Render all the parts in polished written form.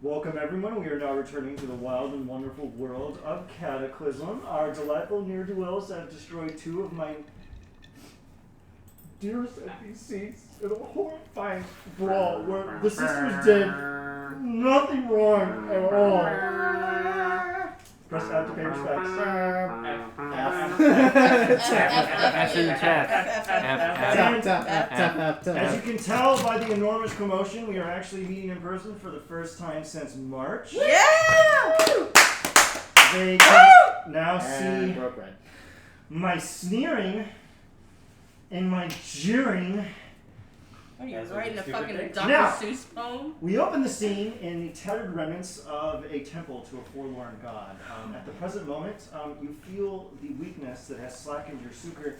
Welcome everyone, we are now returning to the wild and wonderful world of Cataclysm. Our delightful ne'er-do-wells have destroyed two of my dearest NPCs in a horrifying brawl where the sisters did nothing wrong at all. Press F to pay respects. F in the chat. As you can tell by the enormous commotion, we are actually meeting in person for the first time since March. Yeah! They can now see my sneering and my jeering. What are you writing a fucking Now, Dr. Seuss poem? we open the scene in the tattered remnants of a temple to a forlorn god. At the present moment, you feel the weakness that has slackened your sucre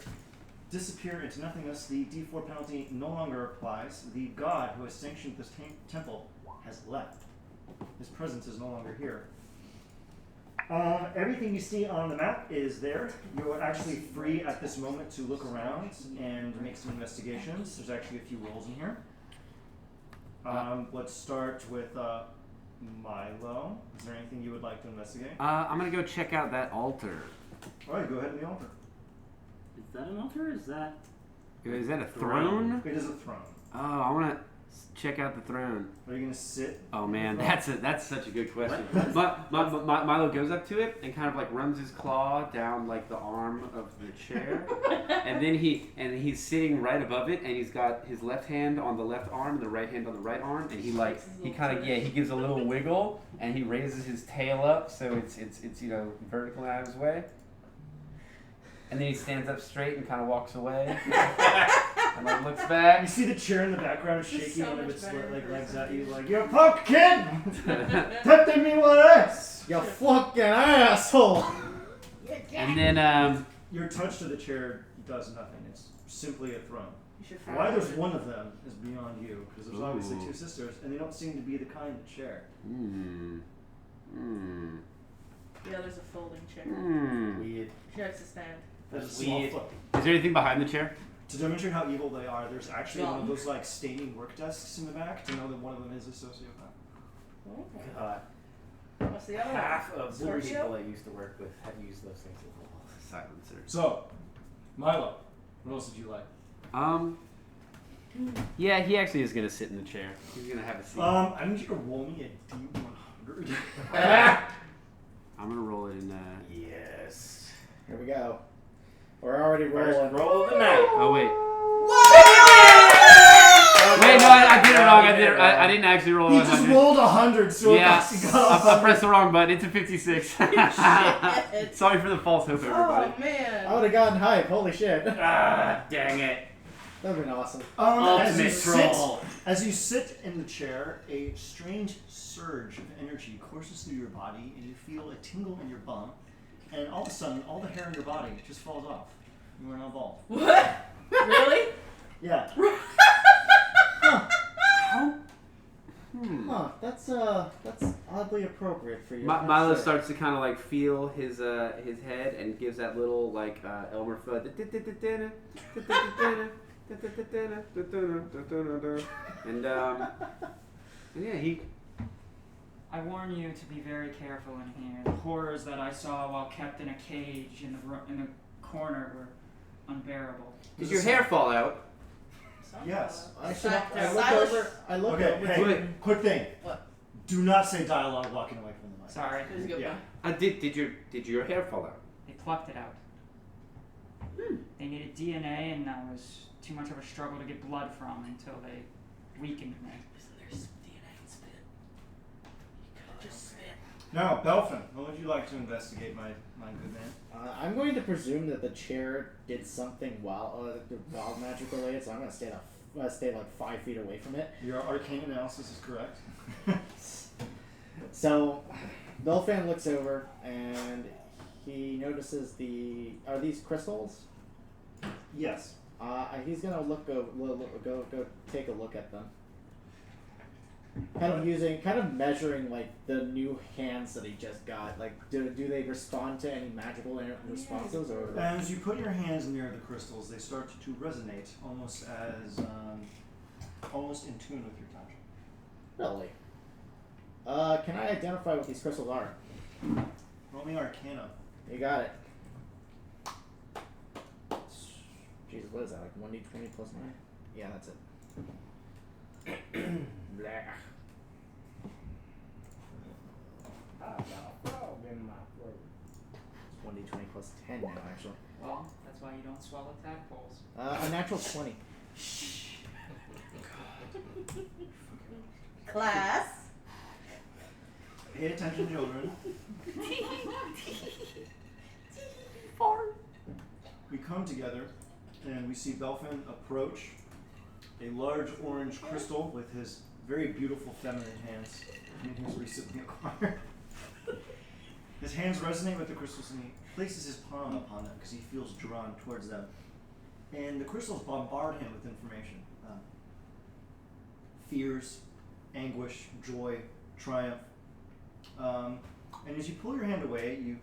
disappear into nothingness. The D4 penalty no longer applies. The god who has sanctioned this temple has left. His presence is no longer here. Everything you see on the map is there. You are actually free at this moment to look around and make some investigations. There's actually a few rolls in here. Let's start with Milo. Is there anything you would like to investigate? I'm gonna go check out that altar. Alright, go ahead in the altar. Is that an altar or is that... Is that a throne? It is a throne. Oh, I wanna check out the throne. Are you going to sit? Oh man, that's such a good question. Milo goes up to it and kind of like runs his claw down like the arm of the chair, and then he's sitting right above it, and he's got his left hand on the left arm and the right hand on the right arm, and he gives a little wiggle, and he raises his tail up so it's vertical out of his way, and then he stands up straight and kind of walks away. And like looks back. You see the chair in the background shaking one of its legs at you, like, "You fuck kid! Tempting me with this! You fucking asshole!" And then your touch to the chair does nothing. It's simply a throne. Why there's one of them is beyond you, because there's obviously two sisters, and they don't seem to be the kind that share. Yeah, there's a folding chair. Weird. She likes to stand. That's weird. Is there anything behind the chair? To demonstrate how evil they are, there's actually one of those like staining work desks in the back to know that one of them is a sociopath. God. What's the other Half one? of the people I used to work with have used those things as well. Silencer. So, Milo, what else did you like? Yeah, he actually is gonna sit in the chair. He's gonna have a seat. I need you to roll me a D100. I'm gonna roll it in. Yes. Here we go. We're already rolling. First roll of the night. Oh wait. Whoa! Wait, no, I did it wrong. I didn't actually roll He 100. just rolled 100, so yeah, he got I pressed the wrong button. It's a 56. Shit. Sorry for the false hope, everybody. Oh man. I would have gotten hype. Holy shit. Ah, dang it. That would have been awesome. As you sit in the chair, a strange surge of energy courses through your body, and you feel a tingle in your bum, and all of a sudden, all the hair in your body just falls off. You are now bald. What? Really? Yeah. Huh, that's oddly appropriate for you. Milo starts to kind of like feel his head and gives that little like Elmer Fudd. And yeah, he. I warn you to be very careful in here. The horrors that I saw while kept in a cage in the corner were unbearable. Did your hair fall out? Yes. I look over. Okay, hey, quick thing. What? Do not say dialogue walking away from the mic. Sorry. Yeah. Did your hair fall out? They plucked it out. They needed DNA, and that was too much of a struggle to get blood from until they weakened me. There's DNA in spit. You could just spit. Now, Belfin, what would you like to investigate, my good man? I'm going to presume that the chair did something wild magic related, so I'm going to stay like 5 feet away from it. Your arcane analysis is correct. So, Belfan looks over and he notices are these crystals? Yes. He's gonna go take a look at them. Kind of measuring like the new hands that he just got. Like, do they respond to any magical responses, or? As you put your hands near the crystals, they start to resonate, almost almost in tune with your touch. Really? identify what these crystals are. Roll me Arcana. You got it. Jesus, what is that? Like 1d20 plus 9? Yeah, that's it. Blah. I got a frog in my throat. It's 1d20 plus 10 now, actually. Well, that's why you don't swallow tadpoles. A natural 20. Class. Pay attention, children. We come together and we see Belfin approach a large orange crystal with his very beautiful feminine hands in his recently acquired. His hands resonate with the crystals and he places his palm upon them because he feels drawn towards them. And the crystals bombard him with information. Fears, anguish, joy, triumph. And as you pull your hand away, you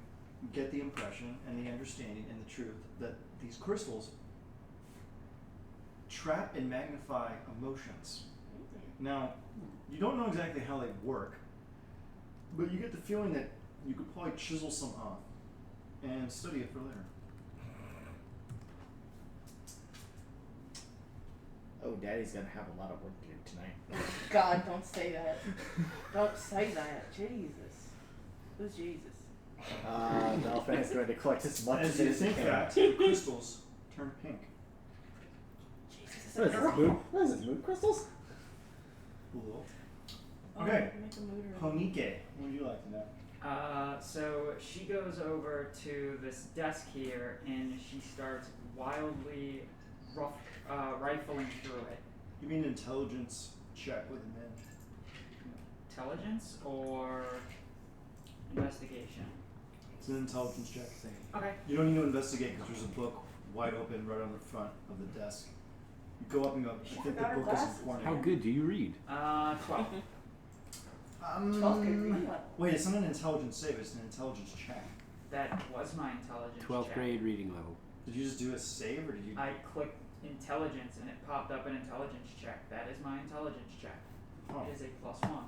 get the impression and the understanding and the truth that these crystals trap and magnify emotions. Now, you don't know exactly how they work, but you get the feeling that you could probably chisel some off and study it for later. Oh, Daddy's gonna have a lot of work to do tonight. God, don't say that. Don't say that. Jesus. Who's Jesus? Belfin is going to collect as much As as you it think can. that, the crystals turn pink. Jesus is What a is this, girl. mood? What is this, mood crystals? Cool. Oh, Okay. make a mood or- Ponike, what would you like to know? So she goes over to this desk here and she starts wildly rifling through it. You mean intelligence check with advantage. Intelligence or investigation? It's an intelligence check thing. Okay. You don't need to investigate because there's a book wide open right on the front of the desk. You go up and go, I She think the forgot her book is glasses. important. How good do you read? 12. 12th grade reading level. Wait, it's not an intelligence save, it's an intelligence check. That was my intelligence 12th check. grade reading level. Did you just do a save or did you? I clicked intelligence and it popped up an intelligence check. That is my intelligence check. Oh. It is a +1.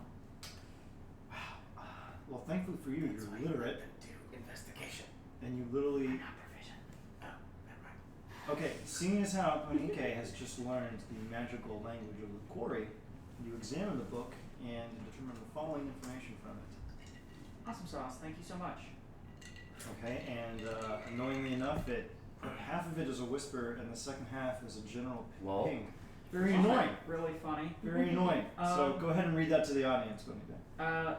Well, thankfully for you, you're literate Do investigation. and you literally. Not provision. Oh, never mind. Okay, seeing as how Ponike has just learned the magical language of the quarry, you examine the book and determine the following information from it. Awesome sauce. Thank you so much. Okay, and annoyingly enough, half of it is a whisper and the second half is a general Lol. ping. Very annoying. Really funny. Very annoying. So go ahead and read that to the audience, Ponike.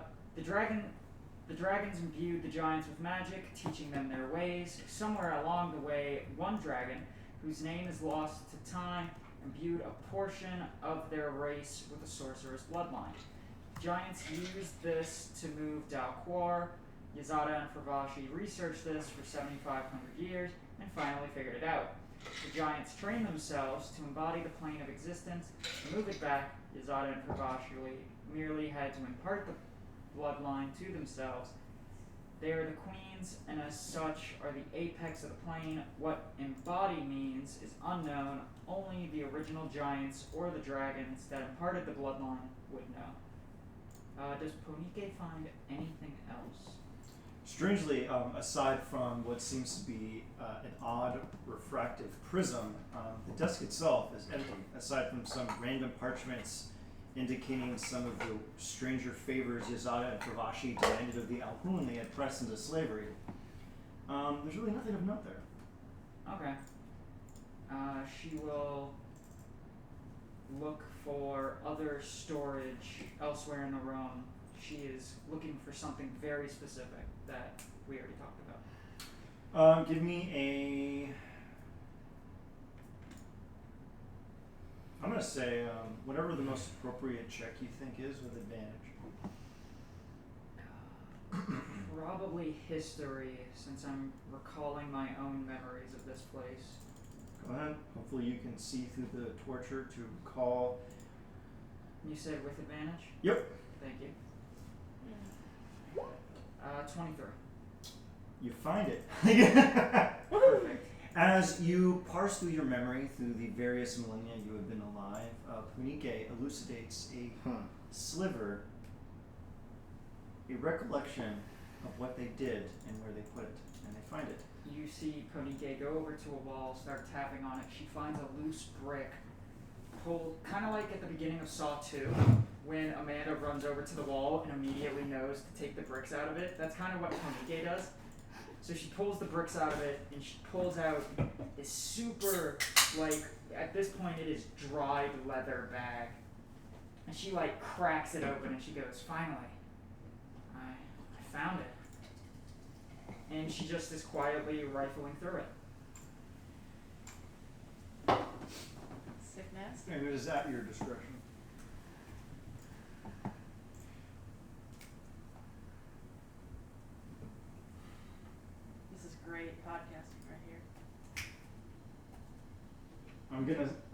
The dragons imbued the giants with magic, teaching them their ways. Somewhere along the way, one dragon, whose name is lost to time, imbued a portion of their race with a sorcerer's bloodline. Giants used this to move Dalquar. Yazada and Fravashi researched this for 7,500 years and finally figured it out. The giants trained themselves to embody the plane of existence. To move it back, Yazada and Fravashi merely had to impart the bloodline to themselves. They are the queens, and as such are the apex of the plane. What embody means is unknown. Only the original giants or the dragons that imparted the bloodline would know. Does Ponike find anything else? Strangely, aside from what seems to be an odd refractive prism, the desk itself is empty, aside from some random parchments indicating some of the stranger favors Yazada and Fravashi demanded of the Alhun they had pressed into slavery. There's really nothing of note there. Okay. She will look for other storage elsewhere in the room. She is looking for something very specific that we already talked about. Give me a. I'm gonna say whatever the most appropriate check you think is with advantage. Probably history, since I'm recalling my own memories of this place. Go ahead. Hopefully you can see through the torture to recall. You said with advantage? Yep. Thank you. 23. You find it. Perfect. As you parse through your memory through the various millennia you have been alive, Punike elucidates a sliver a recollection of what they did and where they put it, and they find it. You see Ponike go over to a wall, start tapping on it. She finds a loose brick, pulled kind of like at the beginning of Saw 2, when Amanda runs over to the wall and immediately knows to take the bricks out of it. That's kind of what Ponike does. So she pulls the bricks out of it, and she pulls out this super, like, at this point it is dried leather bag. And she, like, cracks it open and she goes, finally, I found it. And she just is quietly rifling through it. Sick nasty. And it is at your discretion. This is great podcasting right here.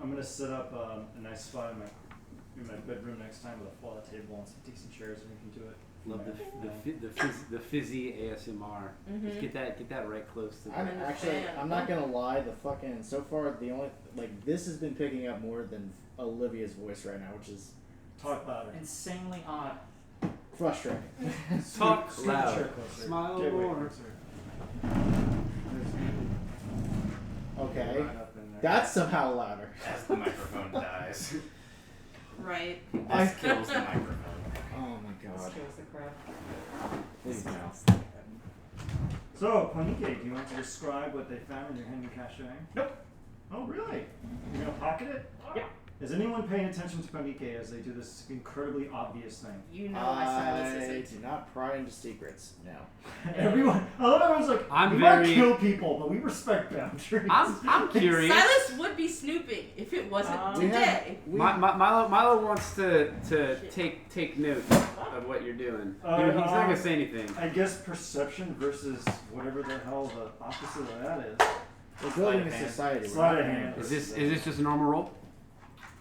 I'm gonna set up a nice spot in my bedroom next time with a flat table and some decent chairs, and we can do it. Love the fizzy ASMR. Just get that right close to the I'm not gonna lie, so far the only, this has been picking up more than Olivia's voice right now, which is Talk louder. Insanely odd. frustrating. Talk Scoot the loud. chair closer. Smile Get way more. closer. Okay. Right up in there. That's somehow louder. As the microphone dies. Right. This kills the microphone. Oh my This god. kills the crowd. Please no. So, Ponike, do you want to describe what they found in your hidden cache? Nope. Oh, really? You're gonna pocket it? Yeah. Is anyone paying attention to Ponike as they do this incredibly obvious thing? You know my silence I isn't. do not pry into secrets. No. Everyone, I love everyone's like, I'm we very- might kill people, but we respect boundaries. I'm curious. Silas would be snooping if it wasn't We today. Milo wants to take note of what you're doing. He's not gonna say anything. I guess perception versus whatever the hell the opposite of that is. We're building Sleight of a hand. society. Sleight of hand. Is this just a normal roll?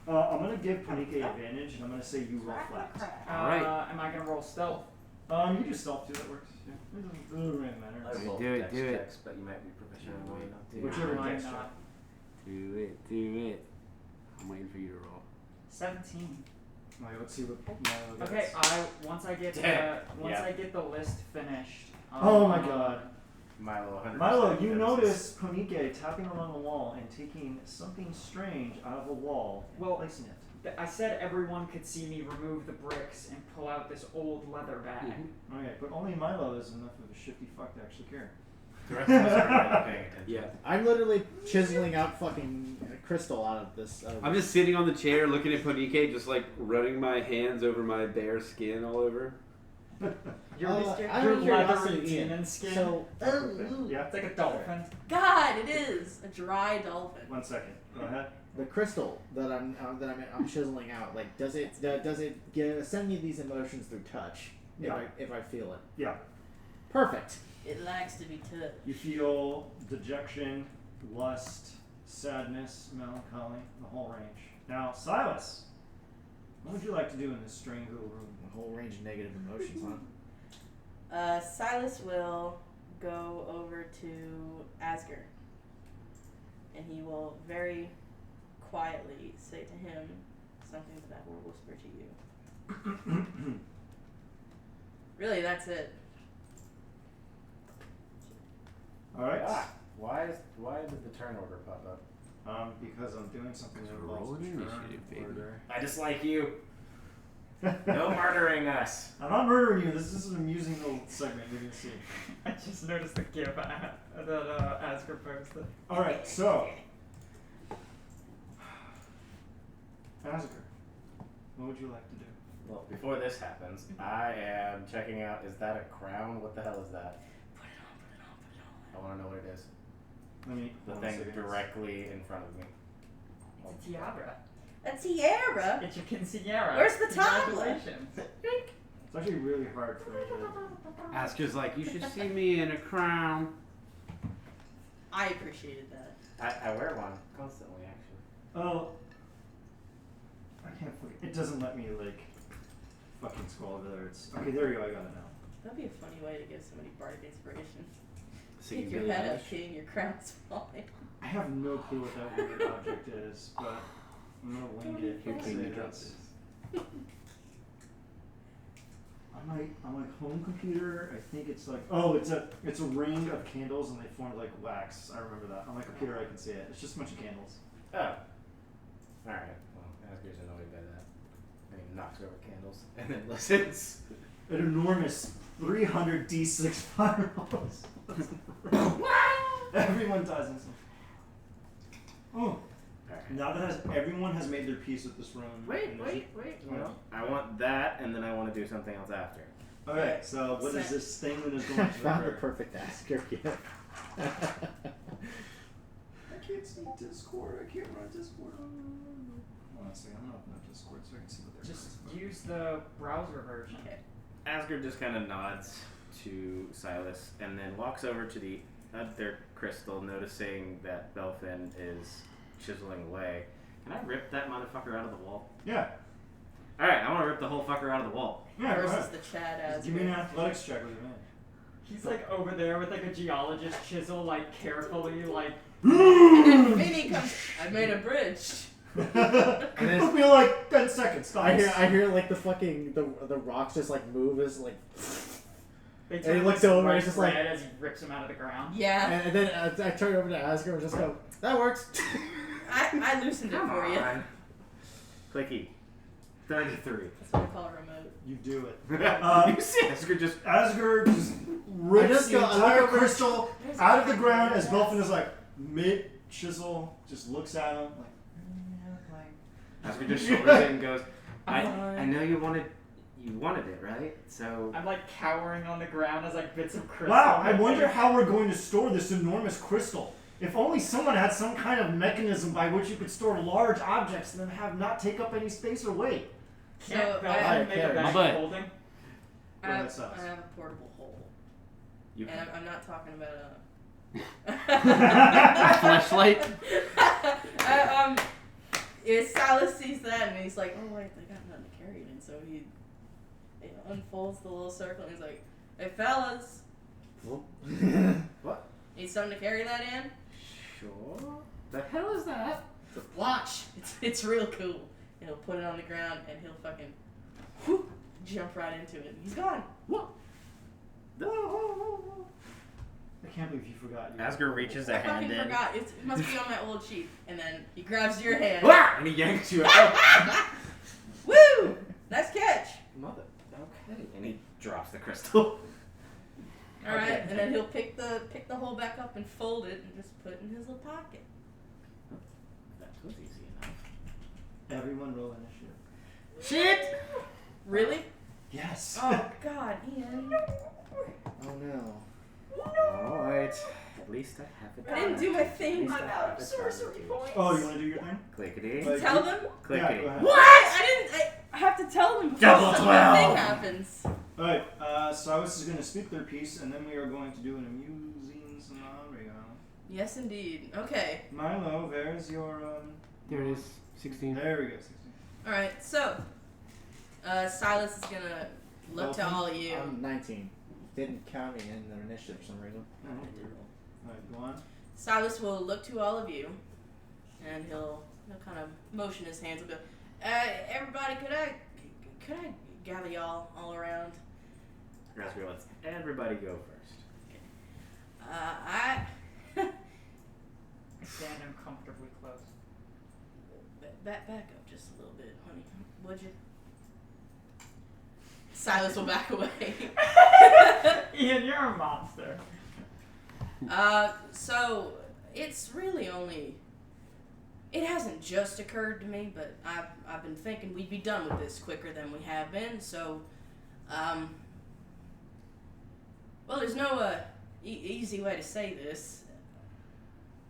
I'm gonna give Ponike advantage, and I'm gonna say you roll flat. Alright. Am I gonna roll stealth? You just stealth too. That works. Yeah. It doesn't really matter. I roll Do it, dex do it. checks, but you might be proficient in one. Do it. Whichever Why dex check. not? Do it. I'm waiting for you to roll. 17. Alright, let's see what Milo Okay, gets. once I get Damn. I get the list finished. Oh my god. Milo, 100%. Milo, you notices. notice Ponike tapping along the wall and taking something strange out of a wall and Well- placing it. I said everyone could see me remove the bricks and pull out this old leather bag. Okay, but only Milo is enough of a shifty fuck to actually care. The rest of us are really paying attention. Yeah. I'm literally chiseling out fucking crystal out of this. I'm just sitting on the chair looking at Ponike, just like running my hands over my bare skin all over. Your I your have a leathery curiosity, Ian. demon skin. So, Yeah. it's like a dolphin. God, it is a dry dolphin. 1 second. Go ahead. the crystal that I'm chiseling out, does it send me these emotions through touch? Yeah. If I feel it. Yeah. Perfect. It likes to be touched. You feel dejection, lust, sadness, melancholy, the whole range. Now, Silas, what would you like to do in this strange little room? A whole range of negative emotions, huh? Silas will go over to Asger, and he will very quietly say to him something that I will whisper to you. Really, that's it. Alright. Ah, why did the turn order pop up? Because I'm doing something that Because we're involves rolling turn initiative, baby. order. I dislike you. No murdering us. I'm not murdering you. This is an amusing little segment you're gonna see. I just noticed the gif that Asger posted. Alright, so Asger, what would you like to do? Well, before this happens, I am checking out. Is that a crown? What the hell is that? Put it on, put it on, put it on. I want to know what it is. Let me The hold thing on a second. directly in front of me. It's a tiara. A tiara? It's your quinceañera. Where's the tablet? Congratulations. It's actually really hard for me to. Asker's like, you should see me in a crown. I appreciated that. I wear one constantly, actually. Oh, I can't. It doesn't let me fucking scroll over there. It's okay. There you go. I got it now. That'd be a funny way to give somebody bardic inspiration. Singing Pick your Billie head up, Eilish. king, your crown's falling. I have no clue what that weird object is, but I'm gonna wing it. Here and came say the that's- dresses. I'm on my home computer, I think it's like it's a ring of candles and they form like wax. I remember that. On my computer, I can see it. It's just a bunch of candles. Oh. All right. Well, Asger's annoyed by that. And he knocks over candles and then listens. An enormous 300 d6 fireballs. Everyone dies instantly. Oh. Alright. Now that everyone has made their peace with this room. Wait. Well, I want that, and then I want to do something else after. Okay, so what is this thing that is going I to found the occur? perfect Asker gift. I can't see Discord. I can't run Discord. Honestly, I'm not open up Discord so I can see what they're Just doing. use the browser version. Okay. Asger just kind of nods to Silas and then walks over to the other crystal, noticing that Belfin is chiseling away. Can I rip that motherfucker out of the wall? Yeah. Alright, I want to rip the whole fucker out of the wall. Yeah, go Versus ahead. the Chad as. Give me an athletics check with your man. He's like over there with like a geologist chisel, like carefully, like. And then Vinny comes. I made a bridge. It took me like 10 seconds. Stop. I hear like the fucking the rocks just like move as like, They he turn looks like over, bright he's just like- red as he rips him out of the ground. Yeah. and then I turn over to Asker and just go, that works. I loosened it for you. Clicky. 33. That's what I call a remote. You do it. You see Asger just... Asger just rips just the go- I entire look over- crystal out of the ground as Belfin is like mid chisel, just looks at him like. Asger just shoulders it and goes, I know you wanted it, right? So... I'm like cowering on the ground as like bits of crystal. Wow, I wonder how we're going to store this enormous crystal. If only someone had some kind of mechanism by which you could store large objects and then have not take up any space or weight. Can't So, Belfin make a My bag butt. of holding? I Well, have, that sucks. I have a portable hole. You And I'm not talking about Flashlight. Silas sees that and he's like, oh wait, they got nothing to carry it in. So he unfolds the little circle and he's like, hey fellas, What? need something to carry that in? Sure. The hell is that? Watch. It's real cool. And he'll put it on the ground and he'll fucking whoop, jump right into it. And he's gone. What? I can't believe you forgot. Asger reaches a I hand fucking in. forgot. It must be on my old sheet. And then he grabs your hand. And he yanks you out. Woo! Nice catch. Mother. Okay. And he drops the crystal. All right, Okay. and then he'll pick the hole back up and fold it and just put it in his little pocket. That was easy enough. Everyone roll initiative. Shit! Really? Yes. Oh God, Ian! Oh no. Alright. At least I have it. I didn't do my thing. I'm out of sorcery points. Oh, you want to do your thing? Clickety. Like- Tell them Yeah, Clickety. go ahead. what? I didn't. I have to tell them before Double the 12. thing happens. Alright, Silas is going to speak their piece, and then we are going to do an amusing scenario. Yes, indeed. Okay. Milo, there's your, There it is. 16. There we go, 16. Alright, so, Silas is gonna look to all of you. I'm 19. Didn't count me in the initiative for some reason. Alright, go on. Silas will look to all of you, and he'll kind of motion his hands. He'll go, everybody, could I gather y'all all around? Asger lets everybody go first. I Stand uncomfortably close. back up just a little bit, honey. Would you? Silas will back away. Ian, you're a monster. So it's really only. It hasn't just occurred to me, but I've been thinking we'd be done with this quicker than we have been. So, well, there's no easy way to say this.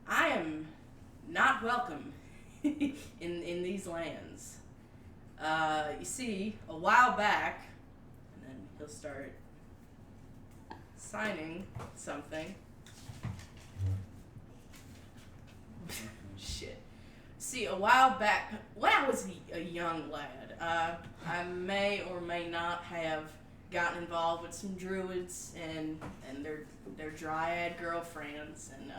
I am not welcome in these lands. You see, a while back, and then he'll start signing something. Shit. See, a while back, when I was a young lad, I may or may not have gotten involved with some druids and their dryad girlfriends, and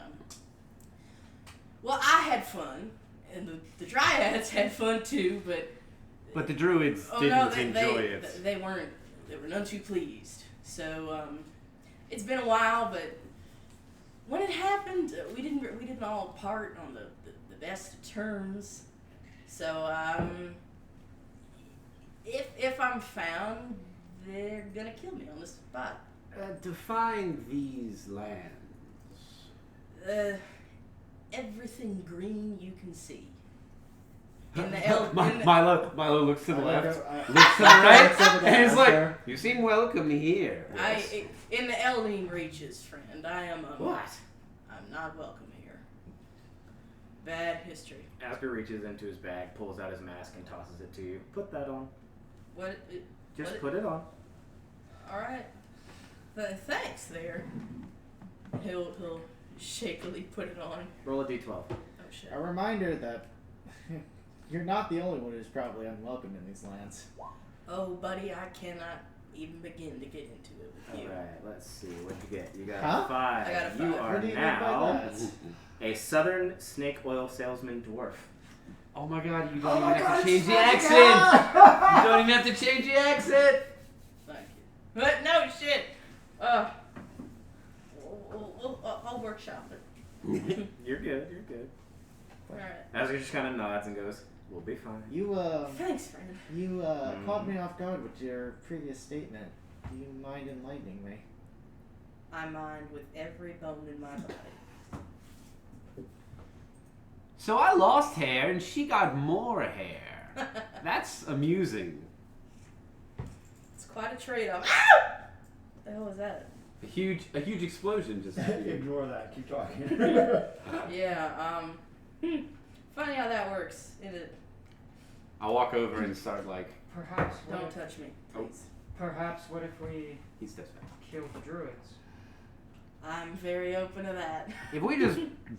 well, I had fun, and the dryads had fun too, but But the druids oh didn't no, enjoy they it. they weren't they were none too pleased. So it's been a while, but when it happened, we didn't all part on the best of terms. So if I'm found, they're gonna kill me on the spot. Define these lands. Everything green you can see. In the Milo looks to the I left, look over- looks to the I right, look over to and he's like, Asger. "You seem welcome here." in the Eldeen reaches, friend. I am What? I'm not welcome here. Bad history. Asper reaches into his bag, pulls out his mask, and tosses it to you. Put that on. What? Just What- put it on. All right. Thanks there. He'll shakily put it on. Roll a d12. Oh shit. A reminder that you're not the only one who's probably unwelcome in these lands. Oh, buddy, I cannot even begin to get into it with you. Alright, let's see. What'd you get? You got Huh? a 5. I got a You 5. are What do you mean by now that? a southern snake oil salesman dwarf. Oh my god, you Oh don't my even have God, to change it's the fucking accent! God! You don't even have to change the accent! Thank you. But no shit. I'll workshop it. You're good, you're good. All right. Asger just kind of nods and goes, "We'll be fine." You Thanks, friend. caught me off guard with your previous statement. Do you mind enlightening me? I mind with every bone in my body. So I lost hair and she got more hair. That's amusing. It's quite a trade-off. Ow! What the hell was that? A huge explosion just happened. Ignore that. Keep talking. Yeah. Funny how that works, isn't it? I walk over and start like, Perhaps what Don't if, touch me, please. perhaps what if we he steps back. kill the druids? I'm very open to that. If we just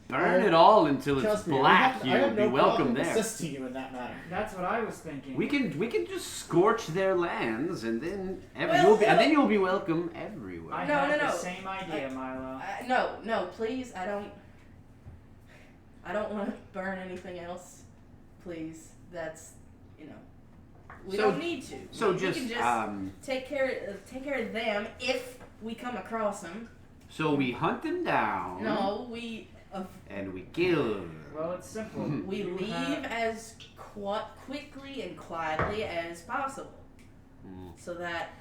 burn it all until it's Trust me, black, I you'll have be no welcome problem there. assisting you in that matter. That's what I was thinking. We can just scorch their lands and then Well, you'll be welcome everywhere. I No, had no, the no. same idea, Milo. No, please. I don't want to burn anything else. Please. That's, we So- don't need to. So we just can just take care of them if we come across them. so we hunt them down. No, we And we kill them. Well, it's simple. we You leave have- as quickly and quietly as possible, Mm. so that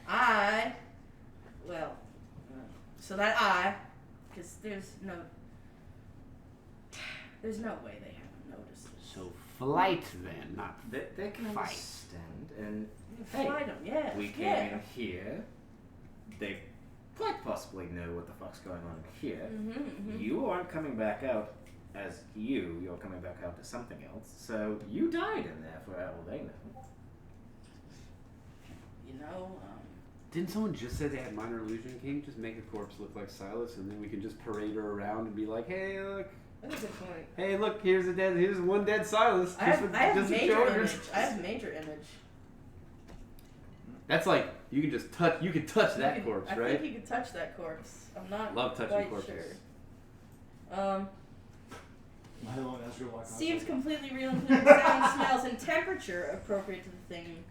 because there's no way they haven't noticed this. So flight then, not They can Fight. understand, and Fly them, yeah. we came in here. They quite possibly know what the fuck's going on here. Mm-hmm. You aren't coming back out as you're coming back out as something else. So you died in there for all they know. Didn't someone just say they had minor illusion? Can you just make a corpse look like Silas and then we can just parade her around and be like, hey look, That's a good point. hey look, here's one dead Silas. I have just with major shoulders. image. I have major image. That's like you can just touch that corpse, I right? think you could touch that corpse. I'm not Love touching quite corpses. sure. Milo and Ezra walk on. Seems completely real, including sound, smells, and temperature appropriate to the thing.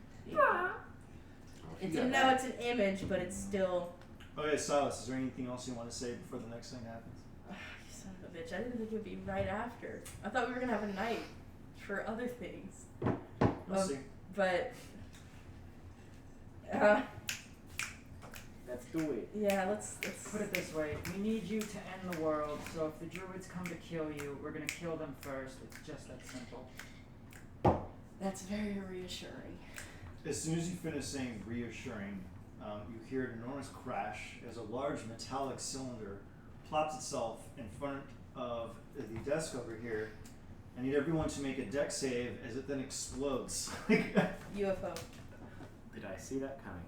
It's Yeah. it's an image, but it's still. Okay, Silas, is there anything else you want to say before the next thing happens? You son of a bitch! I didn't think it would be right after. I thought we were gonna have a night for other things. We'll see. But. Let's do it. Yeah, let's Put it this way, we need you to end the world, so if the druids come to kill you, we're gonna kill them first. It's just that simple. That's very reassuring. As soon as you finish saying reassuring, you hear an enormous crash as a large metallic cylinder plops itself in front of the desk over here. I need everyone to make a deck save as it then explodes. UFO. Did I see that coming?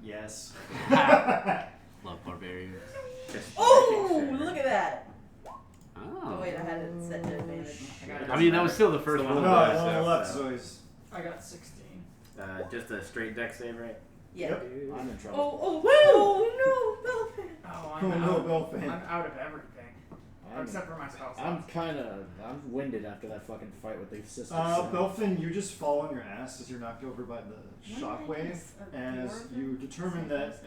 Yes. Love barbarians. Just Oh, making sure. look at that! Oh. Oh wait, I had it set to advantage. I mean, that was still the first Still one. No, on the the one on the left, left is so- always. I got 16. Just a straight deck save, right? Yeah. Yep. I'm in trouble. Oh no, Belfin! Oh, Oh I'm no, out. Belfin. I'm out of everything. Except for my spell I'm slots. I'm winded after that fucking fight with the sisters. Belfin, you just fall on your ass as you're knocked over by the shockwave, as you determine that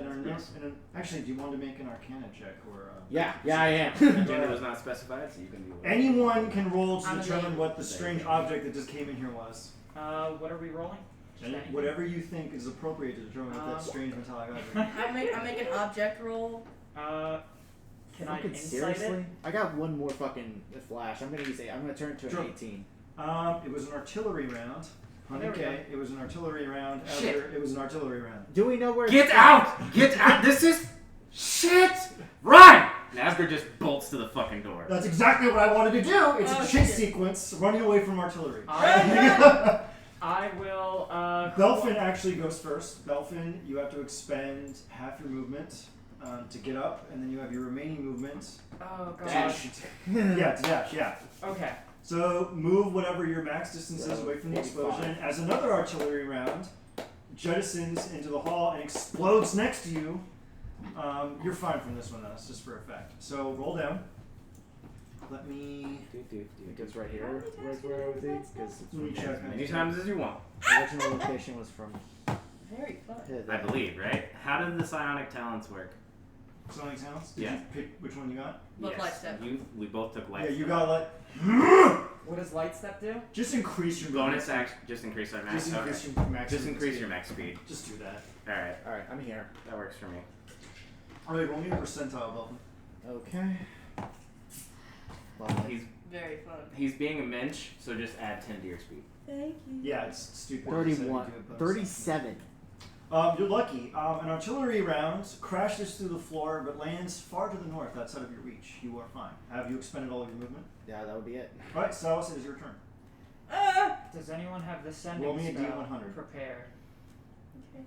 actually, do you want to make an Arcana check or? Yeah, I am. Gender was not specified, so you can do whatever. Anyone can roll to I'm a determine lady. what the strange object that just came in here was. What are we rolling? Just And anything? whatever you think is appropriate to determine what that strange metallic object. I make an object roll. Can I Fucking insight seriously? it? I got one more fucking flash. I'm gonna turn it to Sure. an 18. It was an artillery round. There we go. Okay, it was an artillery round. Shit. It was an artillery round. Do we know where? Get out! Get out! This is shit! Run! And Asgard just bolts to the fucking door. That's exactly what I wanted to do. It's Oh, a chase shit. sequence, running away from artillery. I will. Belfin actually goes first. Belfin, you have to expend half your movement to get up, and then you have your remaining movement. Oh god. Dash. Yeah, to dash. Yeah. Okay. So move whatever your max distance is away from the 45. explosion. As another artillery round jettisons into the hall and explodes next to you. You're fine from this one, though. It's just for effect. So roll down. Let me. I think it's right here. Where's where I would think? Because Let me check. As many times as you want. the original location was from. Very fun. I believe, right? How did the psionic talents work? Sonic Talents? Did Yeah. you pick which one you got? Look light step. We both took light Yeah, you step. got like. What does light step do? Just increase your Bonus movement. action. Just increase our max. Just increase Okay. your max. Just movement increase speed. your max speed. Just do that. Alright, Alright, I'm here. that works for me. Alright, roll me a percentile, Belton. Okay. Lovely. He's being a mensch, so just add 10 to your speed. Thank you. Yeah, it's stupid. 31. So you do a bonus. 37. You're lucky. An artillery round crashes through the floor but lands far to the north outside of your reach. You are fine. Have you expended all of your movement? Yeah, that would be it. Alright, Silas, it is your turn. Does anyone have the sending Roll me a spell D100. prepared? Okay.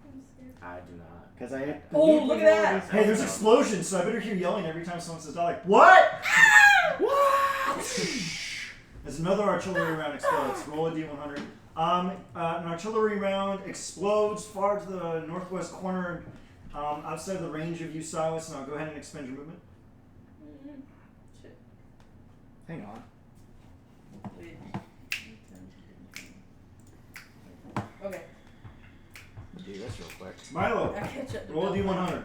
I'm scared. I do not. Because I. Oh, look at that! Hey, there's explosions, so I better hear yelling every time someone says die. Like, what? As another artillery round explodes, roll a D100. An artillery round explodes far to the northwest corner, outside the range of you, Silas, and I'll go ahead and expend your movement. Shit. Hang on. Wait. Okay. Do this real quick. Milo, I can't shut the roll a door. D100.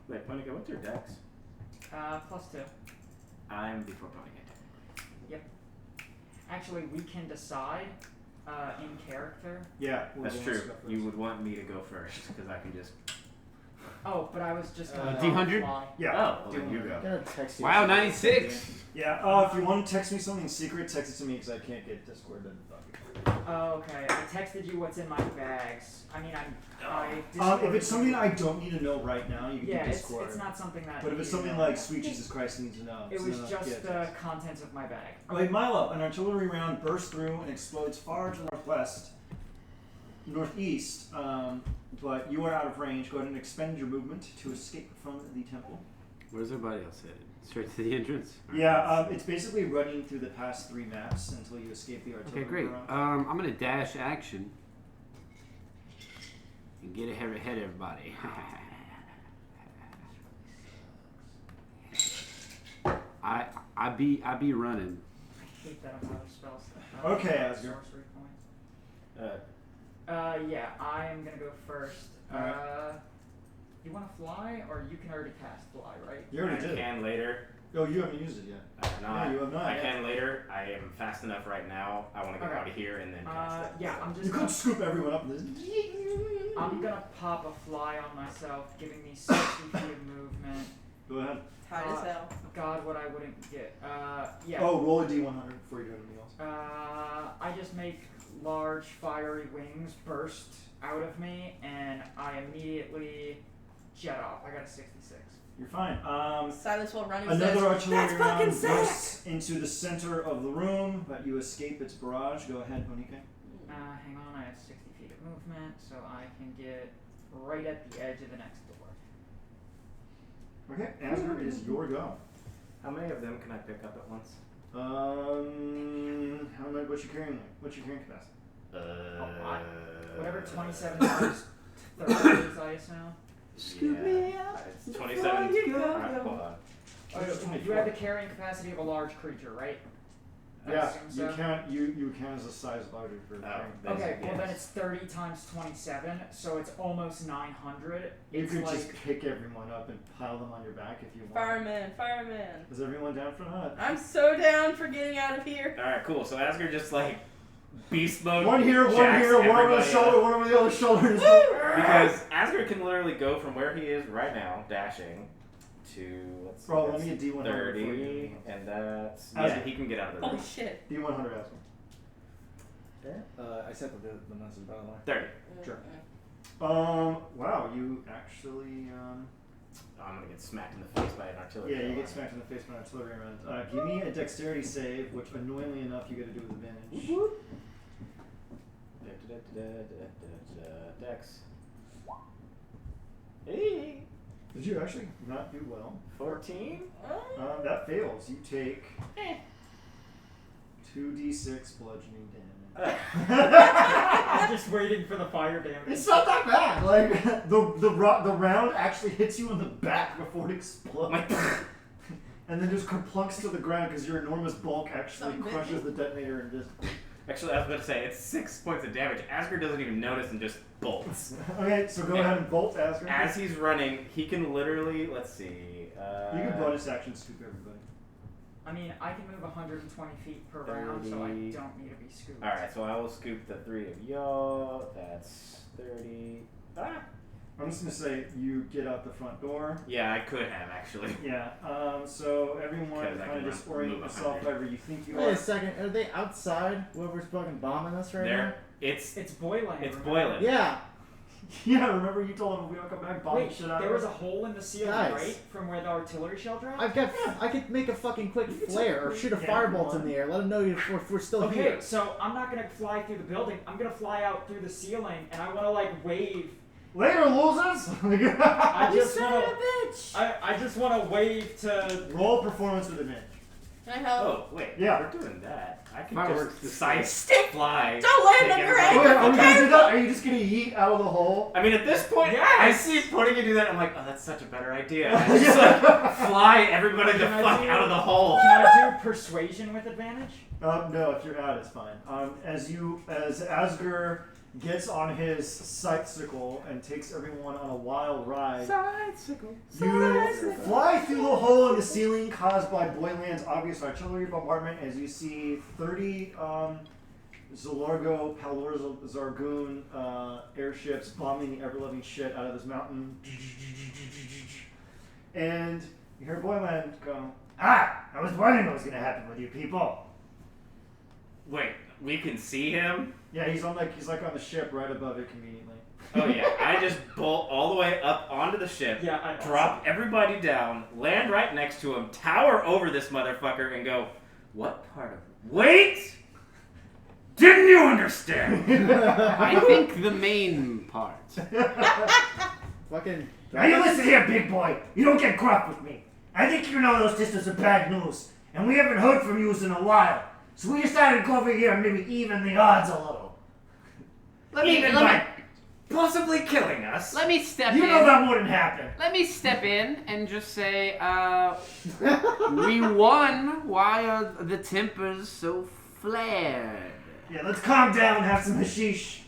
Wait, Ponica, what's your dex? +2. I'm before Ponica. Actually, we can decide in character. Yeah, That's true. You would want me to go first, because I can just... Oh, but I was just gonna D100? fly. Yeah. Oh, well, then you I'm go. gonna text you. Wow, 96! Yeah, if you want to text me something secret, text it to me because I can't get Discord. Oh, okay. I texted you what's in my bags. I mean, If it's something I don't need to know right now, you can yeah, do it's Discord. not something that. But if it's you something know. like Sweet Jesus Christ needs to know. It so was then just yeah, the contents of my bag. Okay, Milo, an artillery round bursts through and explodes far to the northeast, but you are out of range. Go ahead and expend your movement to escape from the temple. Where's everybody else headed? Straight to the entrance? Yeah, it's basically running through the past 3 maps until you escape the artillery Okay, great. round. I'm gonna dash action and get ahead of everybody. I be running. I hate that about spells. Okay, Asger. Sorcery points. Yeah, I am gonna go first. Alright. You want to fly, or you can already cast fly, right? You already I did. can later. Oh, you haven't used it yet. I have not. Yeah, you have not. I can later. I am fast enough right now. I want to get Okay. out of here and then cast it. Yeah, I'm You just. could scoop everyone up. I'm gonna pop a fly on myself, giving me 60 feet of movement. Go ahead. Tight as hell. God, what I wouldn't get. Yeah. Oh, roll a D100 before you do anything else. I just make large fiery wings burst out of me, and I immediately jet off. I got a 66. You're fine. Silas will run and Another says, artillery "That's fucking round sick!" bursts into the center of the room, but you escape its barrage. Go ahead, Bonike. Hang on, I have 60 feet of movement, so I can get right at the edge of the next door. Okay, Asger, it is your go. How many of them can I pick up at once? How much? What's your carrying? What's your carrying capacity? Whatever 27 times 30 is, I assume. Scoop me up It's before 27. you go. Alright, hold on. Oh, you have the carrying capacity of a large creature, right? I Yeah, assume so. you count as a size larger for Okay, well then it's 30 times 27, so it's almost 900. You It's could like, just pick everyone up and pile them on your back if you want. Fireman. Is everyone down for that? I'm so down for getting out of here. Alright, cool. So Asger just like beast mode. One here, one jacks here, one over the everybody shoulder, up. one over the other shoulder. Because Asger can literally go from where he is right now, dashing, to let's see, Bro, let that's me get D100 for 30, you. and that's Asger. yeah, he can get out of the Holy room. shit. D100 Aspen. I sent the message, by the way. 30. Sure. Wow, you actually, Oh, I'm gonna get smacked in the face by an artillery. yeah, you shell. get smacked in the face by an artillery round. Give me a dexterity save, which annoyingly enough you get to do with advantage. Dex. Hey, Did you actually not do well? 14. That fails. You take 2d6 bludgeoning damage. I'm just waiting for the fire damage. It's not that bad. Like the round actually hits you in the back before it explodes, and then just kerplunks to the ground because your enormous bulk actually Something crushes big. the detonator and just. Actually, I was about to say it's 6 points of damage. Asger doesn't even notice and just bolts. Okay, so go ahead and bolt, Asgard. As he's running, he can literally. Let's see. You can bonus action scoop everybody. I mean, I can move 120 feet per round, so I 30. don't need to be scooped. Alright, so I will scoop the 3 of y'all. That's 30. Ah! I'm just gonna say you get out the front door. Yeah, I could have actually. Yeah. So everyone Because I kind can of just move orient yourself 100. however you think you Wait a are. second, are they outside? Whoever's fucking bombing us right There, it's It's boiling. it's remember? boiling. now? Yeah. Yeah, remember you told him if we don't come back, bomb Wait, the shit out there of was us? a hole in the ceiling, Guys. right? From where the artillery shell dropped? I could make a fucking quick You can flare take- or shoot a yeah, firebolt come in on. the air. Let them know we're still Okay, here. so I'm not gonna fly through the building. I'm gonna fly out through the ceiling, and I wanna like wave. Later, losers! I You just son of wanna. a bitch. I just wanna wave to. Roll performance with advantage. Can I help? Oh, wait. Yeah. We're doing that. I can Fireworks just side Stick. fly. Don't land take on your everybody- head. Are we gonna do that? Are you just gonna yeet out of the hole? I mean, at this point, Yes! I see putting you do that. I'm like, oh, that's such a better idea. I just like fly everybody the Can I fuck do- out of the hole. Can I do persuasion with advantage? No, if you're out, it's fine. As Asger gets on his sightsicle and takes everyone on a wild ride, you fly through the hole in the ceiling caused by Boyland's obvious artillery bombardment as you see 30 Zolorgo Palor Zargoon airships bombing the ever-loving shit out of this mountain. And you hear Boyland go, "Ah! I was wondering what was going to happen with you people." Wait, we can see him? Yeah, he's on like on the ship right above it conveniently. Oh yeah, I just bolt all the way up onto the ship, Yeah, I drop everybody down, land right next to him, tower over this motherfucker, and go, what part of... Wait! Didn't you understand? I think the main part. Fucking. Now you listen here, big boy. You don't get gruff with me. I think you know those sisters are bad news, and we haven't heard from you in a while. So we decided to go over here and maybe even the odds a little. Even by possibly killing us. Let me step You in. know that wouldn't happen. Let me step in and just say, we won. Why are the tempers so flared? Yeah, let's calm down and have some hashish.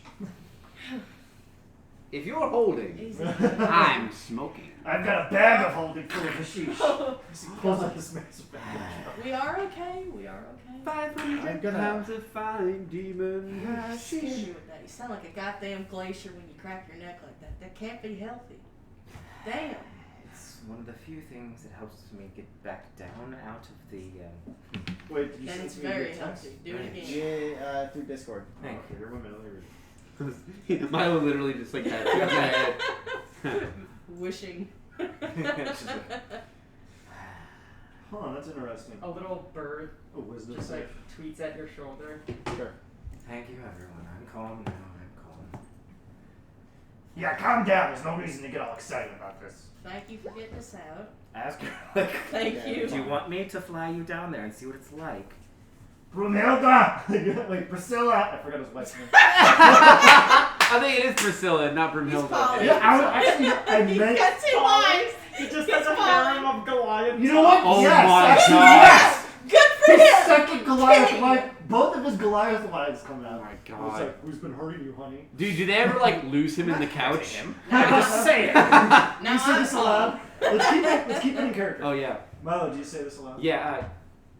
If you're holding, Easy. I'm smoking. I've got a bag of holding full of hashish. He pulls up his massive bag. We are okay. We are okay. 500 I'm gonna- pounds of fine demon You scared me hashish. with that. You sound like a goddamn glacier when you crack your neck like that. That can't be healthy. Damn. It's one of the few things that helps me get back down out of the... Wait, did you That send is me a very good text? healthy. Do it again. Yeah, through Discord. Thank Okay, you're women. Let me read. Milo literally just like had it in the head. Wishing. It's just like, Huh, that's interesting. A little bird A wisdom just save. like tweets at your shoulder. Sure. thank you, everyone. I'm calm now. I'm calm. Yeah, calm down. There's no reason to get all excited about this. Thank you for getting us out. Ask her, like, Thank Yeah, you. do you want me to fly you down there and see what it's like? Brunhilde! Wait, Priscilla! I forgot his wife's name. I think it is Priscilla, not Brunhilde. Polly. Yeah, I meant. He's got two wives. He just He's has a fine. harem of Goliaths. Goliath. You know what? Oh yes, my actually, God. yes. Good for His him. second Goliath King. line. Both of his Goliath lines come Oh out. my It's god. like, who's been hurting you, honey? Dude, do they ever like lose him in the couch? Him. I'm just saying. Now you say I'm this aloud? Let's keep it in character. Oh yeah. Milo, do you say this aloud? Yeah,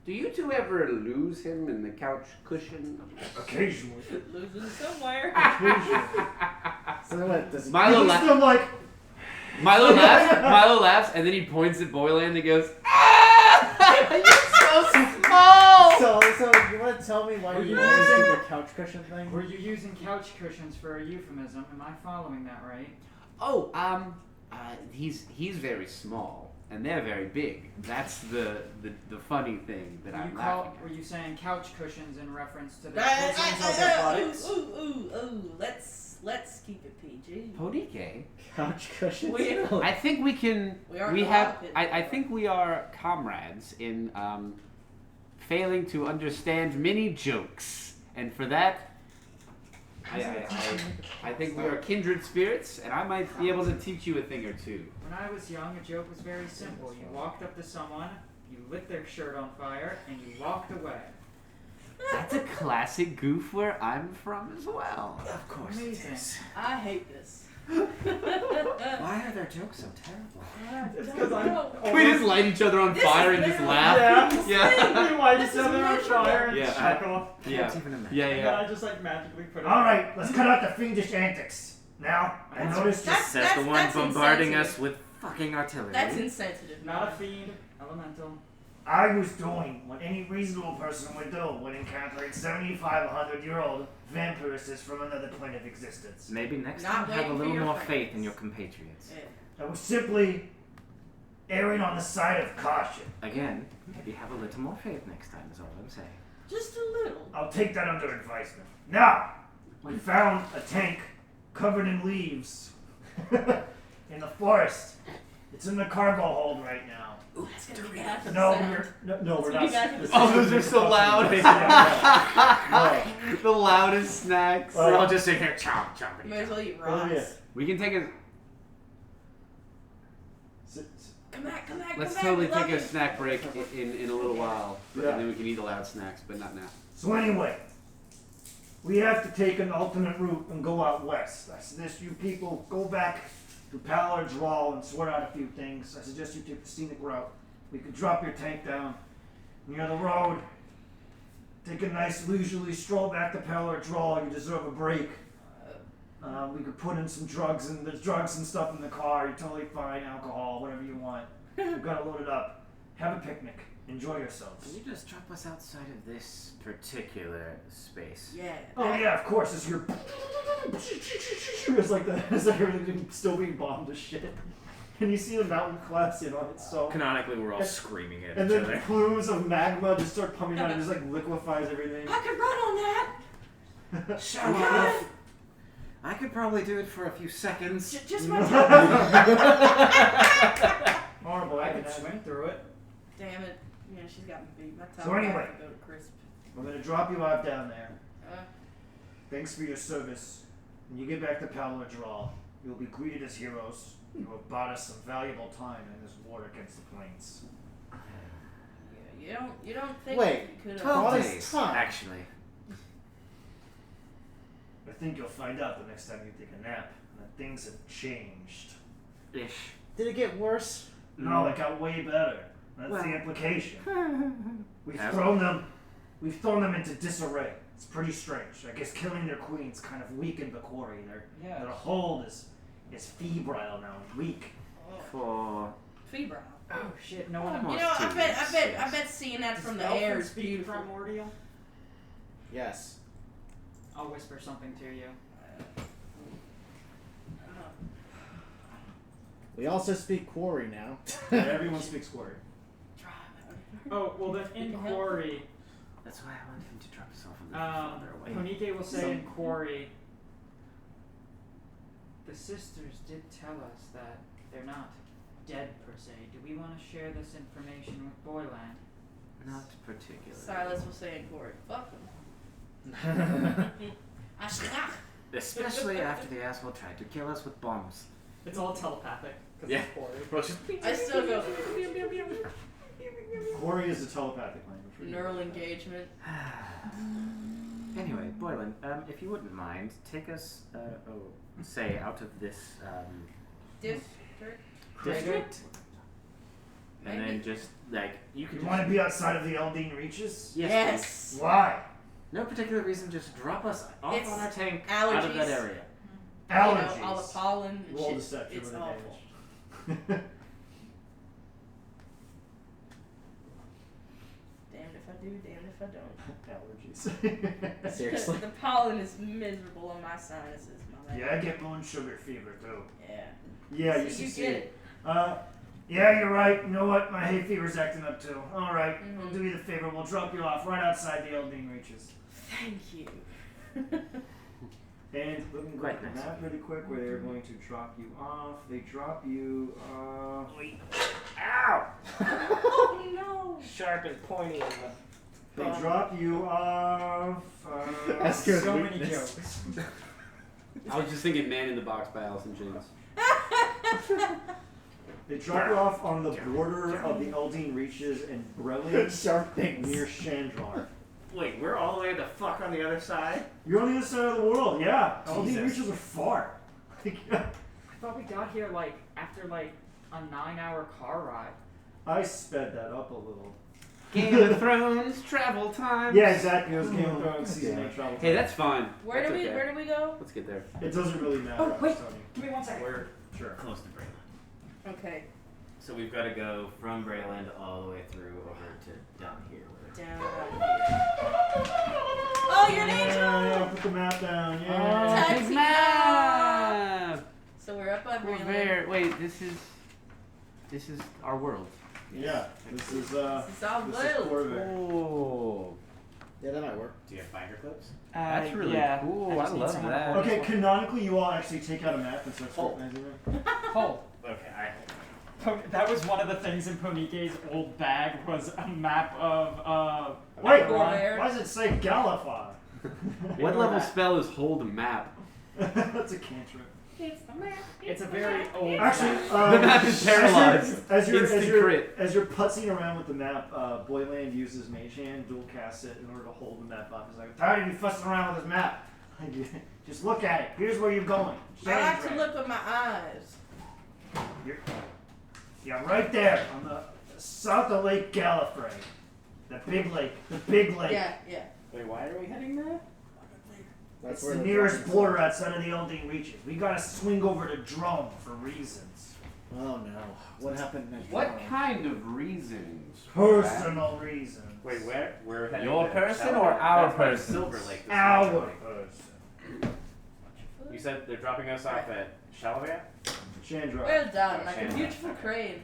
do you two ever lose him in the couch cushion? Occasionally. Losing somewhere. Occasionally. So what? Does Milo, He's still like, Milo laughs, and then he points at Boyland and goes, "Ah! You're so small!" so you want to tell me why Were you you used using- the couch cushion thing? Were you using couch cushions for a euphemism? Am I following that right? Oh, he's very small, and they're very big. That's the funny thing that I'm laughing Were you saying couch cushions in reference to the Right, cushions of their buttocks? ooh. Let's keep it PG. at. Podike. Couch cushions? We- I think we can. We are We allowed have. to. I think we are comrades in failing to understand many jokes, and for that, I think we are kindred spirits, and I might be able to teach you a thing or two. When I was young, a joke was very simple. You walked up to someone, you lit their shirt on fire, and you walked away. That's a classic goof where I'm from as well. Of course Amazing. it is. I hate this. Why are their jokes so terrible? It's because I'm- We just light each other on This fire is and just literally- laugh. Yeah. We light This each is other on miserable. fire and Yeah. chuckle. Yeah. Can't even imagine. Yeah, And then yeah. I just like magically put it. all right, let's cut out the fiendish antics. Now, I noticed you. That's- Says the one that's bombarding insensitive. us with fucking artillery. That's insensitive. Not a fiend, elemental. I was doing what any reasonable person would do when encountering 7,500-year-old vampirists from another plane of existence. Maybe next Not time have a waiting for little your more friends. faith in your compatriots. Yeah. I was simply erring on the side of caution. Again, maybe have a little more faith next time is all I'm saying. Just a little. I'll take that under advisement. Now, we found a tank covered in leaves in the forest. It's in the cargo hold right now. That's gonna be bad for the No, sound. we're It's not. gonna be bad for the Oh, sound. those are so loud. Yeah, The loudest snacks. Well, We're all just sitting here chomping. Might as well eat Olivia, rocks. We can take a. Come back, come back, Let's come totally back. take a snack break in a little while, Yeah. and then we can eat the loud snacks, but not now. So anyway, we have to take an alternate route and go out west. I suggest you people go back to Palo Draw and sort out a few things. I suggest you take the scenic route. We could drop your tank down near the road. Take a nice leisurely stroll back to Palo Draw. You deserve a break. We could put in some drugs, and there's drugs and stuff in the car. You're totally fine. Alcohol, whatever you want. We've got it loaded up. Have a picnic. Enjoy yourselves. Can you just drop us outside of this particular space? Yeah. Oh yeah, of course. It's your. It's like everything still being bombed to shit, and you see the mountain collapsing on it. So Canonically, we're all And- screaming at and each then other. plumes of magma just start coming out and just like liquefies everything. I could run on that. Shut up! I could probably do it for a few seconds. Just my time. Horrible. I I could can swim through it. Damn it. Yeah, she's got me beat. My time. So anyway. Go to crisp. We're gonna drop you out down there. Uh, Thanks for your service. When you get back to Palo Draw, you'll be greeted as heroes. You have bought us some valuable time in this war against the plains. yeah, you don't think Wait, you could 12 Bought us days, time. actually. I think you'll find out the next time you take a nap that things have changed. Ish. Did it get worse? No, it got way better. That's Well. the implication. We've Have thrown them into disarray. It's pretty strange. I guess killing their queens kind of weakened the quarry. Yeah. Their hold is febrile now, weak. For febrile. Oh shit! No one. Almost. You know, I 2 bet, weeks, I bet, yes. I bet seeing that Does from the Belfin air is speak beautiful. primordial? Yes. I'll whisper something to you. We also speak quarry now. Everyone speaks quarry. Oh well, then in can help. quarry, that's why I want him to drop us off a little farther away. Konike will say in quarry. The sisters did tell us that they're not dead per se. Do we want to share this information with Boyland? Not particularly. Silas will say in court, fuck them. Especially after the asshole tried to kill us with bombs. It's all telepathic. 'Cause Yeah. it's Corey. Well, just I still go Quarry is a telepathic language. neural engagement. Anyway, Boylan, if you wouldn't mind, take us, say, out of this District. District? and then just like you could. You want to be outside of the Eldine Reaches? Yes. Why? No particular reason. Just drop us off It's on our tank out of that allergies. area. Allergies. You know, all the pollen and Roll shit. deception It's with awful. advantage. Damned if I do, damned if I don't. Allergies. Seriously? The pollen is miserable on my sinuses, my man. Yeah, I get bone sugar fever too. Yeah. Yeah, you See, you succeed. get it. Yeah, you're right. You know what? My hay fever's acting up too. All right, Mhm. we'll do you the favor. We'll drop you off right outside the Eldine Reaches. Thank you. And looking at Quite the nice. map really quick, where they're going to drop you off. They drop you. Wait. Ow! Oh no! Sharp and pointy in the. They drop you off. That's good. So many weakness. jokes. I was just thinking Man in the Box by Alice in Chains. They drop you off on the border of the Eldine Reaches and Brellian Sharp things. near Chandrar. Wait, we're all the way the fuck on the other side? You're on the other side of the world, yeah. Eldine Jesus. Reaches are far. I thought we got here like after like a 9-hour car ride. I sped that up a little. Game of Thrones travel time. Yeah, exactly. It was Game of Thrones season 8 travel. Hey, that's fine. Where That's do we okay. where do we go? Let's get there. It doesn't really matter. Oh, wait. I'm telling you. Give me 1 second. We're Sure. close to Braylon. Okay. So we've got to go from Braylon all the way through over to down here. Down here. Oh, you're an angel! Yeah, put the map down. Yeah. Taxi big map. So we're up by We're Braylon. there. Wait, this is our world. Yeah. This is This is our this is world. Corvair. Oh, Yeah, that might work. Do you have binder clips? that's really yeah, cool. I just need love someone that. to hold Okay, this canonically, you all actually take out a map and start organizing it. one. Hold. Okay, That was one of the things in Ponike's old bag was a map of Wait, Corvair. why does it say Galifar? What level spell is hold a map? That's a cantrip. it's a very old Actually, map. The map is paralyzed. Instant crit. As you're putzing around with the map, Boyland uses Mage Hand, dual cast it in order to hold the map up. He's like, tired of you fussing around with this map. Just look at it. Here's where you're going. I like to Shane look with my eyes. You're, yeah, right there on the south of Lake Gallifrey. The big lake. The big lake. Yeah, yeah. Wait, why are we heading there? It's where the they're nearest dropping border outside of the Eldine Reaches. We gotta swing over to Drone for reasons. something. Oh no. What happened next? What kind of reasons? Personal reasons. Wait, where? We're heading Your to person Shallow- or our that's by person? Silver Lake. this Our morning. person. You said they're dropping us off at Shalavia? Chandra. Well done, like a Shannon. beautiful crane.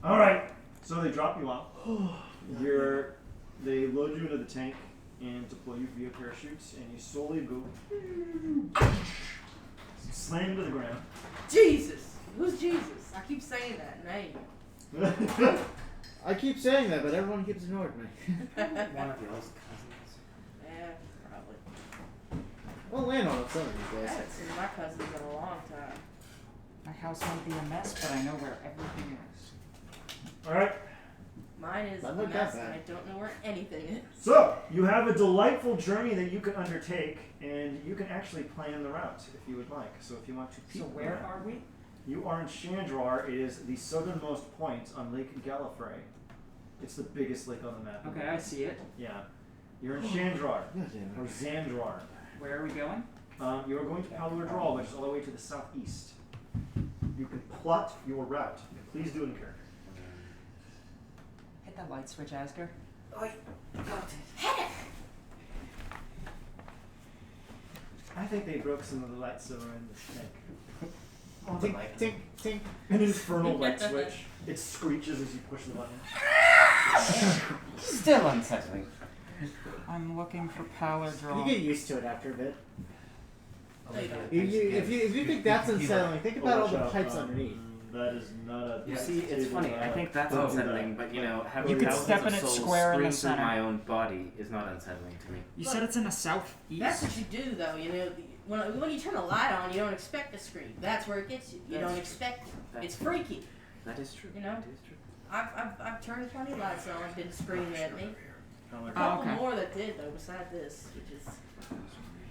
Alright, so they drop you off. They load you into the tank and deploy you via parachutes, and you slowly go slam to the ground. Jesus! Who's Jesus? I keep saying that name. I keep saying that, but everyone keeps ignoring me. One of those cousins. Yeah, probably. I'll land on it some of I these days. haven't seen my cousins in a long time. My house might be a mess, but I know where everything is. Alright, Mine is That a looked that mess, and bad. I don't know where anything is. so you have a delightful journey that you can undertake, and you can actually plan the route if you would like. So if you want to So peek where around. are we? You are in Chandrar. It is the southernmost point on Lake Gallifrey. It's the biggest lake on the map. Okay, I see it. Yeah. You're in Chandrar, God damn or it. Xandrar. Where are we going? You are going to Palor Draw, which is all the way to the southeast. You can plot your route. Please do it in character. Hit that light switch, Asger. I think they broke some of the lights that were in the tank. Tink, tink, tink. An infernal light switch. It screeches as you push the button. Still unsettling. I'm looking for Pallor You Draw. get used to it after a bit. No, you don't. If you think that's unsettling, think about all the Watch out, pipes underneath. That is not a. You see, it's funny. I think that's Don't do unsettling, that. but you know, You having could thousands step of in it souls square in the stream through center. my own body is not unsettling to me. You Look, said it's in the southeast. That's what you do, though. You know, when you turn a light on, you don't expect a scream. That's where it gets you. You That's don't true. expect it. That's It's freaky. That is true. You know? That is true. I've turned plenty of lights on and didn't scream at me. A Oh, couple okay. more that did, though, beside this, which is,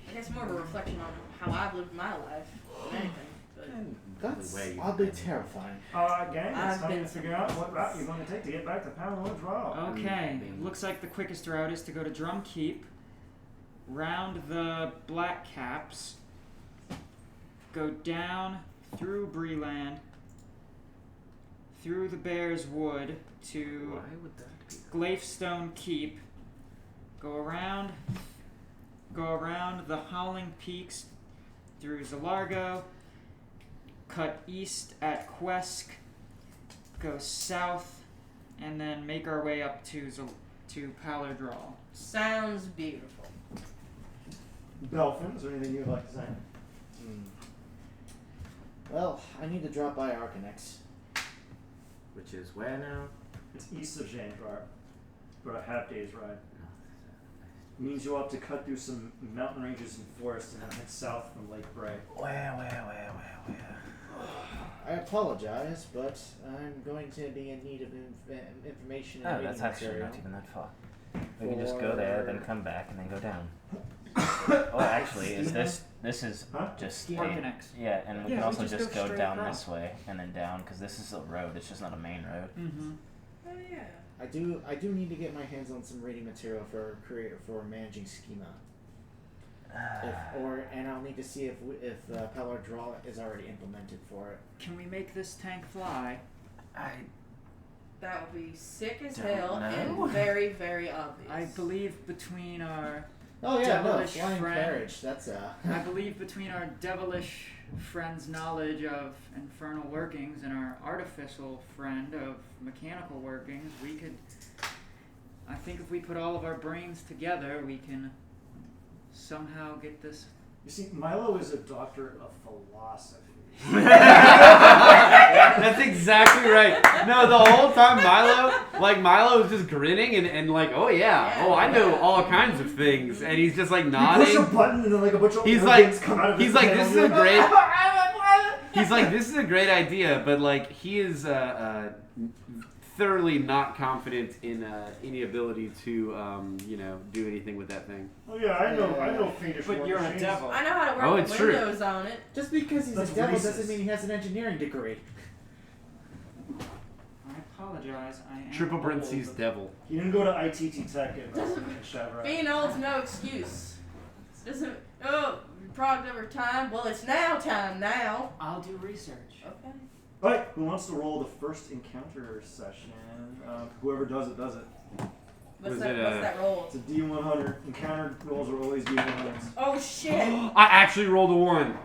I guess, more of a reflection on how I've lived my life than anything. But That's way you oddly can- terrifying. Gang, I've it's time been to figure out what route you're going to take to get back to Palo Draw. Okay, looks like the quickest route is to go to Drum Keep, round the Black Caps, go down through Breeland, through the Bear's Wood to Why would that be? Glafestone Keep, go around the Howling Peaks through Zalargo, cut east at Quesk, go south, and then make our way up to Pallor Draw. sounds beautiful. Belfin, is there anything you'd like to say? Well, I need to drop by Arcanex. Which is where now? It's east of Jandrar, but a half day's ride. Means you'll have to cut through some mountain ranges and forests and then head south from Lake Bray. Where? I apologize, but I'm going to be in need of information and Oh, reading that's actually material. not even that far. We can just go there, then come back, and then go down. Oh, actually, is this is Huh? just Arcanex. yeah, and we Yeah, can we also just just go go straight down across. this way and then down because this is a road. It's just not a main road. Mm-hmm. Oh, yeah. I do need to get my hands on some reading material for managing schema. And I'll need to see if Palo Draw is already implemented for it. Can we make this tank fly? That would be sick as Don't hell know. and very, very obvious. I believe between our Oh yeah, no, Devilish flying friend. carriage. That's I believe between our devilish friend's knowledge of infernal workings and our artificial friend of mechanical workings, we could. I think if we put all of our brains together, we can somehow get this. You see, Milo is a doctor of philosophy. That's exactly right. No, the whole time Milo was just grinning and like, oh yeah, oh I know all kinds of things, and he's just like You push nodding. a button and then like a bunch of He's organs like- come out of He's his like, head this and is a you're like, great. He's like, this is a great idea, but like he is thoroughly not confident in any ability to do anything with that thing. Oh yeah, I know fiendish But war you're a machines. devil. I know how to work Oh, the it's true. windows on it. just because he's That's a devil racist. doesn't mean he has an engineering degree. I apologize. I am Triple old. parentheses devil. He didn't go to ITT Tech in Shavra. Being old's no excuse. Doesn't. Oh, product over time. Well, it's now time now. I'll do research. Okay. Alright, who wants to roll the first encounter session? Whoever does it, does it. What's Was that? it, What's that roll? It's a D100. Encounter rolls are always D100s. Oh shit! I actually rolled a 1.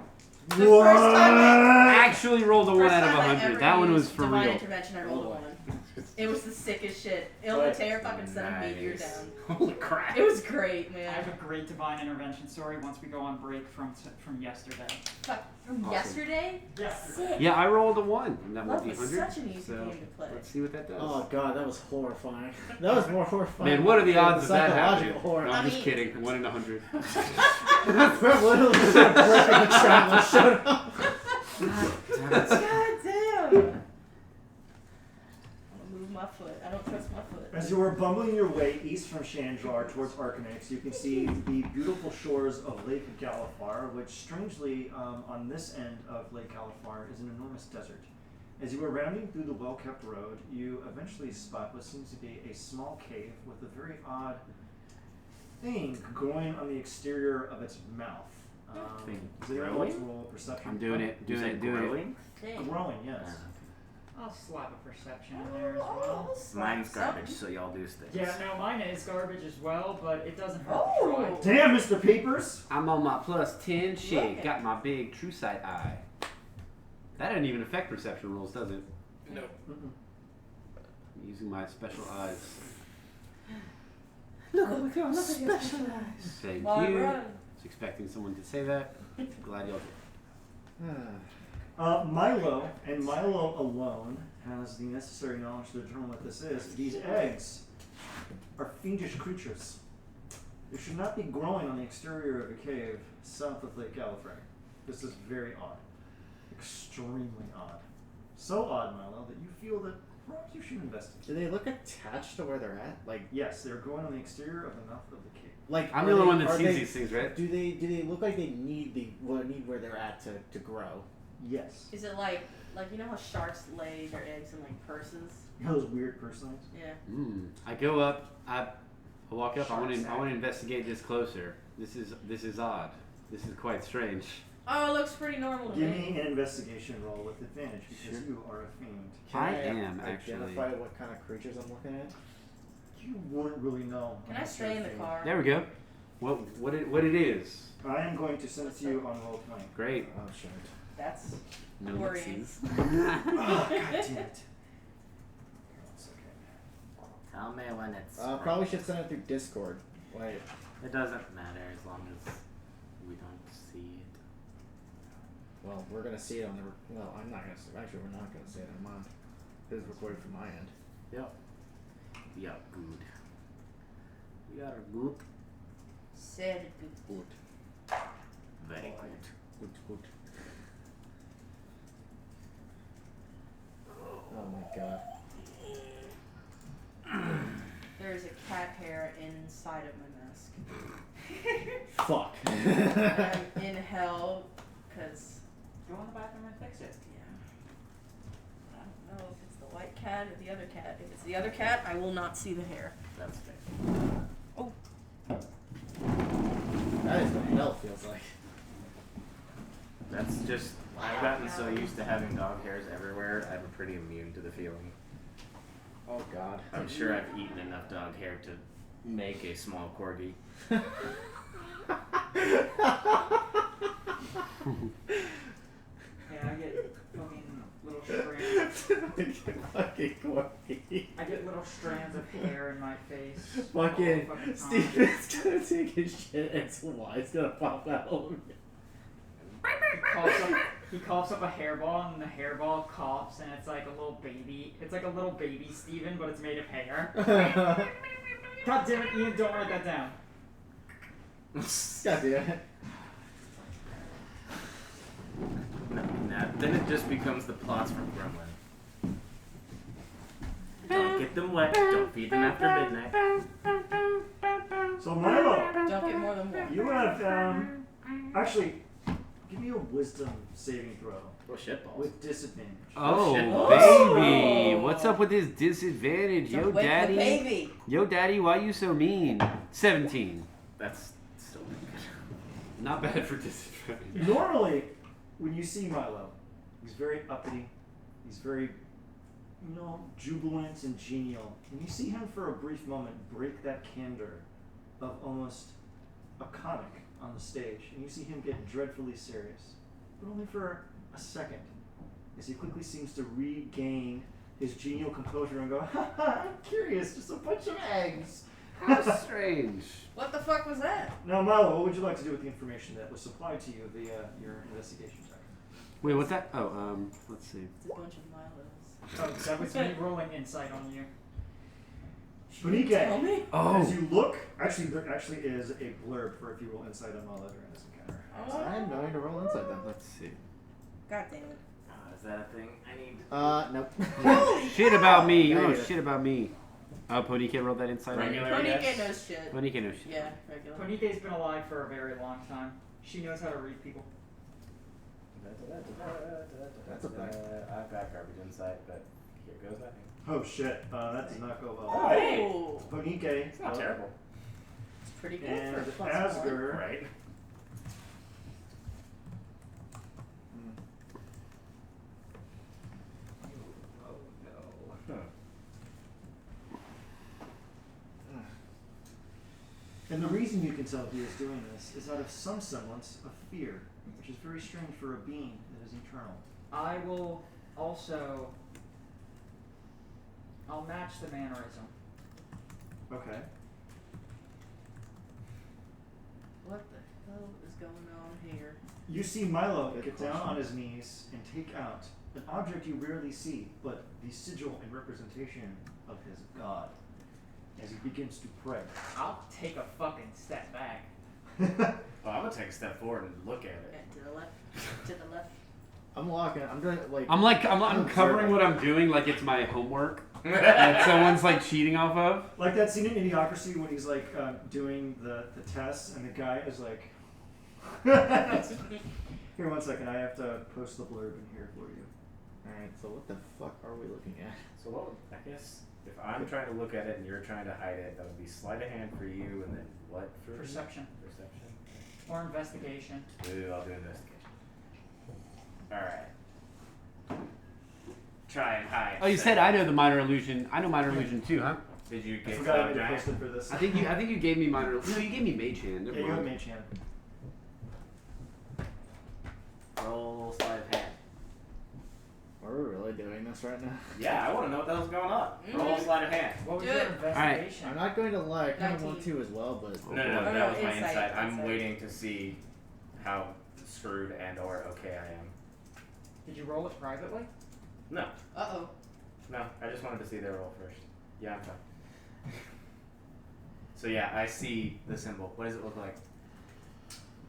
The first time I actually rolled a 1 First out of time I 100. ever That one was used for divine real. intervention, I rolled a 1. It was the sickest shit. Right. Ilmater fucking sent a meteor Nice. down. Holy crap. It was great, I man. have a great divine intervention story once we go on break from yesterday. Fuck, from Awesome. yesterday? Sick. Yeah, I rolled a 1. And that Love was was D100. such an easy So game to play. let's see what that does. Oh god, that was horrifying. That was more horrifying. Man, what are the than odds of that happening? psychological horror. No, I'm I just mean- kidding. 1 in 100. Brett literally started breaking the travel showed up. God damn! I'm gonna move my foot. I don't trust my foot. As you are bumbling your way east from Shandrar towards Arcanex, you can see the beautiful shores of Lake Galifar, which strangely, on this end of Lake Galifar, is an enormous desert. As you are rounding through the well-kept road, you eventually spot what seems to be a small cave with a very odd thing growing on the exterior of its mouth. Thing Does anyone want to roll perception? I'm doing it. You Doing said it. Doing it. growing? Dang. Growing, yes. I'll slap a perception in there as well. Oh, Mine's garbage, something. so y'all do things. Yeah, no, mine is garbage as well, but it doesn't hurt Oh. to try. Damn, Mr. Papers! I'm on my plus 10 shit. Look. Got my big true sight eye. That doesn't even affect perception rolls, does it? No. Mm-mm. I'm using my special eyes. Look with your special eyes. Thank While I you. run. Was expecting someone to say that. Glad y'all did. Milo, and Milo alone, has the necessary knowledge to determine what this is. These eggs are fiendish creatures. They should not be growing on the exterior of a cave south of Lake Gallifrey. This is very odd. Extremely odd. So odd, Milo, that you feel that perhaps you should investigate. Do they look attached to where they're at? Like, Yes, they're growing on the exterior of the mouth of the cave. like I'm are the only they- one that are sees they- these things, right? Do they look like they need where they're at to grow? Yes. Is it like you know how sharks lay their eggs in like purses? You know those weird personages? Yeah. I go up. I walk up. I want Shark to investigate this closer. This is odd. This is quite strange. Oh, it looks pretty normal to Give me. me an investigation roll with advantage because Sure. you are a fiend. I am actually. Identify what kind of creatures I'm looking at? You wouldn't really know. Can I unless stay you're in a the fiend. car? There we go. What it is? I am going to send it to you on roll 20. Great. Oh shit. That's No worrying. Nazi's. Oh, god damn it. It's okay. Tell me when it's. Probably should send it through Discord. Wait. It doesn't matter as long as we don't see it. Well, we're gonna see it on the. Well, I'm not gonna. Actually, we're not gonna see it. I'm on. This is recorded from my end. Yep. We are good. We are good. Said good. Good. Very good. Good. Good. Oh my god. There is a cat hair inside of my mask. Fuck. I'm in hell because Go in the bathroom and fix it. yeah. I don't know if it's the white cat or the other cat. If it's the other cat, I will not see the hair. That's fair. Oh, That is what hell feels like. That's just. I've gotten so used to having dog hairs everywhere, I'm pretty immune to the feeling. Oh god. I'm sure I've eaten enough dog hair to make a small corgi. Yeah, I get fucking little strands. Fucking quirky. I get little strands of hair in my face. Fucking all the time. Steven's gonna take his shit and some Y's gonna pop out. He coughs up a hairball, and the hairball coughs, and it's like a little baby. It's like a little baby Steven, but it's made of hair. God damn it, Ian! Don't write that down. God damn it. Nah, then it just becomes the plots from Gremlin. Don't get them wet, don't feed them after midnight. So Milo, don't get more than one. you have actually give me a wisdom saving throw Oh shitballs. with disadvantage. Oh, shit. baby. Oh. What's up with this disadvantage? Don't Yo, wake the daddy. baby. Yo, daddy, why you so mean? 17. That's still pretty good. Not bad for disadvantage. Normally, when you see Milo, he's very uppity. He's very, jubilant and genial. And you see him for a brief moment break that candor of almost a comic on the stage, and you see him get dreadfully serious, but only for a second, as he quickly seems to regain his genial composure and go, "Ha ha! I'm curious, just a bunch of eggs." How strange. What the fuck was that? Now, Milo, what would you like to do with the information that was supplied to you via your investigation check? Wait, what's that? Oh, let's see. It's a bunch of Milos. Oh, that was me rolling insight on you. Bunike, Tell me. Oh, as you look, actually, there actually is a blurb for if you roll insight on Milo during this encounter. I'm going to roll inside then. let's see. God damn it. Is that a thing? I need. Nope. Holy Shit about me. You know Negative. shit about me. Oh, Pony can't roll that inside. Regular. Ponike yes. knows shit. Pony can't know shit. Yeah, regular. Ponike's been alive for a very long time. She knows how to read people. That's a thing. I've got garbage insight, but here goes nothing. Oh shit, that did not go well. Oh, Ponike, It's not terrible. it's pretty good and for a plus Asger, Right? and the reason you can tell he is doing this is out of some semblance of fear, which is very strange for a being that is eternal. I will also. I'll match the mannerism. Okay. What the hell is going on here? You see Milo get down on his knees and take out an object you rarely see, but the sigil and representation of his god, as he begins to pray. I'll take a fucking step back. Well, I'm gonna take a step forward and look at it. Okay, to the left. To the left. I'm walking. I'm doing it like. I'm covering what I'm doing like it's my homework that someone's like cheating off of. Like that scene in Idiocracy when he's like doing the tests and the guy is like, here 1 second, I have to post the blurb in here for you. Alright, so what the fuck are we looking at? So what would, I guess if I'm trying to look at it and you're trying to hide it, that would be sleight of hand for you, and then what for you? Perception. Perception. Or investigation. Ooh, I'll do investigation. Alright. Try and hide. Oh, you said I know the minor illusion. I know minor illusion too, huh? Did you I get forgot I Cloud made a Giant? post-it for this. I think you gave me minor. No, you gave me mage hand. Yeah, Never you have mind. mage hand. Roll sleight of hand. Are we really doing this right now? Yeah, I want to know what the hell's going on. Roll sleight of hand. What was Do your it. investigation? I'm not going to lie. I kind of 19. want to as well, but. No, Oh, that no, was my insight, insight. I'm insight. waiting to see how screwed and or okay I am. Did you roll it privately? No, Uh-oh. no, I just wanted to see their roll first. Yeah, I'm fine. So yeah, I see the symbol. What does it look like?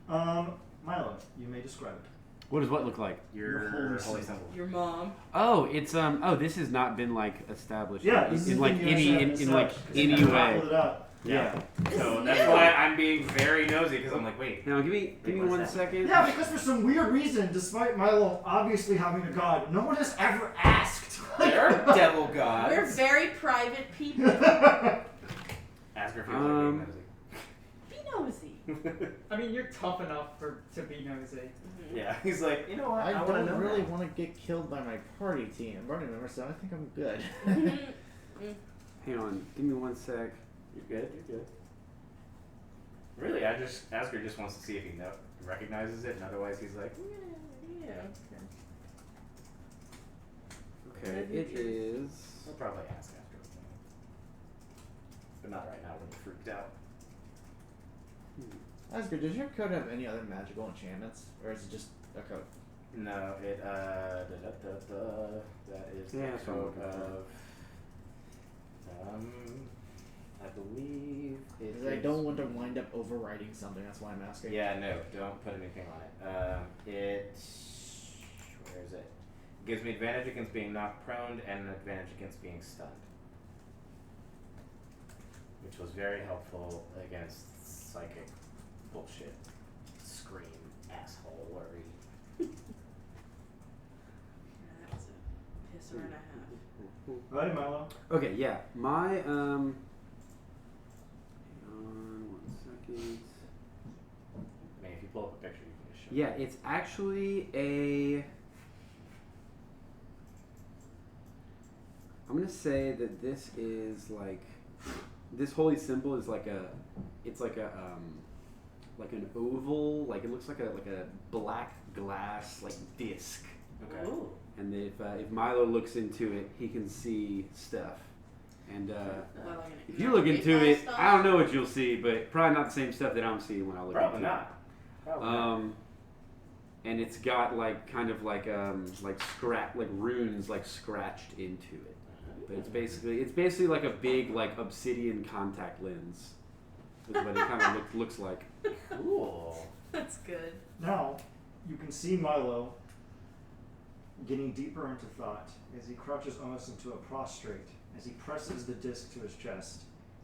Milo, you may describe it. What does what look like? Your holy holy symbol. symbol. Your mom. Oh, it's oh, this has not been like established. Yeah, in, this is in like the any thing in like you any understand, 'cause way. you pulled it out. Yeah. So that's why I'm being very nosy because I'm like, wait. Now give me Wait, what is one that? second. Yeah, because for some weird reason, despite Milo obviously having a god, no one has ever asked. They're devil gods. We're very private people. Asger feels like being Be nosy. nosy. I mean, you're tough enough to be nosy. Yeah, he's like, you know what? I want to don't know really that. want to get killed by my party member, so I think I'm good. Hang on, give me 1 sec. You're good. You're good. Really, Asger just wants to see if he recognizes it, and otherwise he's like, Yeah. Okay, it is. I'll probably ask after. But not right now when you're freaked out. That's good. Does your code have any other magical enchantments, or is it just a code? No, it that is Yeah, the that's what I'm code looking for. of I believe it Because I is- don't want to wind up overwriting something. That's why I'm asking. Yeah, no, don't put anything on it. Where is it? Gives me advantage against being knocked prone and an advantage against being stunned. Which was very helpful against psychic bullshit. Scream, asshole, worry. That's a pisser and a half. Right, Milo? Okay, yeah. My hang on 1 second. I mean, if you pull up a picture, you can just show Yeah, it's actually a. I'm gonna say that this is like, this holy symbol is like a, it's like a like an oval, like it looks like a black glass like disc, Okay. Ooh. and if Milo looks into it, he can see stuff, and Well, like an if you look into eight-ball it, stuff? I don't know what you'll see, but probably not the same stuff that I'm seeing when I look Probably into not. Probably it. not. And it's got like kind of like like runes like scratched into it. But it's basically like a big like obsidian contact lens. Is what it kind of looks like. Cool. That's good. Now, you can see Milo getting deeper into thought as he crouches almost into a prostrate, as he presses the disc to his chest,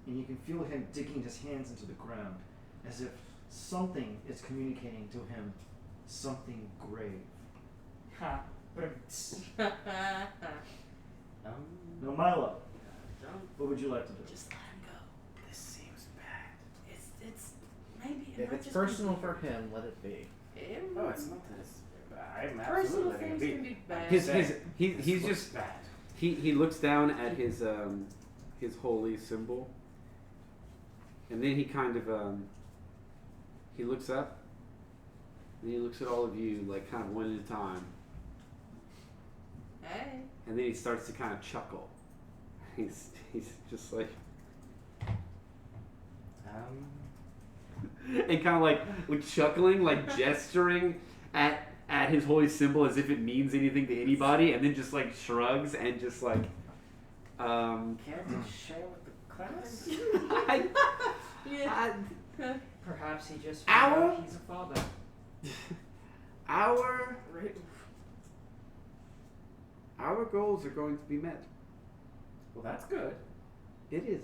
and you can feel him digging his hands into the ground, as if something is communicating to him something grave. Ha. But Now, Milo, Don't what would you like to do? just let him go. This seems bad. It's maybe it If might it's just personal be for him, let it be. Oh, it's not that it's bad. I'm Personal absolutely letting things it can be. be bad. He's Looks just bad. he looks down at his holy symbol, and then he kind of he looks up, and he looks at all of you like kind of one at a time, Hey. and then he starts to kind of chuckle. He's just like, and kind of like chuckling, like gesturing at his holy symbol as if it means anything to anybody, and then just like shrugs and just like, Can't you share with the class? Yeah. Perhaps he just Our- found out he's a father. Our goals are going to be met. Well, that's good. It is.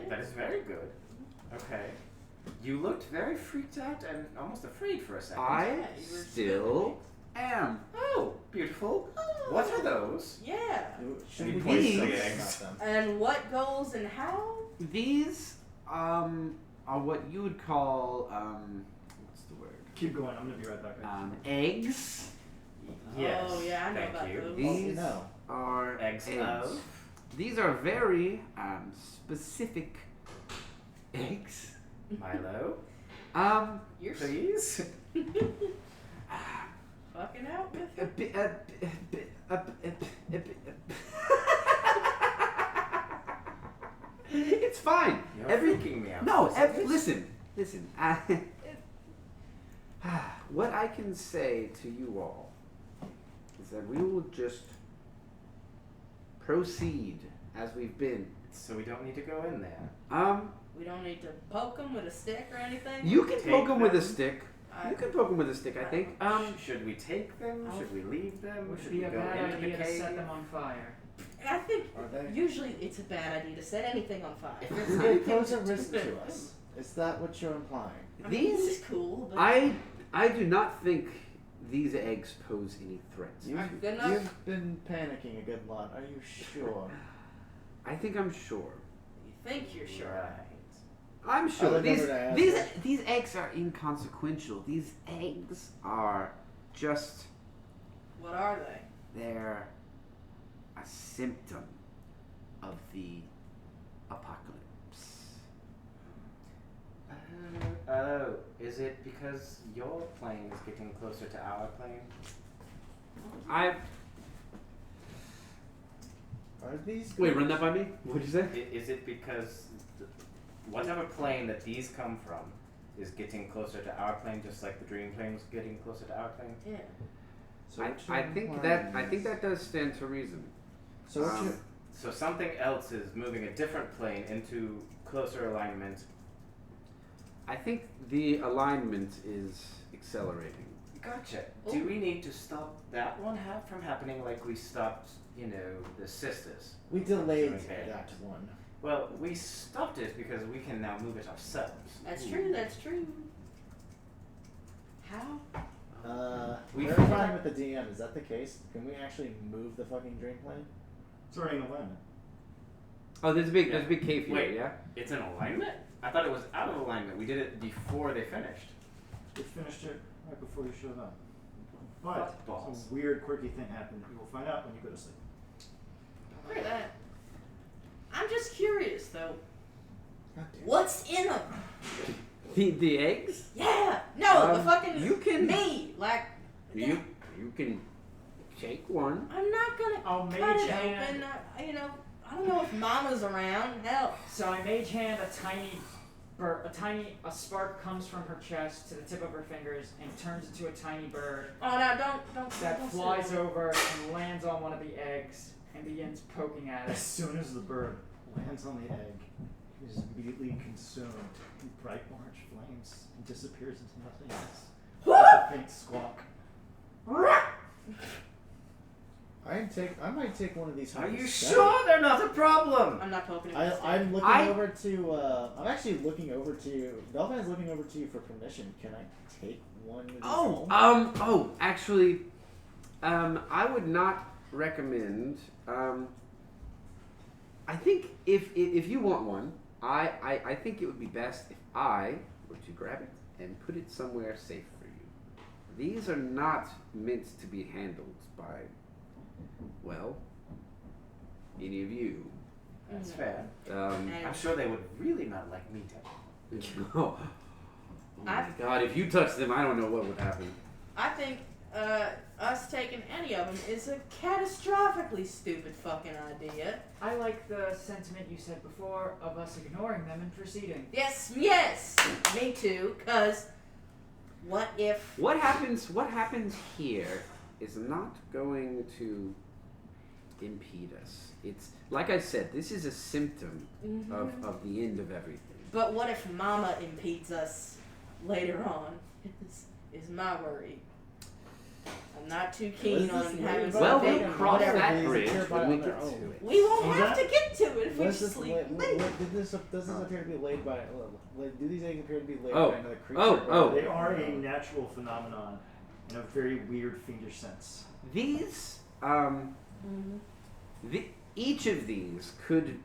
That is very good. Okay. You looked very freaked out and almost afraid for a second. I Yeah, you were still am. Oh, beautiful. What are those? Yeah. Should You we point do to the something eggs. about them? And what goals and how? These are what you would call what's the word? Keep going. I'm gonna be right back. Eggs. Yes. Oh yeah, I know thank about you. those. These no. are Eggs of? These are very specific eggs. Milo, You're please. fucking out with A it. bit, It's fine. You're Every freaking me out. no. for a second. Listen. What I can say to you all is that we will just proceed as we've been. So we don't need to go in there. We don't need to poke them with a stick or anything. You can Take poke them with a them. stick. I- You can poke them with a stick, I think. Should we take them? I'll- Should we leave them? Would Should be we a go bad into idea the to cave? set them on fire. I think Are they? usually it's a bad idea to set anything on fire. They pose a risk to us. Is that what you're implying? I mean, this These, is cool, but I do not think these eggs pose any threats. You've, good enough. you've been panicking a good lot. Are you sure? I think I'm sure. you think you're sure. Right. I'm I sure. look These over to Asher. these eggs are inconsequential. These eggs are just What are they? they're a symptom of the apocalypse. Oh, is it because your plane is getting closer to our plane? I Are these? wait, run that by me. What'd you say? Is it because whatever plane that these come from is getting closer to our plane, just like the dream plane was getting closer to our plane? Yeah. So I, what you're I think implying that is- does stand to reason. So what you? So something else is moving a different plane into closer alignment. I think the alignment is accelerating. Gotcha. Do we need to stop that one from happening like we stopped, the sisters? We delayed Doing bad. that one. Well, we stopped it because we can now move it ourselves. That's true. That's true. How? We Verifying with the DM, is that the case? Can we actually move the fucking dream plane? It's already in alignment. Oh, there's a big cave here. Wait. Yeah. It's in alignment? I thought it was out of alignment. We did it before they finished. We finished it right before you showed up. But Balls. some weird, quirky thing happened. You will find out when you go to sleep. Look at that. I'm just curious though. God damn. What's in them? The eggs? Yeah. No, the fucking you can- me. Like. You can take one. I'm not gonna I'll cut mage it hand. open. I don't know if Mama's around. Hell. So I mage hand a spark comes from her chest to the tip of her fingers and turns into a tiny bird Oh no! Don't. that don't flies sit. over and lands on one of the eggs and begins poking at As it. soon as the bird lands on the egg, it is immediately consumed in bright orange flames and disappears into nothingness. With a faint squawk. I might take one of these. Are you 100%. sure they're not a problem? I'm not poking at this I'm looking I- over to. I'm actually looking over to. Belvan's looking over to you for permission. Can I take one of these home? Actually, I would not recommend. I think if you want one, I think it would be best if I were to grab it and put it somewhere safe for you. These are not meant to be handled by, well, any of you. That's fair. Um, I'm sure they would really not like me to. oh my God! If you touch them, I don't know what would happen. I think us taking any of them is a catastrophically stupid fucking idea. I like the sentiment you said before of us ignoring them and proceeding. Yes, me too, cause what if... What happens here is not going to impede us. It's, like I said, this is a symptom of the end of everything. But what if Mama impedes us later on? Is my worry. I'm not too keen on having Well, something. we'll cross whatever that these bridge appear by when we on their get to own. it. We won't Was have that- to get to it if we Does just sleep late. this appear to be laid by? Do these eggs appear to be laid Oh. by another creature? Oh. They are a natural phenomenon in a very weird, fiendish sense. These, Mhm. each of these could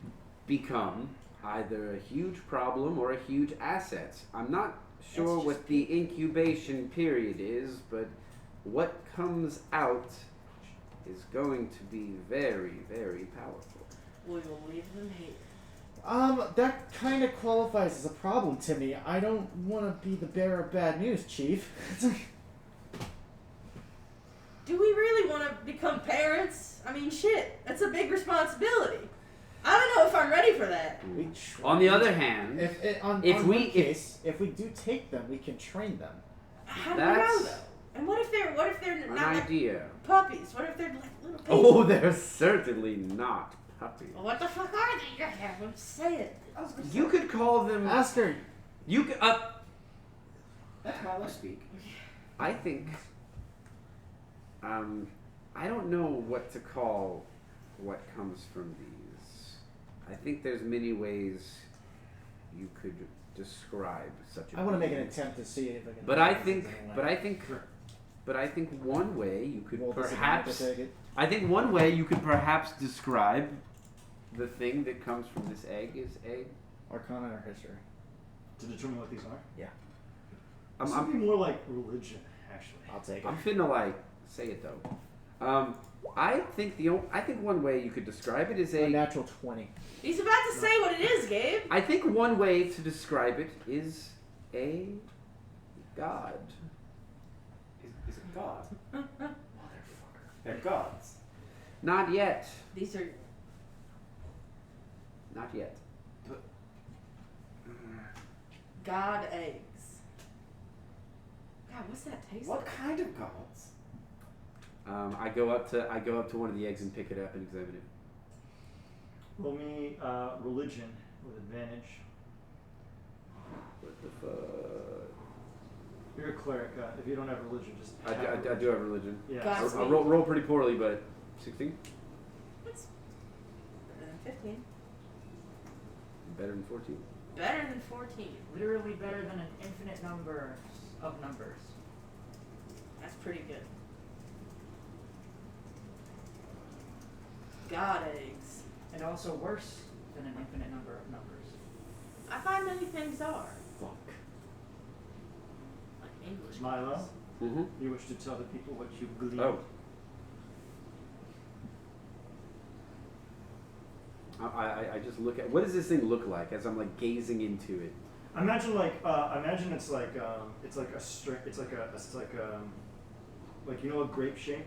become either a huge problem or a huge asset. I'm not sure That's what just- the incubation period is, but what comes out is going to be very, very powerful. We will leave them here. That kind of qualifies as a problem to me. I don't want to be the bearer of bad news, Chief. Do we really want to become parents? I mean, shit, that's a big responsibility. I don't know if I'm ready for that. On the other hand, if one we case, if we do take them, we can train them. How do we know That's though? And what if they're an not like idea. puppies? What if they're like little babies? Oh, they're certainly not puppies. Well, what the fuck are they? I'm saying. You could call them. Ask her. You could. That's how I speak. I think. I don't know what to call what comes from these. I think there's many ways you could describe such a. I want to make an being. attempt to see if I can. But I think one way you could Roll disadvantage perhaps. to take it. I think one way you could perhaps describe the thing that comes from this egg is a. Arcana or history. To determine what these are? Yeah. This would be more like religion, actually. I'll take it. I'm finna like say it though. I think one way you could describe it is A a. natural 20. He's about to say what it is, Gabe. I think one way to describe it is a god. Is it God? Motherfucker. They're gods. Not yet. These are. Not yet. God eggs. God, what's that taste What like? kind of gods? I go up to one of the eggs and pick it up and examine it. Roll me religion with advantage. What the fuck? You're a cleric. If you don't have religion, just. I do have religion. Yeah. God. I roll pretty poorly, but 16. What's better than 15? Better than 14. Better than 14. Literally better than an infinite number of numbers. That's pretty good. God eggs. And also worse than an infinite number of numbers. I find many things are. Fuck. Like English. Milo, ones. Mm-hmm. you wish to tell the people what you gleaned? Oh. I just look at, what does this thing look like as I'm like gazing into it? Imagine it's like a string. Like you know a grape shape.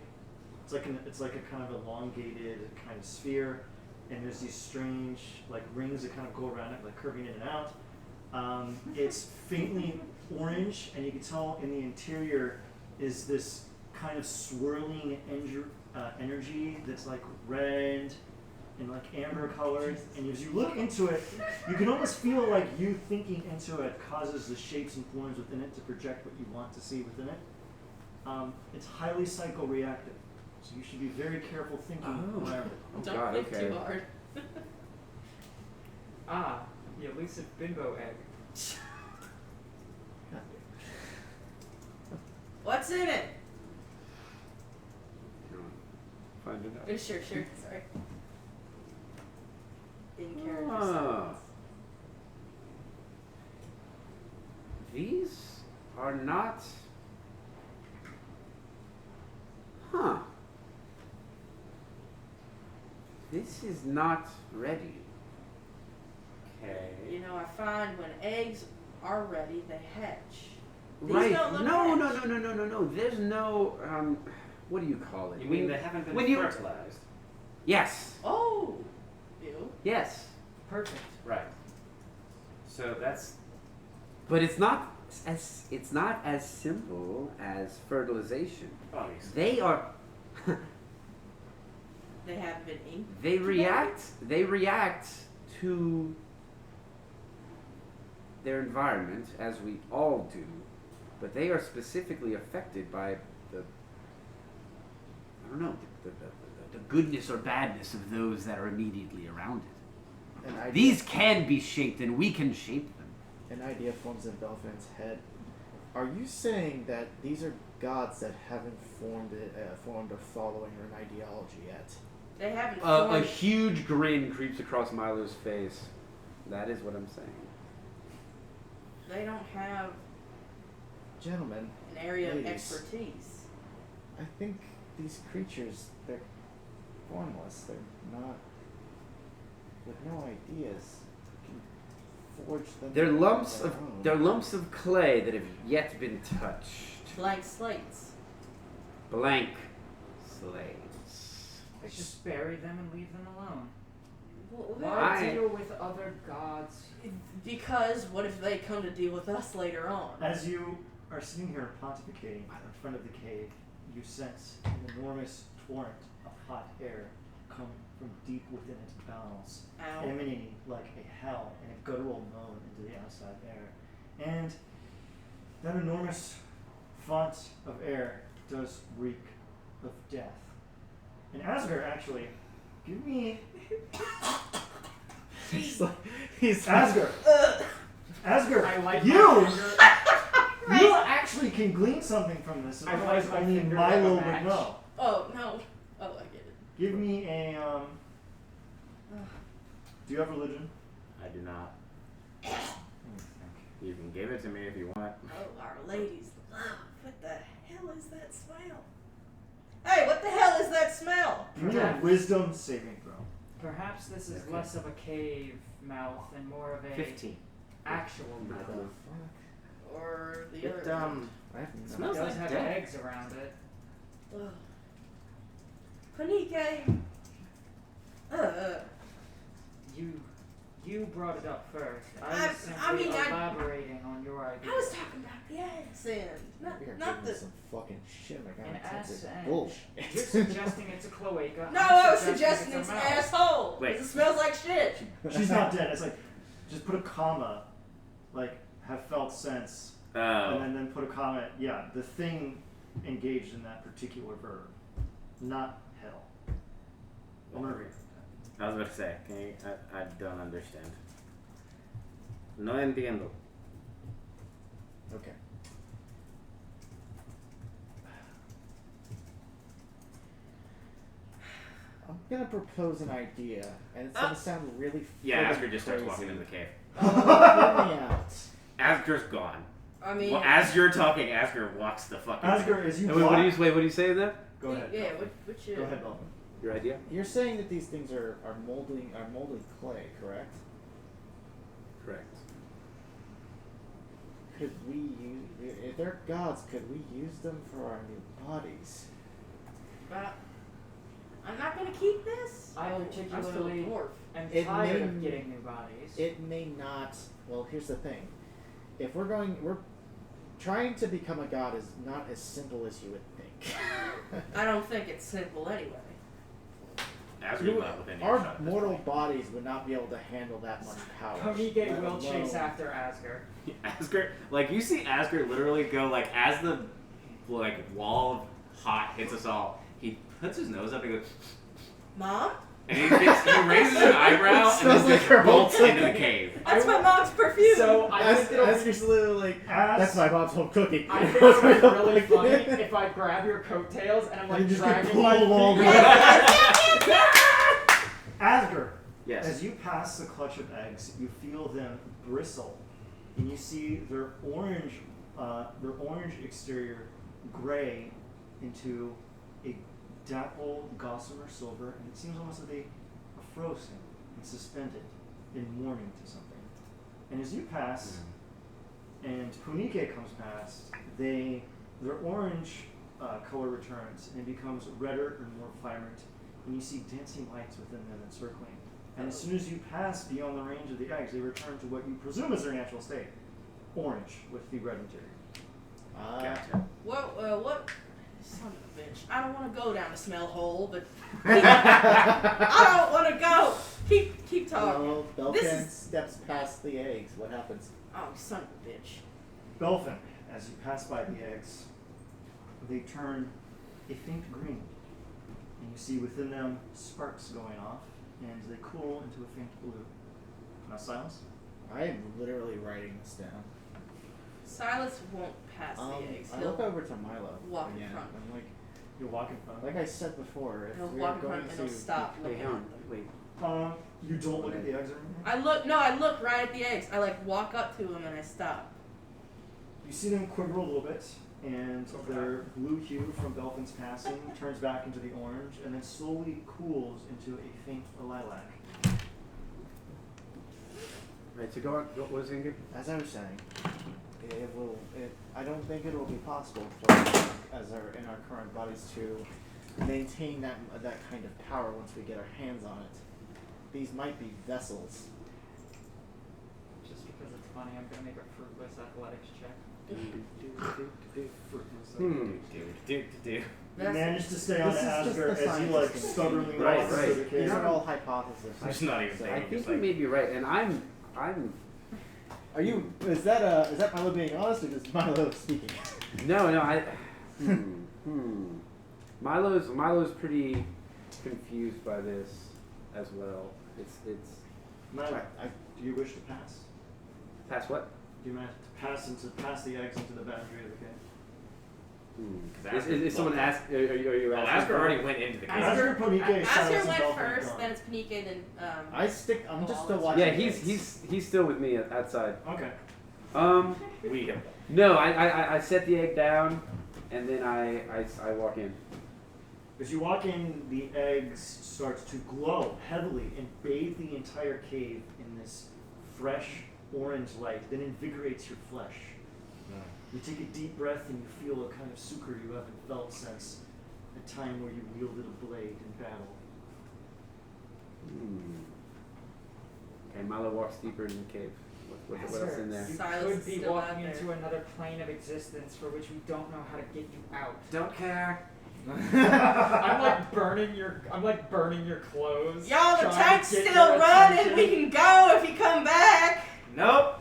It's like a kind of elongated kind of sphere, and there's these strange like rings that kind of go around it, like curving in and out. It's faintly orange, and you can tell in the interior is this kind of swirling energy that's like red and like amber colored. And as you look into it, you can almost feel like you thinking into it causes the shapes and forms within it to project what you want to see within it. It's highly psychoreactive, so you should be very careful thinking around it. Oh Don't god, think okay. too hard. Ah, the elusive bimbo egg. What's in it? Find it out. Oh, sure. Sorry. In character Ah. sentence. These are not. Huh. This is not ready. Okay. You know, I find when eggs are ready, they hatch. Right. don't look No. hatched. There's no. What do you call it? You mean they haven't been when you- fertilized? Yes. Oh. Ew. Yes. Perfect. Right. So that's But it's not as simple as fertilization. obvious. They are. They haven't been inked. They react to their environment as we all do, but they are specifically affected by the goodness or badness of those that are immediately around it. An idea, These can be shaped, and we can shape them. an idea forms in Belfin's head. Are you saying that these are gods that haven't formed a following or an ideology yet? They haven't A formed. huge grin creeps across Milo's face. That is what I'm saying. They don't have Gentlemen, an area of Ladies. expertise. I think these creatures, they're formless. They're not, with no ideas. You can forge them. They're on lumps their of own. clay that have yet been touched. Blank slates. Blank slates. Let's just bury them and leave them alone. Well, Why I- deal with other gods? because what if they come to deal with us later on? As you are sitting here pontificating in front of the cave, you sense an enormous torrent of hot air come from deep within its bowels, Ow. emanating like a howl and a guttural moan into the outside air. And that enormous font of air does reek of death. And Asger, actually, give me He's Asger. Asger, I like you my finger. you actually can glean something from this. I Otherwise, like my only finger Milo like a would match. know. Oh no. Oh, I get it. Give me a Do you have religion? I do not. You can give it to me if you want. Oh, Our Lady's love. What the hell is that smell? Hey, what the hell is that smell? Give me a Perhaps- wisdom saving throw. Perhaps this is Okay. less of a cave mouth and more of a 15. actual mouth. Or the It other. one. I have It no Smells does like have death. eggs around it. Ugh. Panike. You brought it up first. I was simply I mean, I- elaborating on your idea. I was talking about the accent, We are not giving the. this some fucking shit. Like An I'm ass and- bullshit. You're suggesting it's a cloaca. No, I'm I was suggesting it's it's a an mouth. asshole. Wait. 'Cause it smells like shit. She's not dead. It's like just put a comma, like have felt sense, Oh. and then put a comma. Yeah, the thing engaged in that particular verb, not hell. I'm gonna read it. I was about to say, can you, I don't understand. No entiendo. Okay. I'm gonna propose an idea, and it's gonna sound really. Yeah, friggin' Asger just starts crazy. walking into the cave. Oh, hear me out. Asger's gone. I mean, Well, as you're talking, Asger walks the fucking Asger, as you Wait, what walk, do you say there? go ahead. Yeah, what should? Go ahead, Belvin. Your idea? You're saying that these things are molding clay, correct? Correct. Could we use, if they're gods, could we use them for our new bodies? But I'm not gonna keep this. I I'm still a particularly dwarf. am It tired may- of getting new bodies. It may not. Well, here's the thing. If we're trying to become a god is not as simple as you would think. I don't think it's simple anyway. Asger's not within Our earshot at this mortal point. bodies would not be able to handle that much power. Kamike let will chase alone- after Asger. Asger, like you see Asger literally go like as the like wall of hot hits us all. He puts his nose up and goes, Mom? and he raises an eyebrow and Smells then like just her bolts home into the cookie. cave. That's my mom's perfume. So I think it'll Asker's literally like, that's my mom's home cookie. I think it would be really funny if I grab your coattails and I'm like You just get dragging my pulled along feet. with Asger, Yes. as you pass the clutch of eggs, you feel them bristle, and you see their orange exterior gray into a dapple gossamer silver, and it seems almost that they are frozen and suspended in mourning to something. And as you pass, and Punike comes past, their orange color returns and it becomes redder and more vibrant, and you see dancing lights within them encircling. And as soon as you pass beyond the range of the eggs, they return to what you presume is their natural state, orange with the red interior. Gotcha. What? Son of a bitch. I don't want to go down the smell hole, but I don't want to go. Keep talking. Well, This Belkin is- steps past the eggs. What happens? Oh, son of a bitch. Belfin, as you pass by the eggs, they turn a faint green, and you see within them sparks going off, and they cool into a faint blue. Now, Silence? I am literally writing this down. Silas won't pass the eggs. I He'll look over to Milo walk in again. front. I'm like, You'll walk in front. like I said before, if he'll we're walk in going front and to he'll stop Wait, looking hang at on. them. Wait. You don't look at the eggs or anything? I look right at the eggs. I like walk up to them and I stop. You see them quiver a little bit, and their blue hue from Belfin's passing turns back into the orange, and then slowly cools into a faint lilac. Right, so go on. What was it? As I was saying, I don't think it will be possible for us, in our current bodies, to maintain that kind of power once we get our hands on it. These might be vessels. Just because it's funny, I'm gonna make a fruitless athletics check. You That's- manage to stay on This is just Asgard the as you science like thing. stubbornly Right, walk right. through the cave. These are all hypotheses. There's not even So- thing. I Just think like- you may be right, and I'm. Are you? Is that Milo being honest or just Milo speaking? No, I. Milo's pretty confused by this as well. It's. Milo, do you wish to pass? Past what? Do you manage to pass the eggs into the boundary of the cave? Is someone ask? Are you Well, asking? Asgard already went into the cave. Asgard, Punike, Silence, Asger and went Belfin first, gone. then it's Panike, then I'm just still Well, watching. Yeah, the eggs. he's still with me outside. Okay. We have. No, I set the egg down, and then I walk in. As you walk in, the eggs start to glow heavily and bathe the entire cave in this fresh orange light that invigorates your flesh. You take a deep breath and you feel a kind of succor you haven't felt since a time where you wielded a blade in battle. Okay, Milo walks deeper in the cave. What else in there? You Silas could is be still walking out there. into another plane of existence for which we don't know how to get you out. Don't care. I'm like burning your clothes. Y'all, the trying to tank's get still your running. attention. We can go if you come back. Nope.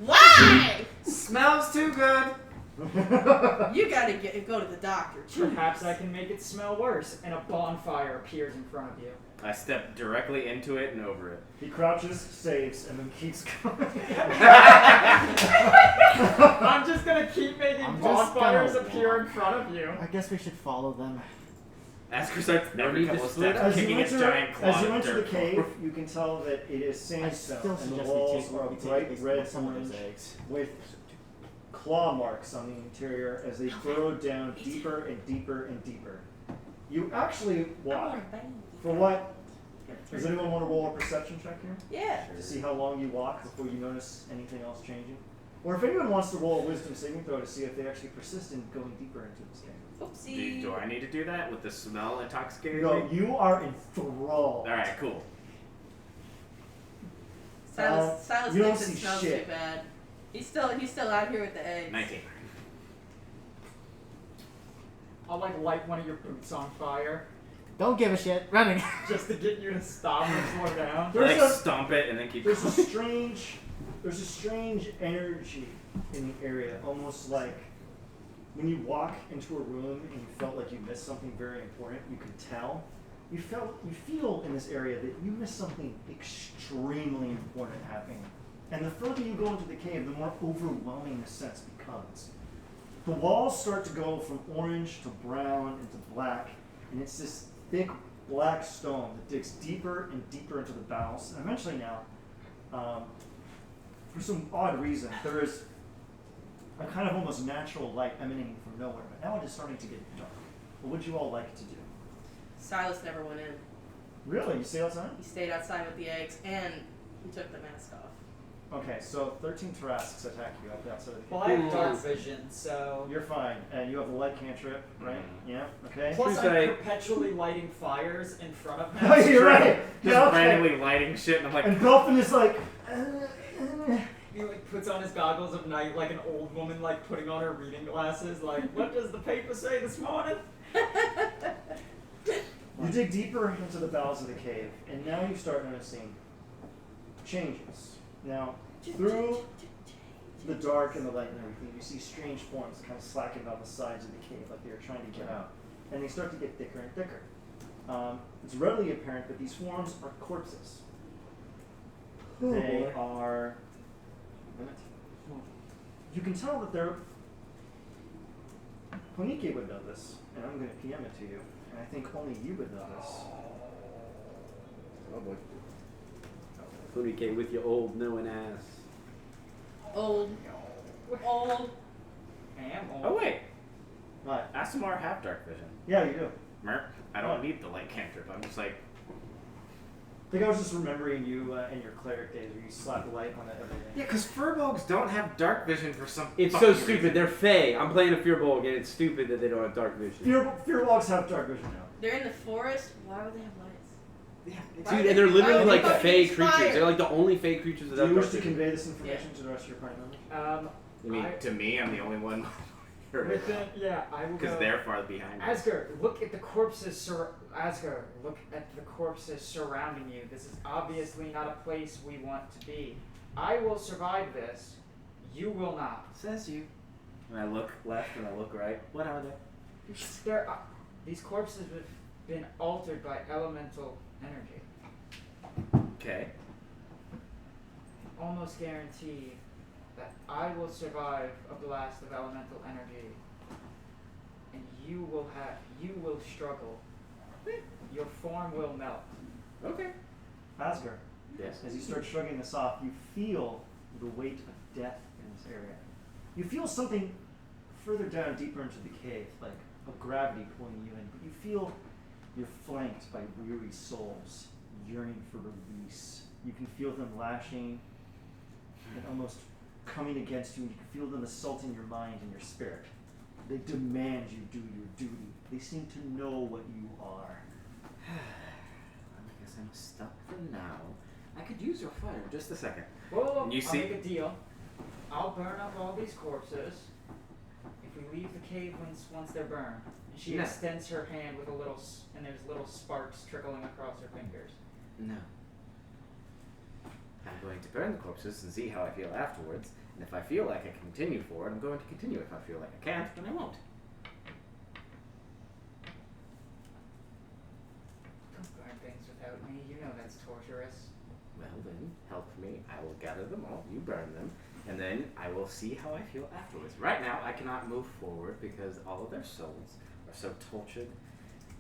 Why? Smells too good. You gotta go to the doctor. Perhaps I can make it smell worse, and a bonfire appears in front of you. I step directly into it and over it. He crouches, saves, and then keeps going. I'm just gonna keep making I'm just bonfires gonna appear in walk. front of you. I guess we should follow them. Asgard starts No every need to couple of split steps, up. kicking its giant claw As you of enter the dirt. cave, you can tell that it is I sandstone, still and the suggest walls are we bright take red some of those orange eggs. with claw marks on the interior as they burrow down deeper and deeper and deeper. You actually walk. For what? Does anyone want to roll a perception check here? Yeah. To see how long you walk before you notice anything else changing? Or if anyone wants to roll a wisdom saving throw to see if they actually persist in going deeper into this game. Oopsie. Do I need to do that with the smell intoxicating No, me? you are enthralled. Alright, cool. Silas you don't thinks it see smells shit. too bad. He's still out here with the eggs. 19. I'll like light one of your boots on fire Don't give a shit. Running. just to get you to stop and slow down. There's Like a- stomp it and then keep There's going. a strange energy in the area, almost like when you walk into a room and you felt like you missed something very important. You can tell. You feel in this area that you missed something extremely important happening. And the further you go into the cave, the more overwhelming the sense becomes. The walls start to go from orange to brown into black, and it's this thick black stone that digs deeper and deeper into the bowels. And eventually now, for some odd reason, there is a kind of almost natural light emanating from nowhere. But now it is starting to get dark. What would you all like to do? Silas never went in. Really? You stay outside? He stayed outside with the eggs and he took the mask off. Okay, so 13 Tarrasques attack you at the outside of the Well, cave. I have dark vision, so. You're fine, and you have the light cantrip, right? Yeah. Okay. Plus, True I'm say. perpetually lighting fires in front of me. Oh, you're right. Just Yeah, okay. randomly lighting shit, and I'm like, And Belfin is like. He like puts on his goggles of night like an old woman like putting on her reading glasses. Like, what does the paper say this morning? You dig deeper into the bowels of the cave, and now you start noticing changes. Now, through the dark and the light and everything, you see strange forms kind of slacking down the sides of the cave, like they are trying to get out. And they start to get thicker and thicker. It's readily apparent that these forms are corpses. They are. You can tell that they're. Honike would know this, and I'm going to PM it to you. And I think only you would know this. Oh boy. Funike with your old knowing ass. Old. Old. I am old. oh wait, What? Asimar have dark vision. Yeah, you do. Merp, I don't need the light cantrip. I'm just like, I think I was just remembering you and your cleric days where you slap the light on everything. yeah, because furbolgs don't have dark vision for some. It's so fucking stupid. reason. They're fey. I'm playing a Fearbolg, and it's stupid that they don't have dark vision. Fearwalks have dark vision now. They're in the forest. Why would they have lights? Yeah, Why Dude, would and they're they- why literally would they like fucking fey inspire? creatures. They're like the only fey creatures that Do have you dark wish to vision. convey this information to the rest of your party members? I mean, to me, I'm the only one. I will Because go. they're far behind. me. Asger, look at the corpses. Asger, look at the corpses surrounding you. This is obviously not a place we want to be. I will survive this. You will not. Says you. And I look left and I look right. What are they? These corpses have been altered by elemental energy. Okay. Almost guarantee that I will survive a blast of elemental energy, and you will struggle. Your form will melt. Okay. Asger, Yes. as you start shrugging this off, you feel the weight of death in this area. You feel something further down, deeper into the cave, like a gravity pulling you in, but you feel you're flanked by weary souls yearning for release. You can feel them lashing and almost coming against you, and you can feel them assaulting your mind and your spirit. They demand you do your duty. They seem to know what you are. I guess I'm stuck for now. I could use your fire just a second. Whoa, You I'll see- make a deal. I'll burn up all these corpses if we leave the cave once they're burned. And she No. extends her hand with a little, and there's little sparks trickling across her fingers. No. I'm going to burn the corpses and see how I feel afterwards. And if I feel like I can continue forward, I'm going to continue. If I feel like I can't, then I won't. Don't burn things without me. You know that's torturous. Well then, help me. I will gather them all. You burn them. And then I will see how I feel afterwards. Right now, I cannot move forward because all of their souls are so tortured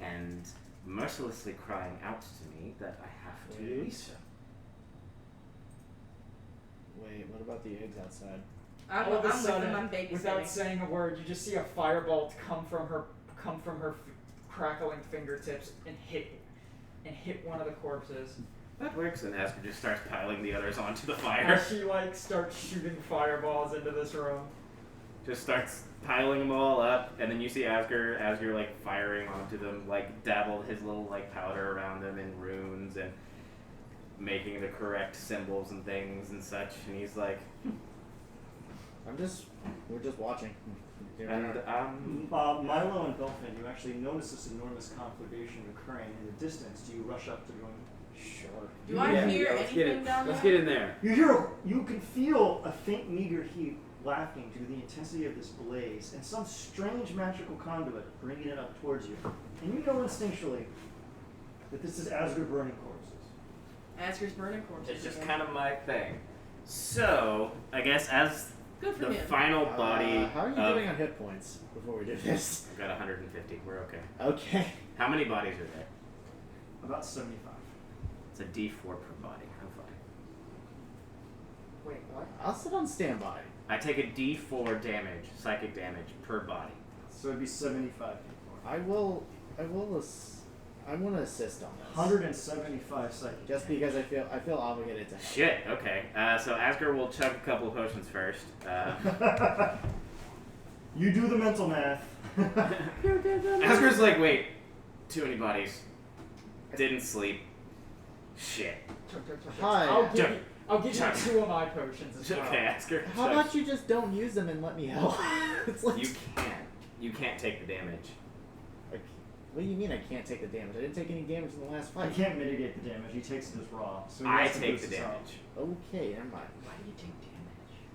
and mercilessly crying out to me that I have to Wait. release them. Wait, what about the eggs outside? I'm All of a with sudden, them. I'm babysitting. without saying a word, you just see a firebolt come from her crackling fingertips and hit one of the corpses. That works, and Asper just starts piling the others onto the fire. As she starts shooting fireballs into this room. Just starts piling them all up, and then you see Asger like firing onto them, like dabbled his little like powder around them in runes and making the correct symbols and things and such, and he's like, We're just watching. and Milo and Belfin, you actually notice this enormous conflagration occurring in the distance. Do you rush up to join them? Sure. Do I hear let's get anything in. down Let's there? get in there. You can feel a faint, meager heat wafting due to the intensity of this blaze, and some strange magical conduit bringing it up towards you. And you know instinctually that this is Asger burning corpses. Asker's burning corpses. it's just again. kind of my thing. So I guess as Good for the him. final body How are you of doing on hit points before we do this? I've got 150. We're okay. Okay. How many bodies are there? About 75. It's a D4 per body. I'm fine. Wait, what? I'll sit on standby. I take a D4 damage, psychic damage per body. So it'd be 75 people. I will I want to assist on this. 175 psychic. Just because I feel obligated to help. Shit. Okay. So Asger will chug a couple of potions first. You do the mental math. Asger's like, wait, too many bodies. Didn't sleep. Shit. Hi. I'll give you 2 of my potions as well. Okay, Asger. How about you just don't use them and let me help? It's like You can't take the damage. What do you mean I can't take the damage? I didn't take any damage in the last I fight. can't mitigate the damage. He takes it as raw. So he I has to take boost the his damage. health. Okay, never mind. Why do you take damage?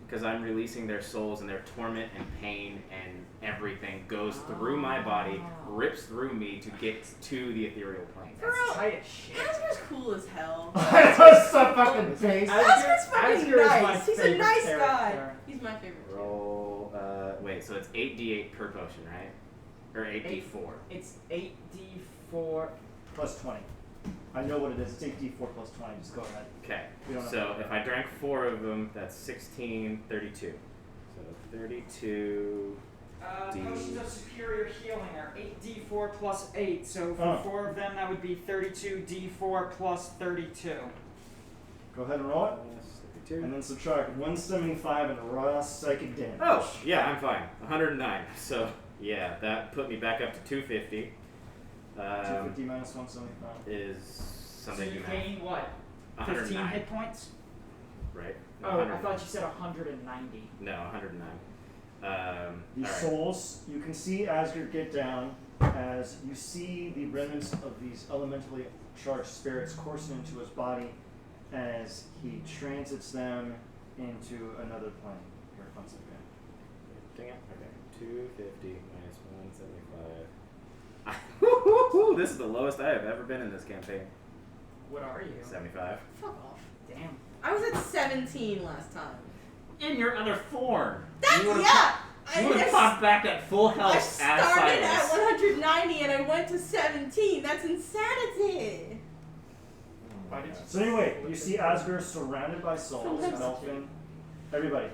Because I'm releasing their souls and their torment and pain and everything goes through my body, rips through me to get to the ethereal plane. That's Bro, tight as shit. Asger's cool as hell. That's so fucking face. Asger's fucking Asger is my nice. He's a favorite nice guy. character. He's my favorite. too. Roll, wait, so it's 8d8 per potion, right? Or 8d4. It's 8d4. Plus 20. I know what it is. It's 8d4 plus 20. Just go ahead. Okay, We don't have so to- if I drank 4 of them, that's 16, 32. So 32... Potions of superior healing are 8d4 plus 8, so for Oh. 4 of them that would be 32d4 plus 32. Go ahead and roll it. Plus 32. And then subtract 175 and raw psychic damage. Oh, yeah, I'm fine. 109. So, yeah, that put me back up to 250. 250 minus 175. Is So something you you have. gain what? 15 109, hit points? right? Oh, I 100 thought you said 190. No, 109. These alright. souls, you can see Asgard get down as you see the remnants of these elementally charged spirits coursing into his body as he transits them into another plane. Here, once again. Dang it. Okay. 250 minus 175. This is the lowest I have ever been in this campaign. What are you? 75. Fuck off. Damn. I was at 17 last time. In your other form. That's, You would've yeah! You would have popped back at full health I as started at Silas. 190 and I went to 17. That's insanity. Why did you So anyway, you see Asgard surrounded by souls. Sometimes- Belfin, everybody.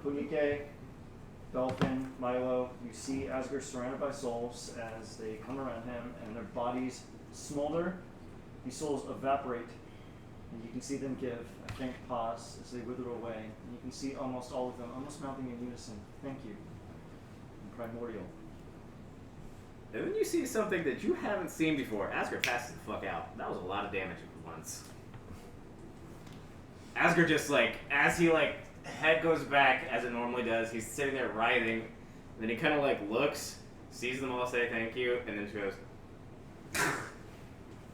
Punike, Belfin, Milo. You see Asgard surrounded by souls as they come around him and their bodies smolder. These souls evaporate. And you can see them give a faint pause as they wither away. And you can see almost all of them almost mouthing in unison, thank you. And primordial. And then you see something that you haven't seen before. Asgard passes the fuck out. That was a lot of damage at once. Asgard just like, as he like, head goes back as it normally does, he's sitting there writhing, and then he kind of like looks, sees them all say thank you, and then she goes,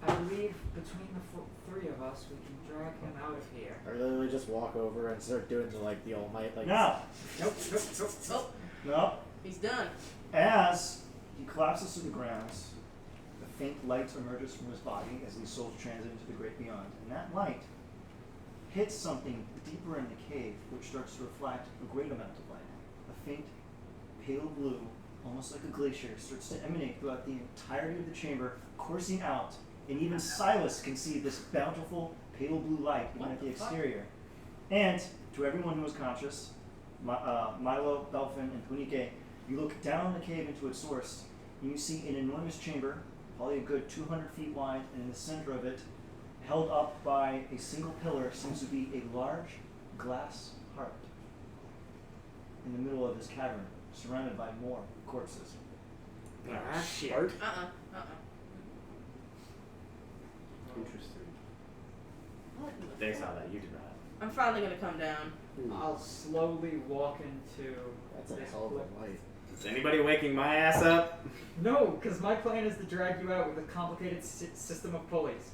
I believe between the 3 of us, we can drag him out of here. I literally just walk over and start doing the All Might like. Now, Nope, nope, nope. Oh, no, he's done. as he collapses to the ground, a faint light emerges from his body as these souls transit into the great beyond. And that light hits something deeper in the cave, which starts to reflect a great amount of light. A faint, pale blue, almost like a glacier, starts to emanate throughout the entirety of the chamber, coursing out. And even Silas can see this bountiful, pale blue light even What at the the fuck? exterior. And to everyone who is conscious, Milo, Belfin, and Punike, you look down the cave into its source, and you see an enormous chamber, probably a good 200 feet wide, and in the center of it, held up by a single pillar, seems to be a large glass heart in the middle of this cavern, surrounded by more corpses. ah, shit. Interesting. What in the They fuck? saw that, you did not. I'm finally gonna come down. I'll slowly walk into That's a this hell of pla- a light. Is anybody waking my ass up? No, because my plan is to drag you out with a complicated system of pulleys.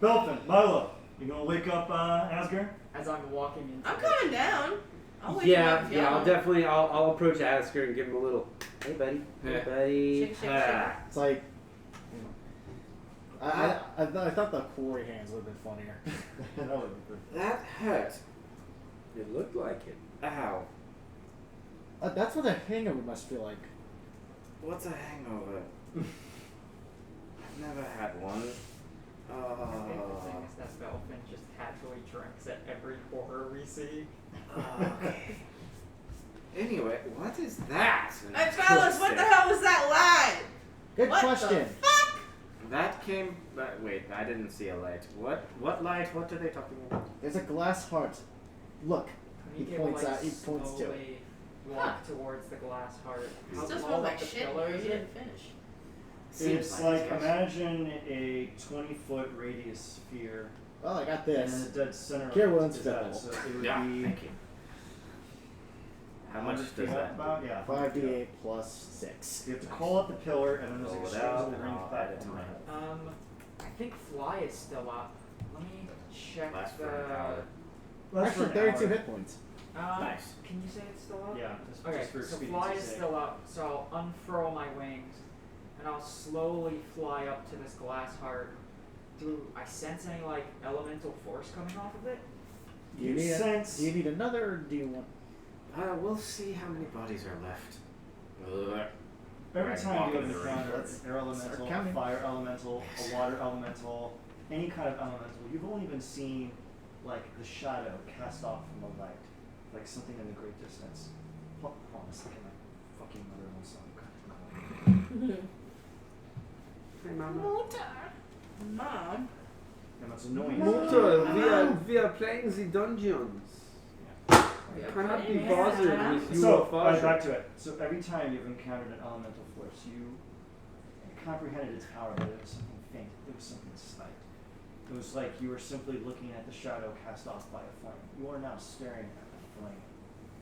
Belfin, Milo, you gonna wake up Asgard? As I'm walking into I'm it. coming down. I'll wake him up if you I'll want. definitely, I'll approach Asger and give him a little, hey buddy, hey Yeah. buddy. Shake, shake, Ah. It's like. I thought the quarry hands would have been funnier. That would be good. That hurt. It looked like it. Ow. That's what a hangover must feel like. What's a hangover? I've never had one. My favorite thing is that Belfin just casually drinks at every horror we see. Okay. Anyway, what is that? Hey fellas, what the hell was that line? Good What question. the fuck? That came. Wait, I didn't see a light. What light? What are they talking about? There's a glass heart. Look. He Kamike will, points like, out. He points to it. slowly walk towards the glass heart. It How still tall smells like up the shit. pillar You is it? didn't finish. It's Seems like it's imagine a 20-foot radius sphere, Well, I got and this. then the dead center Here of it one's is that. spitball. So it would Yeah, be thank you. How much 100 does feet that? about? Yeah, 5d8 plus 6. You have to call up the pillar, and then there's Roll it exchange out, of the and ring I'll add it to platform. my- I think Fly is still up. Let me check Lasts the. for an hour. Lasts for Actually, an 32 hour. hit points. Nice. Can you say it's still up? Yeah, just Okay, for so expediency's Fly is sake. still up, so I'll unfurl my wings, and I'll slowly fly up to this glass heart. Do I sense any, like, elemental force coming off of it? Do you, You need sense- do you need another, or do you want? We'll see how many bodies are left. Ugh. Every Right, time walk you have in the ring. encountered Let's an air elemental, start a counting. fire elemental, a water elemental, any kind of elemental, you've only been seeing like the shadow cast off from the light, like something in the great distance. Hold on a second, my fucking mother-in-law's son. Hey, Mama. Mom. And that's annoying. We are playing the dungeons. Yeah. Cannot be Yeah. bothered with you So, or father. back to it. So every time you've encountered an elemental force, you comprehended its power, but it was something faint. It was something slight. It was like you were simply looking at the shadow cast off by a flame. You are now staring at the flame.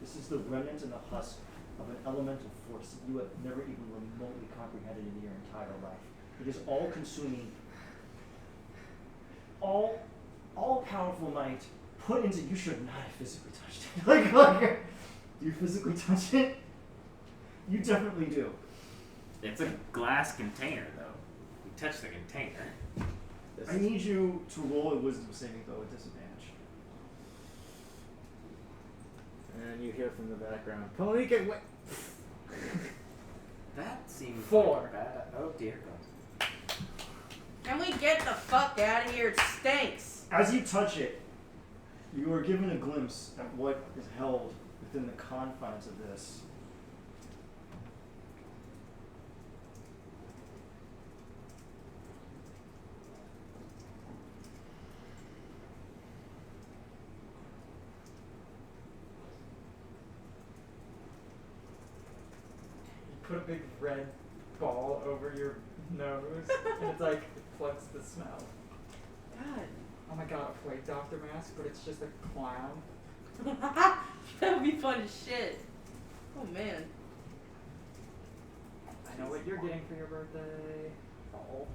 This is the remnant and the husk of an elemental force that you have never even remotely comprehended in your entire life. It is all-consuming, all-powerful might put into. You should not have physically touched it. like, do you physically touch it? You definitely do. It's a glass container, though. You touch the container. I need you to roll a wisdom saving throw at disadvantage. And you hear from the background, Kamike, wait. That seems 4. like bad. Oh dear God. Can we get the fuck out of here? It stinks. As you touch it, you are given a glimpse at what is held within the confines of this. You put a big red ball over your nose, and it's like, it plugs the smell. God. Oh my god, wait, Dr. Mask, but it's just a clown. That would be fun as shit. Oh man. I know what you're getting for your birthday. Oh.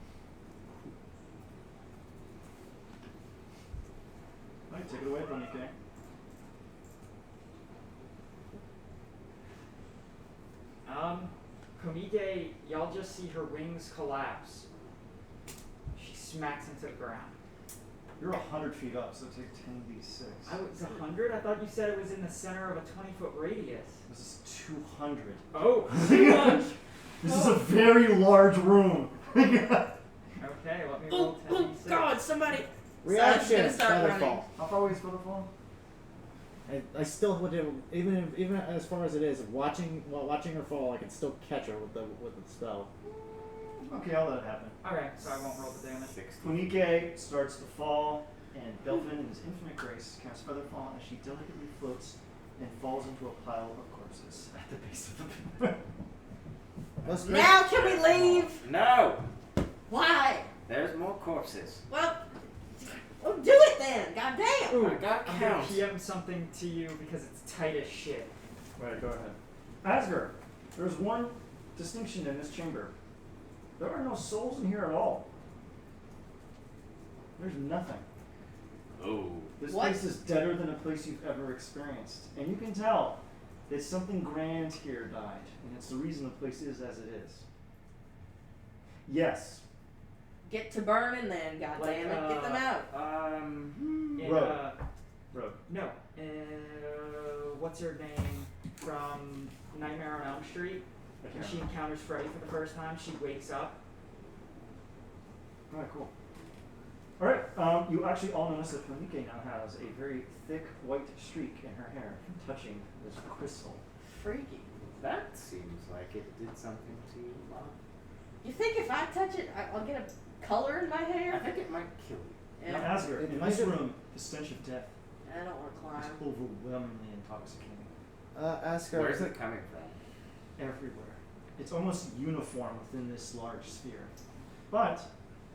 Alright, take it away, Kamike. Kamike, y'all just see her wings collapse. She smacks into the ground. You're 100 feet up, so take 10d6. I was 100? I thought you said it was in the center of a 20-foot radius. This is 200. Oh! This is a very large room. Okay, let me roll Oh, 10d6. God, somebody. Reaction, Gonna start Featherfall. running. How far away is Featherfall? I still would even as far as it is while watching her fall, I can still catch her with the spell. Okay, I'll let it happen. Okay, so I won't roll the damage. Kamike starts to fall, and Belfin, in his infinite grace, casts Featherfall as she delicately floats and falls into a pile of corpses at the base of the Let's Now can we leave? No! Why? There's more corpses. Well, do it then. God damn. Ooh, I got I'm gonna count. PM something to you because it's tight as shit. Right, go ahead. Asger, there's one distinction in this chamber. There are no souls in here at all. There's nothing. Oh. This What? place is deader than a place you've ever experienced. And you can tell that something grand here died. And it's the reason the place is as it is. Yes. Get to burning then. God damn it. Get them out. In, Rogue. Rogue. no. What's her name from Nightmare on Elm Street? I When can't she remember. encounters Freddy for the first time, she wakes up. Alright, cool. Alright, you actually all notice that Kamike now has a very thick white streak in her hair from touching this crystal. Freaky. That seems like it did something to you, Mom. You think if I touch it, I'll get a color in my I hair? think it might kill you. Now, Yeah. Asger, It in might this have- room, the stench of death I don't want to is climb. overwhelmingly intoxicating. Asgard. Where's it coming from? Everywhere. It's almost uniform within this large sphere. But,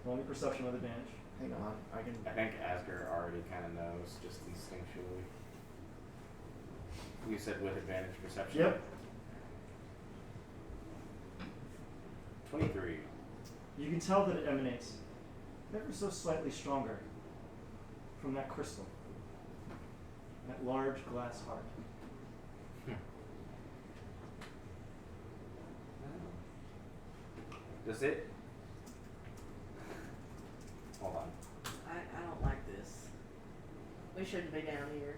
roll me perception with advantage. Hang on, I can. I think Asger already kind of knows, just instinctually. You said with advantage perception? Yep. 23. You can tell that it emanates ever so slightly stronger from that crystal. That large glass heart. Does it? Hold on. I don't like this. We shouldn't be down here.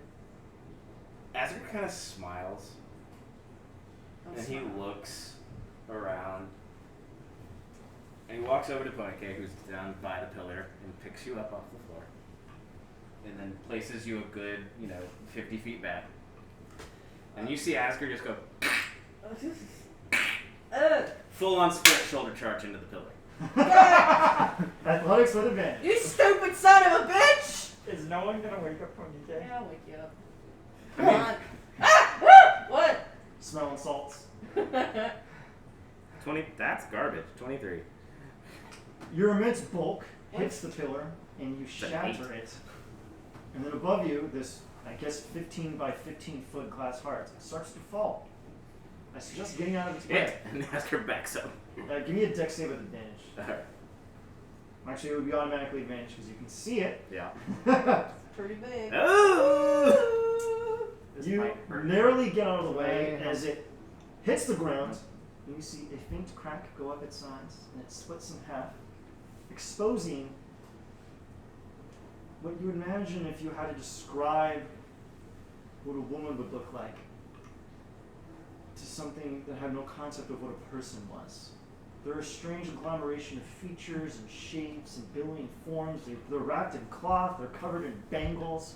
Asger kind of smiles, Don't and smile. he looks around, and he walks over to Ponike, who's down by the pillar, and picks you up off the floor, and then places you a good, 50 feet back. And you see Asger just go full-on split shoulder charge into the pillar. Athletics with advantage. You stupid son of a bitch! Is no one gonna wake up when you get? Yeah, I'll wake you up. I Come mean- on. Ah! What? Smelling salts. 20. That's garbage. 23. Your immense bulk hits the pillar and you an shatter it. And then above you, this, I guess, 15 by 15 foot glass heart starts to fall. I suggest getting out of its way. Hit! And Asger backs up. Give me a dex save with advantage. Alright. Actually, it would be automatically advantage because you can see it. Yeah. Pretty big. Oh! This You might hurt. narrowly get out of the way as it hits the ground, and you see a faint crack go up its sides, and it splits in half, exposing what you would imagine if you had to describe what a woman would look like to something that had no concept of what a person was. They're a strange agglomeration of features and shapes and billowing forms. They're wrapped in cloth, they're covered in bangles.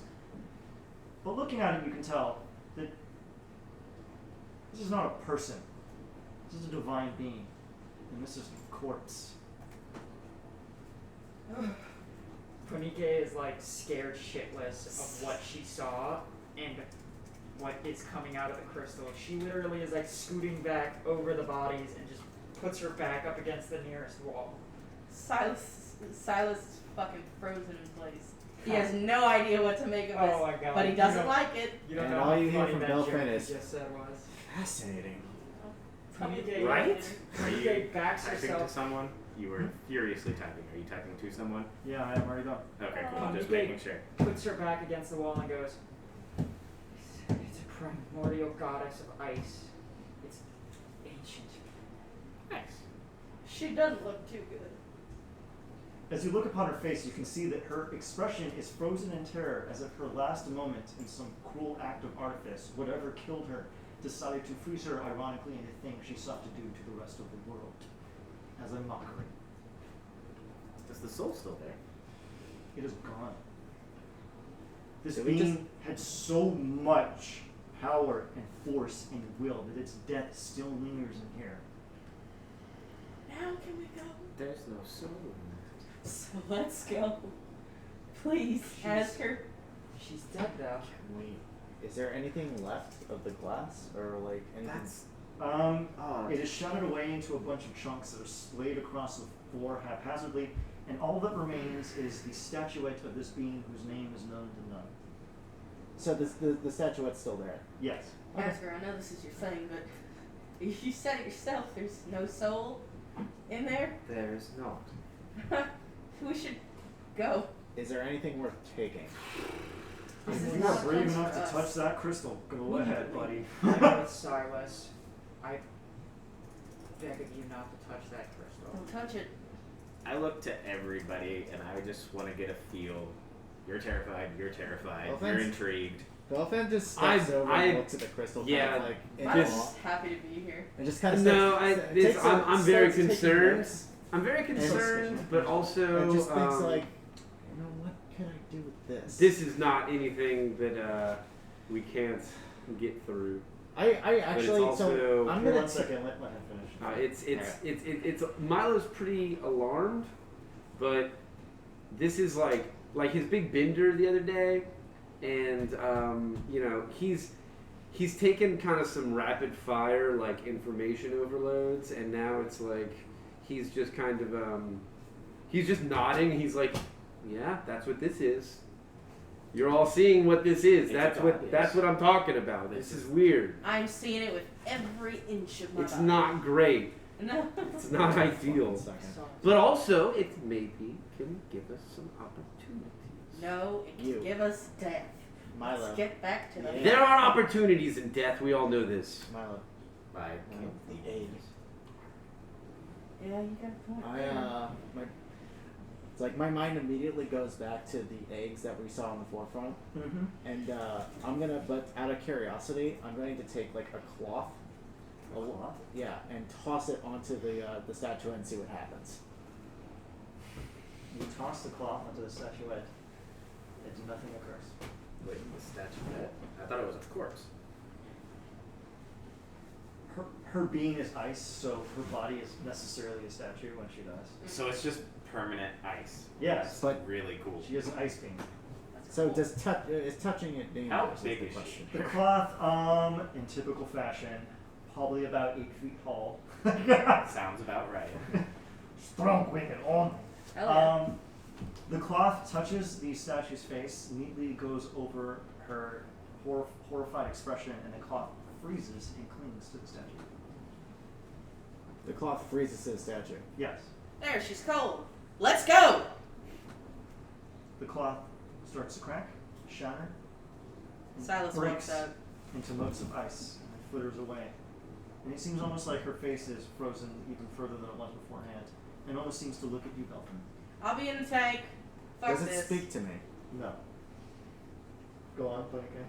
But looking at it, you can tell that this is not a person. This is a divine being. And this is a corpse. Punike is like scared shitless of what she saw and what is coming out of the crystal. She literally is like scooting back over the bodies and just puts her back up against the nearest wall. Silas is fucking frozen in place. He has no idea what to make of this, Oh my god. but he doesn't like it. You don't And know all how you hear funny from that Belfin joke you is- just said was. Fascinating. Punike, Right? Are you Punike backs typing to herself. someone? You were furiously typing. Are you typing to someone? Yeah, I am already done. Okay, cool. Just Punike making sure. puts her back against the wall and goes, "It's a primordial goddess of ice. It's ancient." Nice. She doesn't look too good. As you look upon her face, you can see that her expression is frozen in terror, as if her last moment in some cruel act of artifice, whatever killed her, decided to freeze her ironically in a thing she sought to do to the rest of the world, as a mockery. Is the soul still there? It is gone. This Did we being had so much power and force and will that its death still lingers in here. Now can we go? There's no soul. So let's go. Please, ask her. She's dead though. Can we? Is there anything left of the glass, or like anything? That's It is shattered away into a bunch of chunks that are splayed across the floor haphazardly, and all that remains is the statuette of this being whose name is known to none. So the statuette's still there. Yes. Okay. Ask her. I know this is your thing, but you said it yourself. There's no soul in there. There's not. We should go. Is there anything worth taking? This If is you are not brave close enough for to us. touch that crystal, go ahead, buddy. I'm with Silas. I beg of you not to touch that crystal. Don't touch it. I look to everybody and I just want to get a feel. You're terrified. You're terrified. Well, You're thanks. intrigued. Belfin just steps over and looks at the crystal, yeah, kind of like in I'm this- awe, happy to be here. and just kind of No, starts, this- takes a- I'm very starts taking concerned. notes, I'm very concerned, but also and just thinks like, you know, what can I do with this? this is not anything that we can't get through. I But it's actually also so I'm Here, gonna one second, let him finish. it's Milo's pretty alarmed but this is like his big bender the other day, and you know, he's taken kind of some rapid fire like information overloads, and now it's like he's just kind of he's just nodding. He's like, yeah, that's what this is. You're all seeing what this is. That's what I'm talking about. This is weird. I'm seeing it with every inch of my It's body. not great. No. It's not ideal. But also, it maybe can give us some opportunities. No, it can give us death. Milo. Let's get back to the There are opportunities in death. We all know this. Milo. Bye. The eggs. Yeah, you got a point. It's like my mind immediately goes back to the eggs that we saw on the forefront, Mm-hmm. and I'm gonna, but out of curiosity, I'm going to take like a cloth, yeah, and toss it onto the statue and see what happens. You toss the cloth onto the statuette, and nothing occurs. Wait, the statuette? I thought it was a corpse. Her being is ice, so her body is necessarily a statue when she dies. So it's just permanent ice. Yes. That's But- really cool. She is an ice being. That's So cool. is touching it How dangerous? big the is she? question. The cloth, in typical fashion, probably about 8 feet tall. Sounds about right. Strong, wicked, on. Hell yeah. The cloth touches the statue's face, neatly goes over her horrified expression, and the cloth freezes and clings to the statue. The cloth freezes to the statue. Yes. There, she's cold. Let's go! The cloth starts to crack, shatter, and Silas breaks walks out. into motes of ice and flitters away. And it seems almost like her face is frozen even further than it was beforehand, and almost seems to look at you, Belton. I'll be in the tank. Fuck Does it this. speak to me? No. Go on, okay.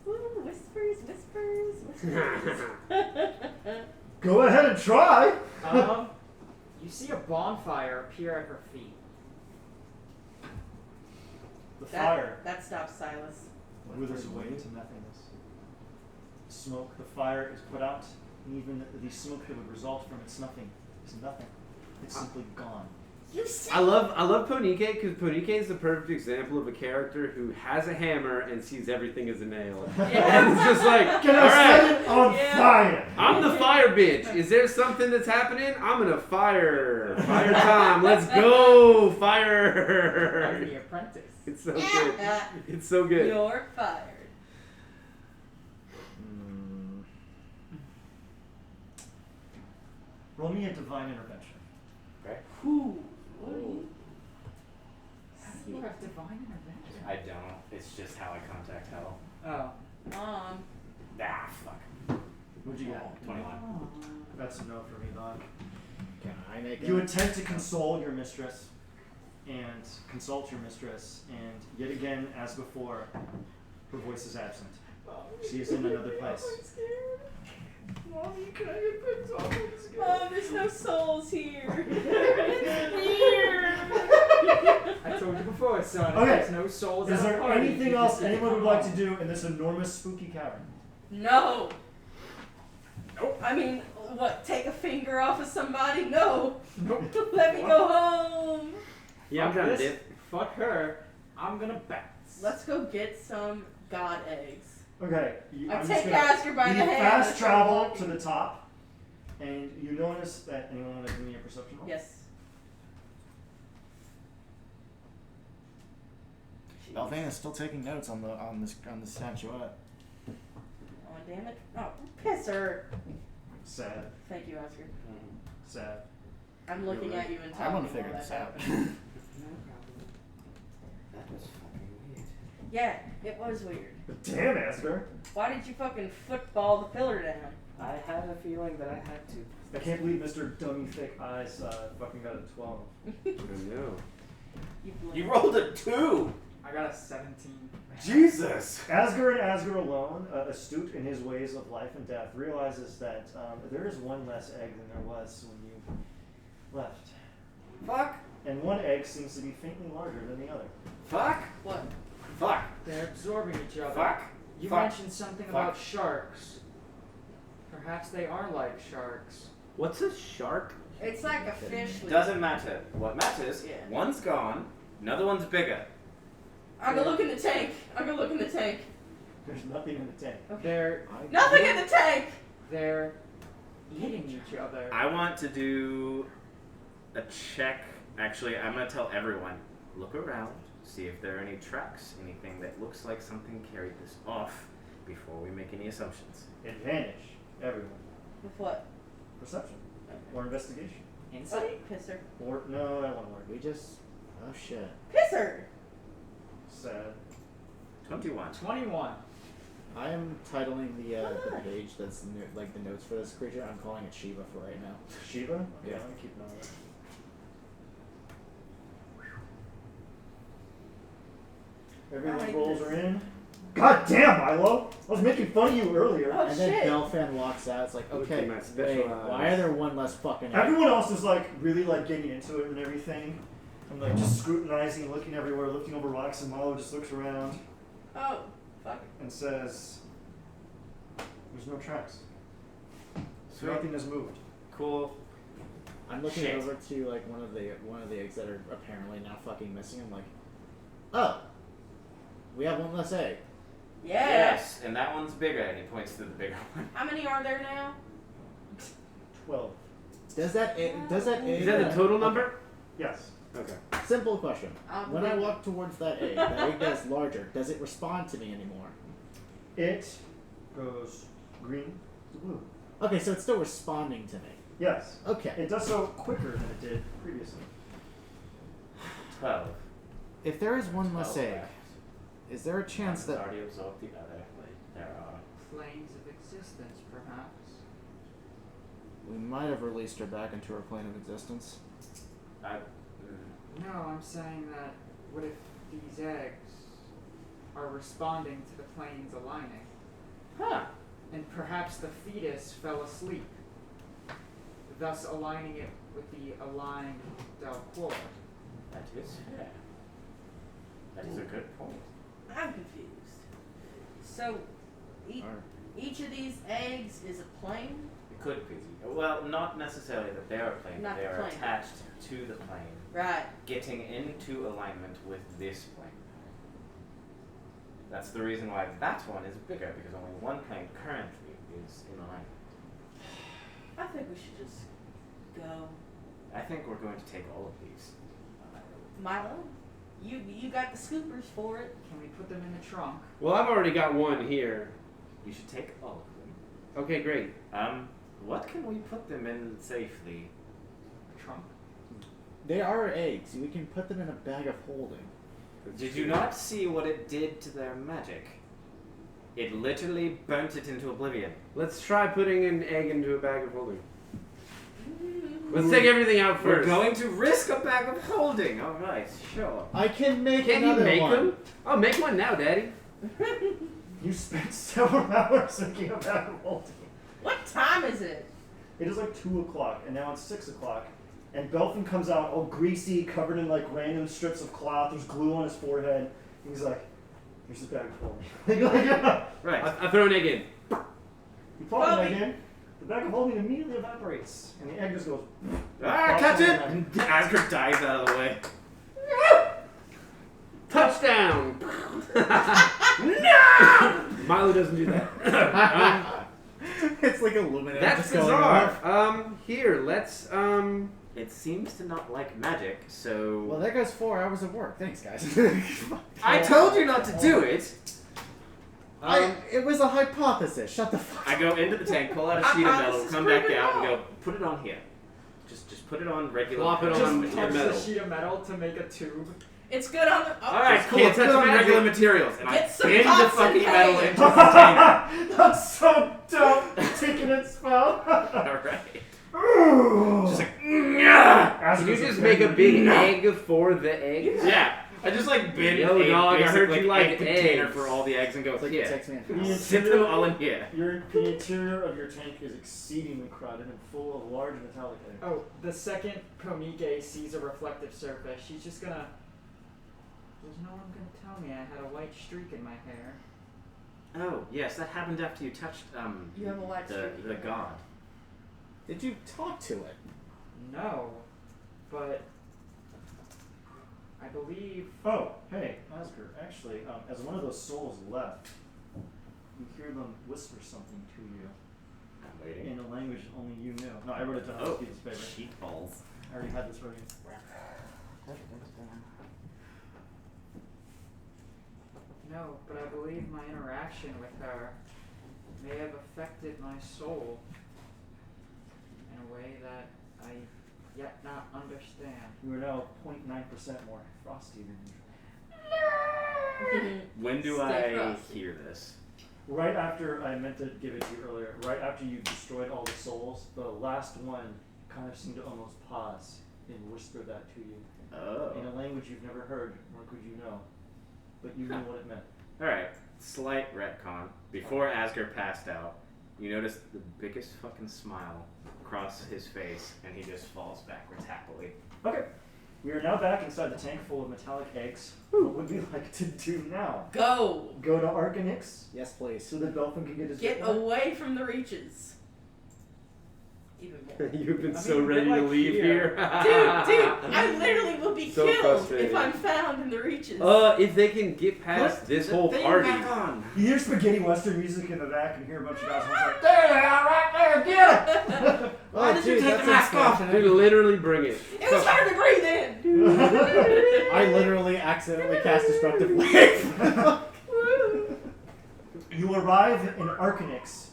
Ooh, whispers, whispers, whispers. Go ahead and try! You see a bonfire appear at her feet. The fire That stops Silas. withers away into nothingness. Smoke, the fire is put out, and even the smoke that would result from it snuffing is nothing. It's simply gone. You see? I love Ponike because Ponike is the perfect example of a character who has a hammer and sees everything as a nail. Yeah. And it's just like, Can I alright, set it on Yeah. fire? I'm the fire bitch. Is there something that's happening? I'm gonna fire. Fire time. Let's go. I'm Fire. the apprentice. It's so good. It's so good. You're fired. Roll me a divine intervention. Who? How do you have divine intervention? I don't. It's just how I contact hell. Oh. Mom. Ah, fuck. What'd you get? 21. That's a no for me, Doc. Can I make You it? attempt to console your mistress and consult your mistress, and yet again, as before, her voice is absent. She is in another place. Mommy, can I get picked up? Mom, there's no souls here. It's weird. I told you before, son. Okay. There's no souls Is at a there party. anything You else just need to anyone would come like to home. do in this enormous spooky cavern? No. Nope. I mean, what? Take a finger off of somebody? No. Nope. Let me go home. Yeah, I'm Fuck down to this. dip. Fuck her. I'm gonna bounce. Let's go get some god eggs. Okay. I I'm take just gonna, Oscar by you the hand. fast and start travel walking. to the top, and you notice that anyone want to give me a perception roll? Yes. Belvana's still taking notes on the statuette. Oh, damn it. Oh, piss her. Sad. Thank you, Oscar. Sad. I'm looking You're right. at you and I talking want to while figure that this out. happened. That was fucking weird. Yeah, it was weird. But damn, Asger. Why did you fucking football the pillar down? I had a feeling that I had to. I can't believe Mr. Dummy Thick Eyes fucking got a 12. I know. You rolled a 2! I got a 17. Jesus! Asger and Asger alone, astute in his ways of life and death, realizes that there is one less egg than there was when you left. Fuck! And one egg seems to be faintly larger than the other. Fuck! What? Fuck! They're absorbing each other. Fuck! You Fuck. mentioned something Fuck. about sharks. Perhaps they are like sharks. What's a shark? It's like a fish. With Doesn't matter. What matters, Yeah. one's gone, another one's bigger. I go look in the tank. I go look in the tank. There's nothing in the tank. They're Nothing in the tank. they're eating each other. I want to do a check. Actually, I'm going to tell everyone, look around, see if there are any tracks, anything that looks like something carried this off before we make any assumptions. Advantage, everyone. With what? Perception or investigation. Insight? Pisser. Or no, that won't work. We just. Oh shit. Pisser. Sad. 21. 21. I am titling the Come on. page that's like the notes for this creature. I'm calling it Shiva for right now. Shiva? Yeah. I'm keeping on that. Everyone's like rolls this. are in. God damn, Milo! I was making fun of you earlier. Oh And then shit. Belfan walks out. It's like, Look okay, at my wait, special why eyes. are there one less fucking egg? Everyone else is like really like getting into it and everything. I'm like just scrutinizing, looking everywhere, looking over rocks, and Milo just looks around Oh, fuck. and says, "There's no tracks. Sweet. Nothing has moved." Cool. I'm looking Shit. over to like one of the eggs that are apparently now fucking missing. I'm like, oh, we have one less egg. Yeah. Yes, and that one's bigger, and he points to the bigger one. How many are there now? 12. Does that egg? Does that egg? Is that the total number? Yes. Okay. Simple question. When I remember. walk towards that egg that's larger, does it respond to me anymore? It goes green to blue. Okay, so it's still responding to me. Yes. Okay. It does so quicker than it did previously. 12. If there is one less 12 egg, left. is there a chance One's that already absorbed the other. There are. Planes of existence, perhaps. we might have released her back into her plane of existence? No, I'm saying that what if these eggs are responding to the planes aligning? Huh. And perhaps the fetus fell asleep, thus aligning it with the aligned Delcor. That is fair. That is a good point. I'm confused. So, each of these eggs is a plane? It could be. Well, not necessarily that they're a plane, Not but they the are plane. attached to the plane, Right. getting into alignment with this plane. That's the reason why that one is bigger, because only one plane currently is in alignment. I think we should just go. I think we're going to take all of these. Milo, you got the scoopers for it. Can we put them in the trunk? Well, I've already got one here. We should take all of them. Okay, great. What can we put them in safely? The trunk? They are eggs. We can put them in a bag of holding. Did you not see what it did to their magic? It literally burnt it into oblivion. Let's try putting an egg into a bag of holding. Let's take everything out first. We're going to risk a bag of holding. All right, sure. I can make Can you another make one. them? Oh, make one now, Daddy. You spent several hours making a bag of holding. What time is it? It is like 2 o'clock, and now it's 6 o'clock. And Belfin comes out all greasy, covered in like random strips of cloth. There's glue on his forehead. And he's like, "Here's this bag of holding." Right. I throw an egg in. You plop the Bobby. egg in. The bag of holding immediately evaporates, and the egg just goes. Ah, Plops catch on it! the knife. Asgard dies out of the way. Touchdown! No! Milo doesn't do that. It's like Illuminati. That's just going bizarre. off. Here, let's It seems to not like magic, so... Well, there goes 4 hours of work. Thanks, guys. I told you not to do it! It was a hypothesis. Shut the fuck I go into the tank, pull out a sheet of metal, Hypothesis come back proven out, and wrong. go, put it on here. Just put it on regular... Plop it Just on touch your the metal. sheet of metal to make a tube. It's good on the. Oh, Alright, cool, Can't let's put touch it on magic. regular materials. And Get I some bend the pots and fucking metal pans. into the container. That's so dope. Taking it spell. Alright. Just like, "Nyah!" Can you just make a big egg for the eggs? Yeah. I just like bend Yo, a dog, I basic, heard you like egg container eggs. for all the eggs and go, It's like here, it takes me Yeah. sit them all in here. The interior of your tank is exceedingly crowded and full of large metallic eggs. Oh, the second Pomike sees a reflective surface, she's just gonna. There's no one gonna tell me I had a white streak in my hair. Oh, yes, that happened after you touched You have a light the streak. god. Did you talk to it? No, but I believe. Oh, hey, Asger. Actually, as one of those souls left, you hear them whisper something to you I'm waiting. in a language only you knew. No, I wrote it down on Oh, this piece of paper. cheat balls. I already had this ready. No, but I believe my interaction with her may have affected my soul in a way that I yet not understand. You are now 0.9% more frosty than usual. When do Stay I frosty. hear this? Right after, I meant to give it to you earlier, right after you destroyed all the souls, the last one kind of seemed to almost pause and whisper that to you. Oh. In a language you've never heard, nor could you know. But you knew what it meant. Alright, slight retcon. Before Asger passed out, you notice the biggest fucking smile across his face, and he just falls backwards happily. Okay. We are now back inside the tank full of metallic eggs. What would we like to do now? Go! Go to Arcanix Yes, please. so that Belfin can get his Get bit more? away from the reaches. Even more. You've been I so mean, ready we're to like leave here. here. Dude, I literally will be So killed frustrating. if I'm found in the reaches. If they can get past Put this the whole thing party. back on. You hear spaghetti western music in the back and hear a bunch of guys like, there they are right there, get it! Why did you dude, take that's the mask off? Dude, literally bring it. It was hard to breathe in. I literally accidentally cast Destructive Wave. You arrive in Arcanix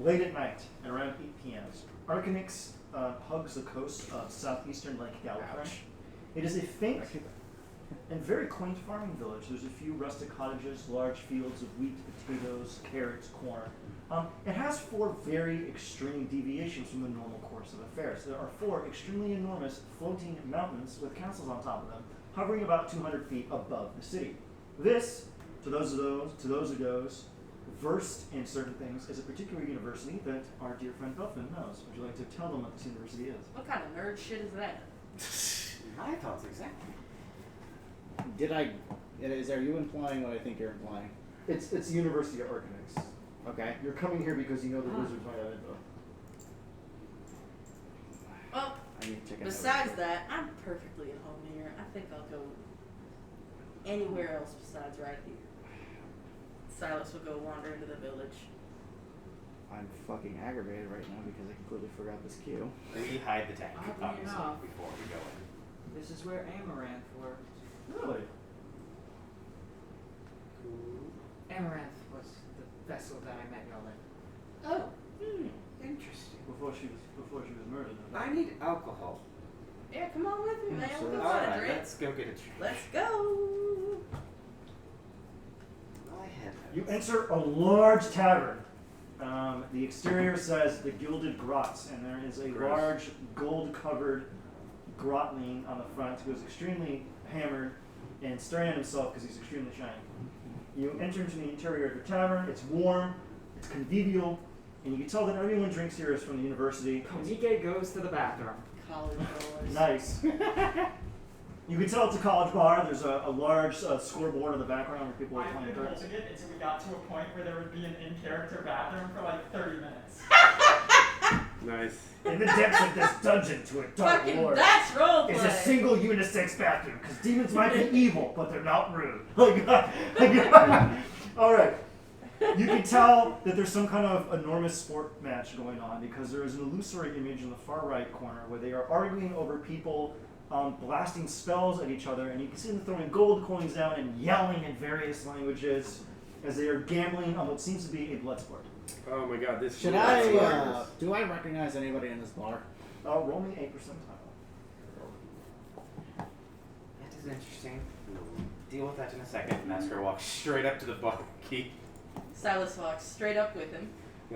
late at night at around 8 p.m. Arcanix hugs the coast of southeastern Lake Gallifrey. It is a faint and very quaint farming village. There's a few rustic cottages, large fields of wheat, potatoes, carrots, corn. It has 4 very extreme deviations from the normal course of affairs. There are 4 extremely enormous floating mountains with castles on top of them, hovering about 200 feet above the city. This, to those who goes, versed in certain things, is a particular university that our dear friend Belfin knows. Would you like to tell them what this university is? What kind of nerd shit is that? My thoughts exactly. Are you implying what I think you're implying? It's the University of Arcanix. Okay. You're coming here because you know the wizards might have info. Well, I need to check it out. besides that, I'm perfectly at home here. I think I'll go anywhere else besides right here. Silas will go wander into the village. I'm fucking aggravated right now because I completely forgot this cue. We hide the tank, Oddly obviously, enough. before we go in. This is where Amaranth worked. Really? Amaranth was the vessel that I met y'all in. Oh, Interesting. Before she was murdered. I need alcohol. yeah, come on with me, man. so We'll go that's- find a Alright, drink. let's go get a drink. Let's go. I have You enter a large tavern. The exterior says the Gilded Grots, and there is a Gross. large gold-covered grotling on the front who is extremely hammered and staring at himself because he's extremely shiny. You enter into the interior of the tavern. It's warm, it's convivial, and you can tell that everyone drinks here is from the university. Komike goes to the bathroom. College boys. Nice. You can tell it's a college bar. There's a large scoreboard in the background where people are I've playing been darts. holding it until we got to a point where there would be an in-character bathroom for like 30 minutes. Nice. In the depths of this dungeon to a dark Fucking, lord that's roleplay. is a single unisex bathroom, because demons might be evil, but they're not rude. All right. You can tell that there's some kind of enormous sport match going on because there is an illusory image in the far right corner where they are arguing over people blasting spells at each other, and you can see them throwing gold coins down and yelling in various languages as they are gambling on what seems to be a blood sport. Oh my god, this Should is I, do I recognize anybody in this bar? Roll me 8% That is interesting. We'll deal with that in a second. Masker walks straight up to the barkeep. Silas walks straight up with him.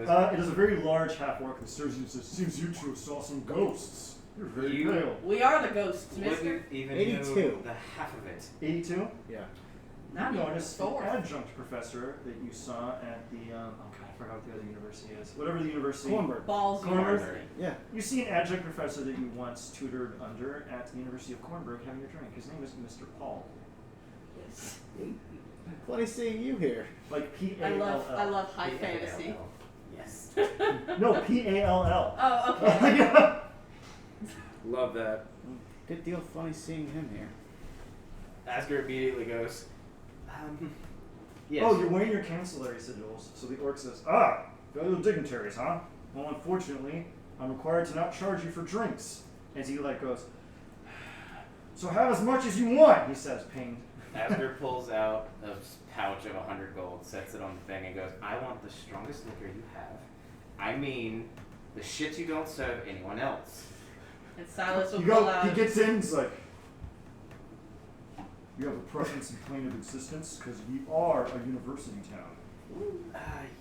tile. It is a very large half-orc that serves you and says, seems you two saw some ghosts. You're very You- pale. We are the ghosts, mister. Wouldn't even 82. know the half of it. 82? Yeah. Not You even noticed an 4. adjunct professor that you saw at the, oh god, I forgot what the other university is. Whatever the university. Cornberg. Balls Cornberg. University. Yeah. You see an adjunct professor that you once tutored under at the University of Cornberg having a drink. His name is Mr. Paul. Yes. Funny seeing you here. Like I love P-A-L-L. high fantasy. Yes. No, P-A-L-L. Oh, okay. Love that. Good deal funny seeing him here. Asger immediately goes, yes. Oh, you're wearing your cancellary sigils. So the orc says, ah, fellow dignitaries, huh? Well, unfortunately, I'm required to not charge you for drinks. As he goes, so have as much as you want, he says, pained. Asger pulls out a pouch of 100 gold, sets it on the thing, and goes, I want the strongest liquor you have. I mean, the shit you don't serve anyone else. And Silas will pull out. He gets in, he's like, you have a presence in plane of existence because we are a university town.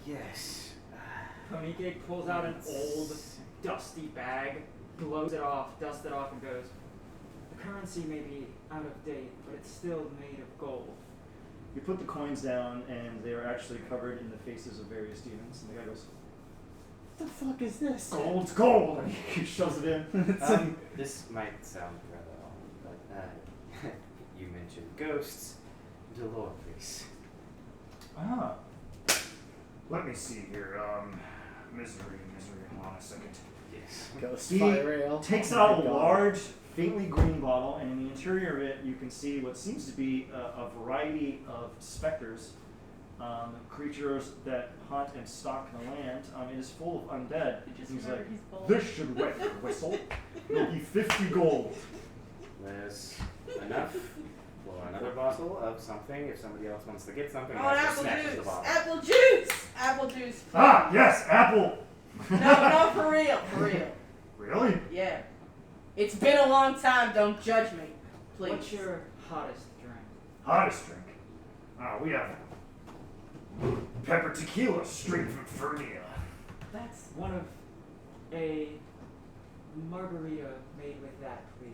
Yes. Konike pulls out an old, dusty bag, blows it off, dusts it off, and goes, the currency may be out of date, but it's still made of gold. You put the coins down, and they are actually covered in the faces of various demons. And the guy goes, What the fuck is this? gold's gold! And he shoves it in. This might sound rather odd, but you mentioned ghosts. Dolores. Ah. Let me see here. Misery. Hold on a second. Yes. Ghost He fire ale. takes Oh out my a God. large, faintly green bottle, and in the interior of it, you can see what seems to be a variety of specters, creatures that hunt and stalk the land. It is full of undead. Just He's remember like, he's bold. this should wet your whistle. It'll be 50 gold. There's enough for another bottle of something if somebody else wants to get something. Oh, Asger apple snatches the juice! bottle. Apple juice! Apple juice. Ah, yes, apple. No, for real. For real. Really? Yeah. It's been a long time. Don't judge me. Please. What's your hottest drink? Hottest drink. We have pepper tequila straight from Fernia. That's. One of a margarita made with that, please.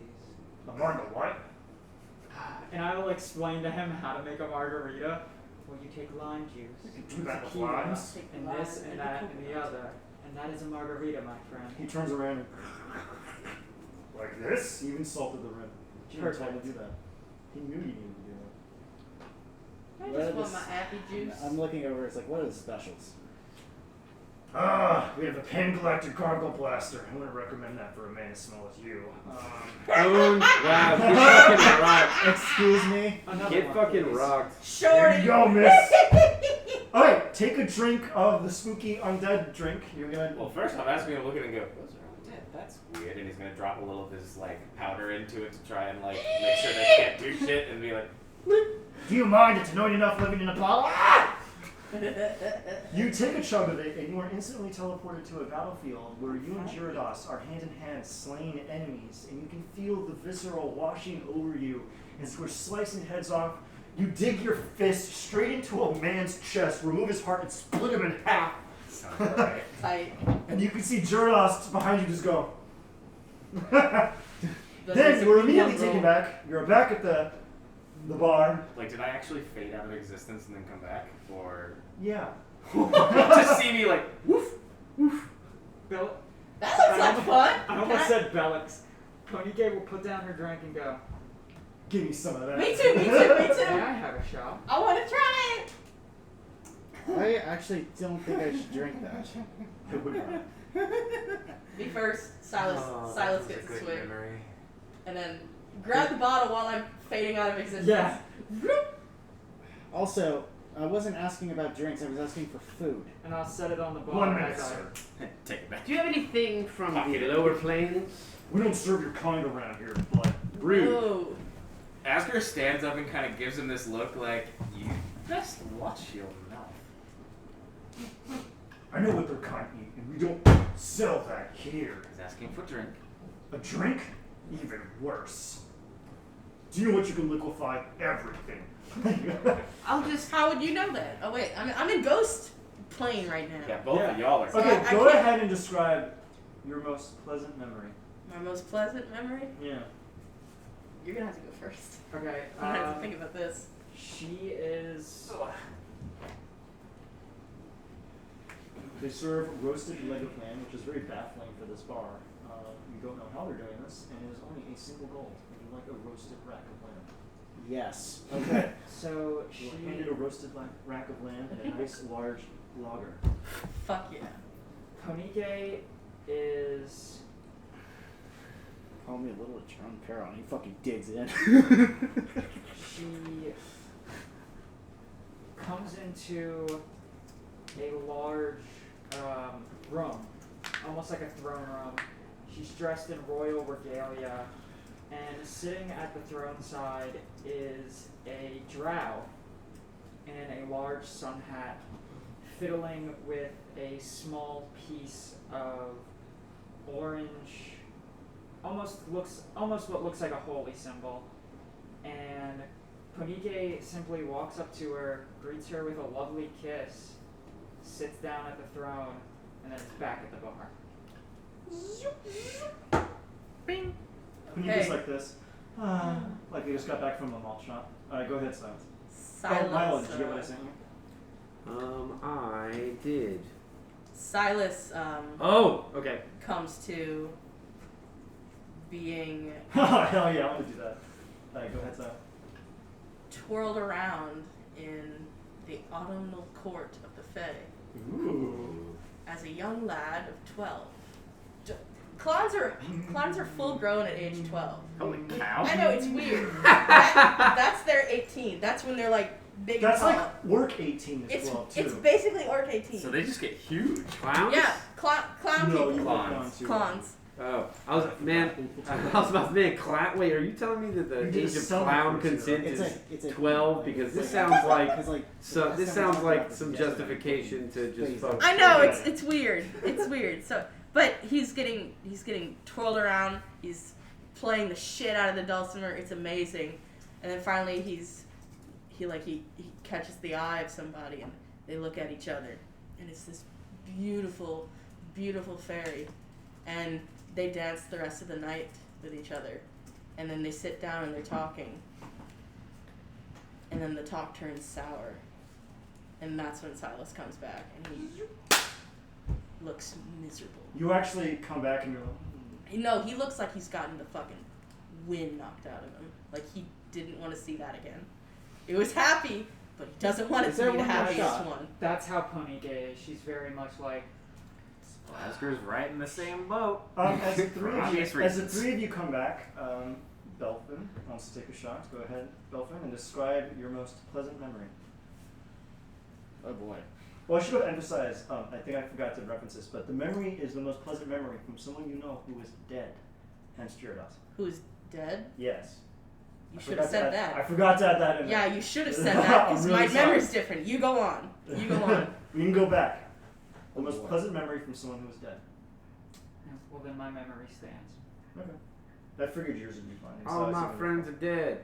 A marga what? And I will explain to him how to make a margarita. Well, you take lime juice, You can do that with tequila, limes. Take the and lime this and and the that and the coconut. other, and that is a margarita, my friend. He turns around and like this. He even salted the rim. He didn't tell him to do that. He knew he needed to do that. I What just are want the my appy juice. I'm looking over. It's like, what are the specials? We have a pan-galactic gargle blaster. I wouldn't recommend that for a man as small as you. Wow, get fucking rocked. Excuse me. Another Get one, fucking please. rocked. There Shorty. you go, miss. Alright, take a drink of the spooky undead drink. You're gonna. Well, first off, Asger gonna look at it and go, those are undead. That's weird. And he's gonna drop a little of his powder into it to try and make sure they can't do shit and be like, Do you mind? It's annoying enough living in a bottle. Ah! You take a chug of it, and you are instantly teleported to a battlefield where you and Gyarados are hand in hand slaying enemies, and you can feel the visceral washing over you as we're slicing heads off. You dig your fist straight into a man's chest, remove his heart, and split him in half. sounds alright. Tight. And you can see Gyarados behind you just go. Does Then this you are a immediately roll? taken back. You're back at the bar. Did I actually fade out of existence and then come back? Or Yeah. just see me woof? Bill, That looks like fun. I almost said Bellix. Konike will put down her drink and go, Give me some of that. Me too. may I have a shot? I want to try it. I actually don't think I should drink that. It would not. Me first. Silas. Oh, Silas that was gets a to good swing. memory. And then grab the bottle while I'm fading out of existence. Yeah. Also, I wasn't asking about drinks. I was asking for food. And I'll set it on the bar. 1 minute, as I- sir. Take it back. Do you have anything from Pocket the it. lower planes? We don't serve your kind around here, but Rude. Ooh. Asger stands up and kind of gives him this look like, you best watch your mouth. I know what their kind eat, and we don't sell that here. He's asking for drink. A drink? Even worse. Do you know what you can liquefy? Everything. I'll just. How would you know that? Oh wait, I'm in ghost plane right now. Yeah, both Yeah. of y'all are. Okay, I go can't- ahead and describe your most pleasant memory. My most pleasant memory. Yeah. You're gonna have to go first. Okay. I'm gonna have to think about this. She is. They serve roasted leg of lamb, which is very baffling for this bar. You don't know how they're doing this, and it is only a single gold. And you like a roasted rack of lamb. Yes. Okay. So You're she handed a roasted rack of lamb and a nice large lager. Fuck yeah. Konige is Call me a little Jerome Perron. He fucking digs in. she comes into a large room, almost like a throne room. She's dressed in royal regalia, and sitting at the throne side is a drow in a large sun hat, fiddling with a small piece of orange, almost what looks like a holy symbol. And Konige simply walks up to her, greets her with a lovely kiss, sits down at the throne, and then is back at the bar. Bing. When you just like this, like you just got back from a malt shop. Go ahead, Silas. Silas. Milo, did you get what I sent you? I did. Silas Oh, okay. comes to being Oh, hell yeah, I want to do that. Alright, go ahead, Silas. twirled around in the autumnal court of the Fae Ooh. as a young lad of 12. Clowns are full grown at age 12. Holy cow. I know, it's weird. That's their 18. That's when they're like big That's and tall. like work 18 as it's well, too. it's basically orc 18. So they just get huge. Clowns? yeah, clown no, people. you Clowns. Clowns. Oh, I was about to clown. Wait, are you telling me that the You did age of some clown reference to consent that. It's is a 12? Because this it's sounds like Cause like so. last This time we sounds talked like about this some yesterday. justification to just Please. fuck. I know it's weird. It's weird. So, but he's getting twirled around. He's playing the shit out of the dulcimer. It's amazing. And then finally he catches the eye of somebody, and they look at each other, and it's this beautiful, beautiful fairy, and they dance the rest of the night with each other, and then they sit down and they're talking, and then the talk turns sour, and that's when Silas comes back, and he looks miserable. You actually come back and you're like, No, he looks like he's gotten the fucking wind knocked out of him. Like he didn't want to see that again. It was happy, but he doesn't want it Is to there be the one more happiest shot? one. That's how Konige is. She's very much like Asker's right in the same boat. as the For three of you, obvious as the reasons. three of you come back, Belfin wants to take a shot. Go ahead, Belfin, and describe your most pleasant memory. Oh boy. Well, I should have emphasized, I think I forgot to reference this, but the memory is the most pleasant memory from someone you know who is dead, hence Gyarados. Who's dead? Yes. You I should have forgot said to add- I that. forgot to add that in Yeah, there. you should have said that because I'm really my sorry. memory's different. You go on. You go on. We can go back. The Oh, most boy. pleasant memory from someone who is dead. yeah, well then my memory stands. Okay. I figured yours would be fine. All So my it's friends are dead.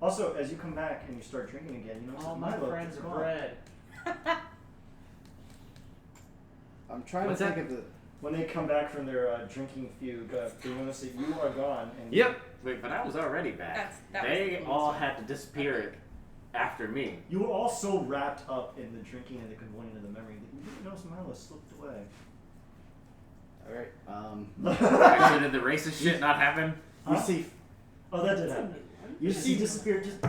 Also, as you come back and you start drinking again, you notice All that my Milo friends is are gone. bread. I'm trying What's to that? think of the. When they come back from their drinking fugue, they notice that you are gone. And Yep. Wait, but I was already back. That was They the all coolest had to disappear after me. You were all so wrapped up in the drinking and the convoying of the memory that you didn't notice Milo slipped away. All right. Actually, did the racist shit not happen? You Huh? see. Oh, that did That's a happen. new one. You He see. disappeared. Just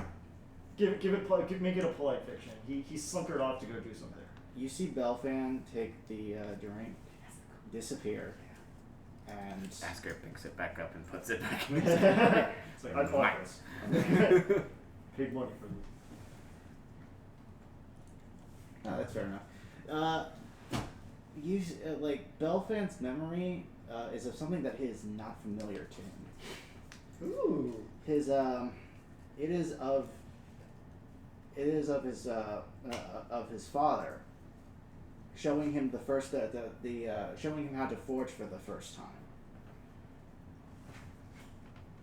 make it a polite fiction. He slunkered off to go do something. You see Belfan take the drink, disappear, and Asker picks it back up and puts it back in It's his hand. like I bought this. Paid money for this. no, that's fair enough. Like Belfan's memory is of something that is not familiar to him. Ooh. His it is of his father, showing him the first showing him how to forge for the first time.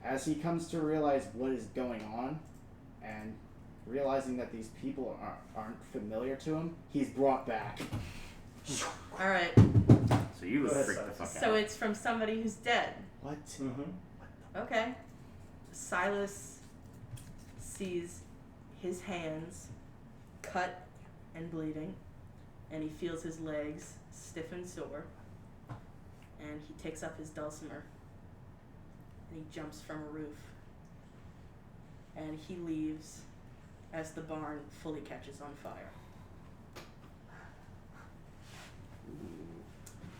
As he comes to realize what is going on, and realizing that these people aren't familiar to him, he's brought back. All right. So you Go ahead, freak the Silas. fuck out. So it's from somebody who's dead. What? Mm-hmm. Okay. Silas sees his hands cut and bleeding, and he feels his legs stiff and sore, and he takes up his dulcimer, and he jumps from a roof, and he leaves as the barn fully catches on fire.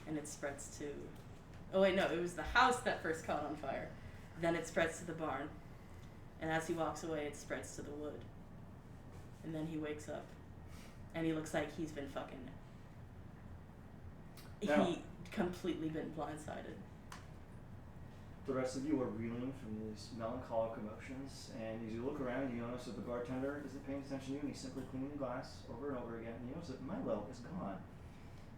And it spreads to... Oh wait, no, it was the house that first caught on fire. Then it spreads to the barn. And as he walks away, it spreads to the wood. And then he wakes up. And he looks like he's been fucking... Now- He completely been blindsided. The rest of you are reeling from these melancholic emotions, and as you look around, you notice that the bartender isn't paying attention to you, and he's simply cleaning the glass over and over again, and you notice that Milo is gone.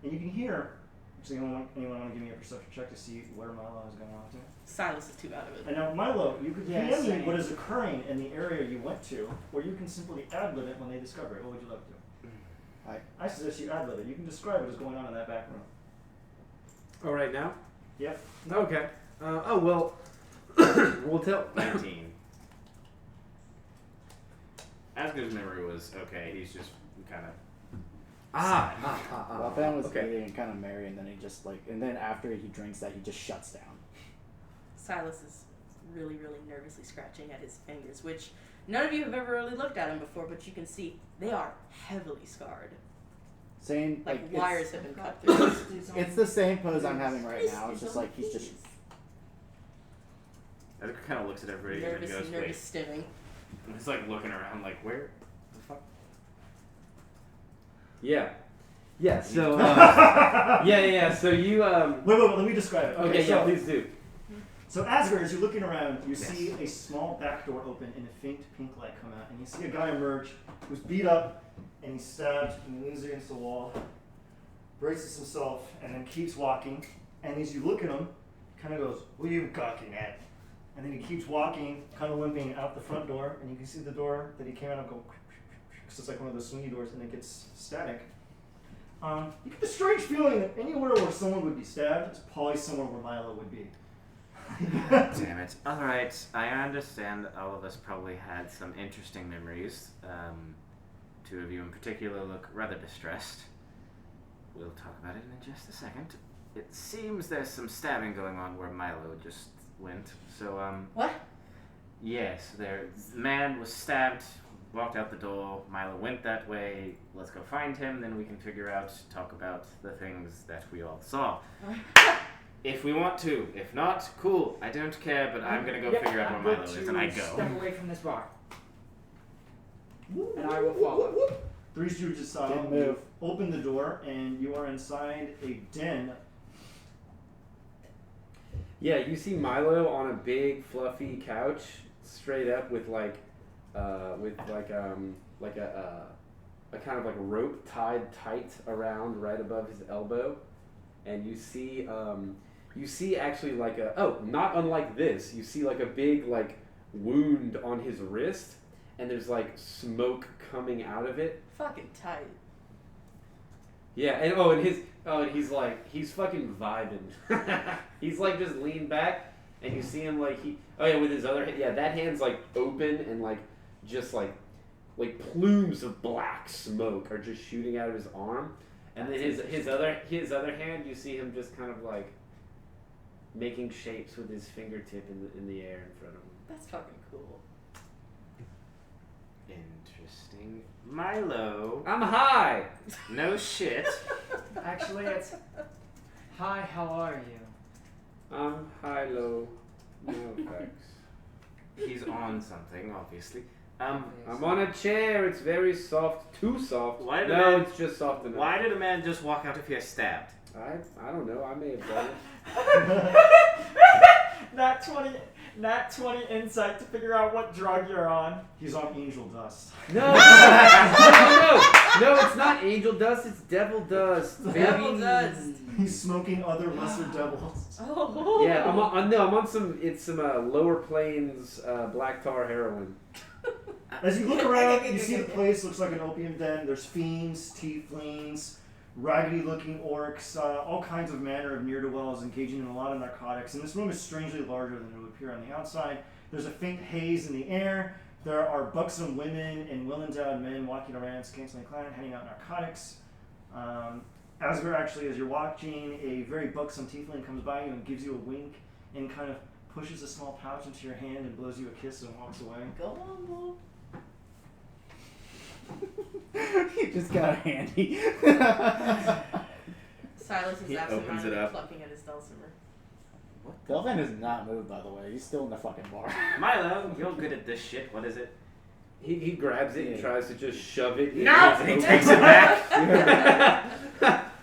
And you can hear, actually, anyone want to give me a perception check to see where Milo has gone off to? Silas is too out of it. And now, Milo, you could Yeah, hand me same. what is occurring in the area you went to, or you can simply ad-lib it when they discover it. What would you like to do? I suggest you ad-lib it. You can describe what is going on in that back room. Oh, right now? Yep. Okay. Well, we'll tell. 19. Asger's memory was okay. He's just kind of. Well, Ben was Okay. eating and kind of merry, and then he just like, and then after he drinks that, he just shuts down. Silas is really, really nervously scratching at his fingers, which none of you have ever really looked at him before, but you can see they are heavily scarred. Same, Like it's- wires have been cut through. It's the same pose I'm having right now. It's just like he's just. Asger kind of looks at everybody and nervous, then goes, nervous wait. stimming. And he's like looking around, like, where the fuck? Yeah. Yeah. So. Yeah. So you. Wait, let me describe it. Okay. so, Yeah. Please do. So Asger, as you're looking around, you Yes. see a small back door open and a faint pink light come out, and you see a guy emerge who's beat up and he's stabbed and leans against the wall, braces himself, and then keeps walking. And as you look at him, he kind of goes, "What are you gawking at?" And then he keeps walking, kind of limping out the front door, and you can see the door that he came out of go, because it's like one of those swingy doors, and it gets static. You get the strange feeling that anywhere where someone would be stabbed is probably somewhere where Milo would be. Damn it. Alright, I understand all of us probably had some interesting memories. Two of you in particular look rather distressed. We'll talk about it in just a second. It seems there's some stabbing going on where Milo just went. So, What? yes, the man was stabbed, walked out the door, Milo went that way. Let's go find him, then we can talk about the things that we all saw. If we want to. If not, cool. I don't care, but I'm gonna go Yep, figure out I'm where going Milo is, and I to go. Step away from this bar. And I will follow. Three Stooges style. Didn't move. Open the door, and you are inside a den. Yeah. You see Milo on a big fluffy couch, straight up with like a kind of like a rope tied tight around right above his elbow, and you see actually like not unlike this, you see like a big like wound on his wrist, and there's like smoke coming out of it. Fucking tight. Yeah, and he's fucking vibing. He's like just leaned back, and you see him like with his other hand, that hand's like open and like just like plumes of black smoke are just shooting out of his arm, and then his other hand, you see him just kind of like making shapes with his fingertip in the air in front of him. That's fucking cool. Interesting. Milo. I'm high. No shit. Actually, it's hi. How are you? I'm high low. No effects. He's on something, obviously. I'm on a chair. It's very soft. Too soft. Why did no, I- it's just soft enough. Why did a man just walk out if he was stabbed? I don't know. I may have done it. Nat 20 insight to figure out what drug you're on. He's on angel dust. No, it's not angel dust. It's devil dust. Devil baby. dust. He's smoking other lesser devils. Oh. Yeah, I'm on some. It's some lower plains black tar heroin. As you look around, you see the place looks like an opium den. There's fiends, tieflings, raggedy-looking orcs, all kinds of manner of ne'er-do-wells engaging in a lot of narcotics. And this room is strangely larger than it would appear on the outside. There's a faint haze in the air. There are buxom women and well-endowed men walking around, scantily clad, handing out narcotics. Asger, actually, as you're watching, a very buxom tiefling comes by you and gives you a wink and kind of pushes a small pouch into your hand and blows you a kiss and walks away. Go on, Bull. You just got a handy. Silas is He opens it absentmindedly up. plucking at his dulcimer. Delphin is not moved, by the way. He's still in the fucking bar. Milo, you're good at this shit. What is it? He grabs it and Yeah. tries to just shove it. in No! his- He takes it back.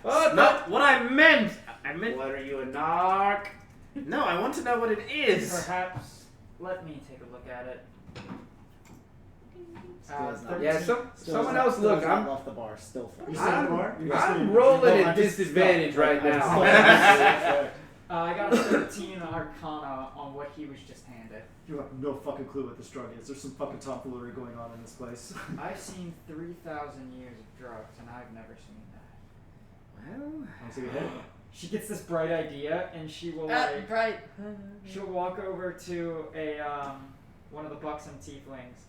Oh, Not what I meant. I meant. What are you, a narc? No, I want to know what it is. Perhaps let me take a look at it. Still is not- 13. Yeah, Still someone has else not- still look. has not I'm left the bar. Still fucking. You still in the bar? You're still I'm in- rolling No, at I just disadvantage stopped. right I just now. stopped. I got a 13 Arcana on what he was just handed. You have no fucking clue what this drug is. There's some fucking tomfoolery going on in this place. I've seen 3,000 years of drugs, and I've never seen that. Well, I'll take a hit. She gets this bright idea, and she will like Right. she'll walk over to a one of the buxom tieflings,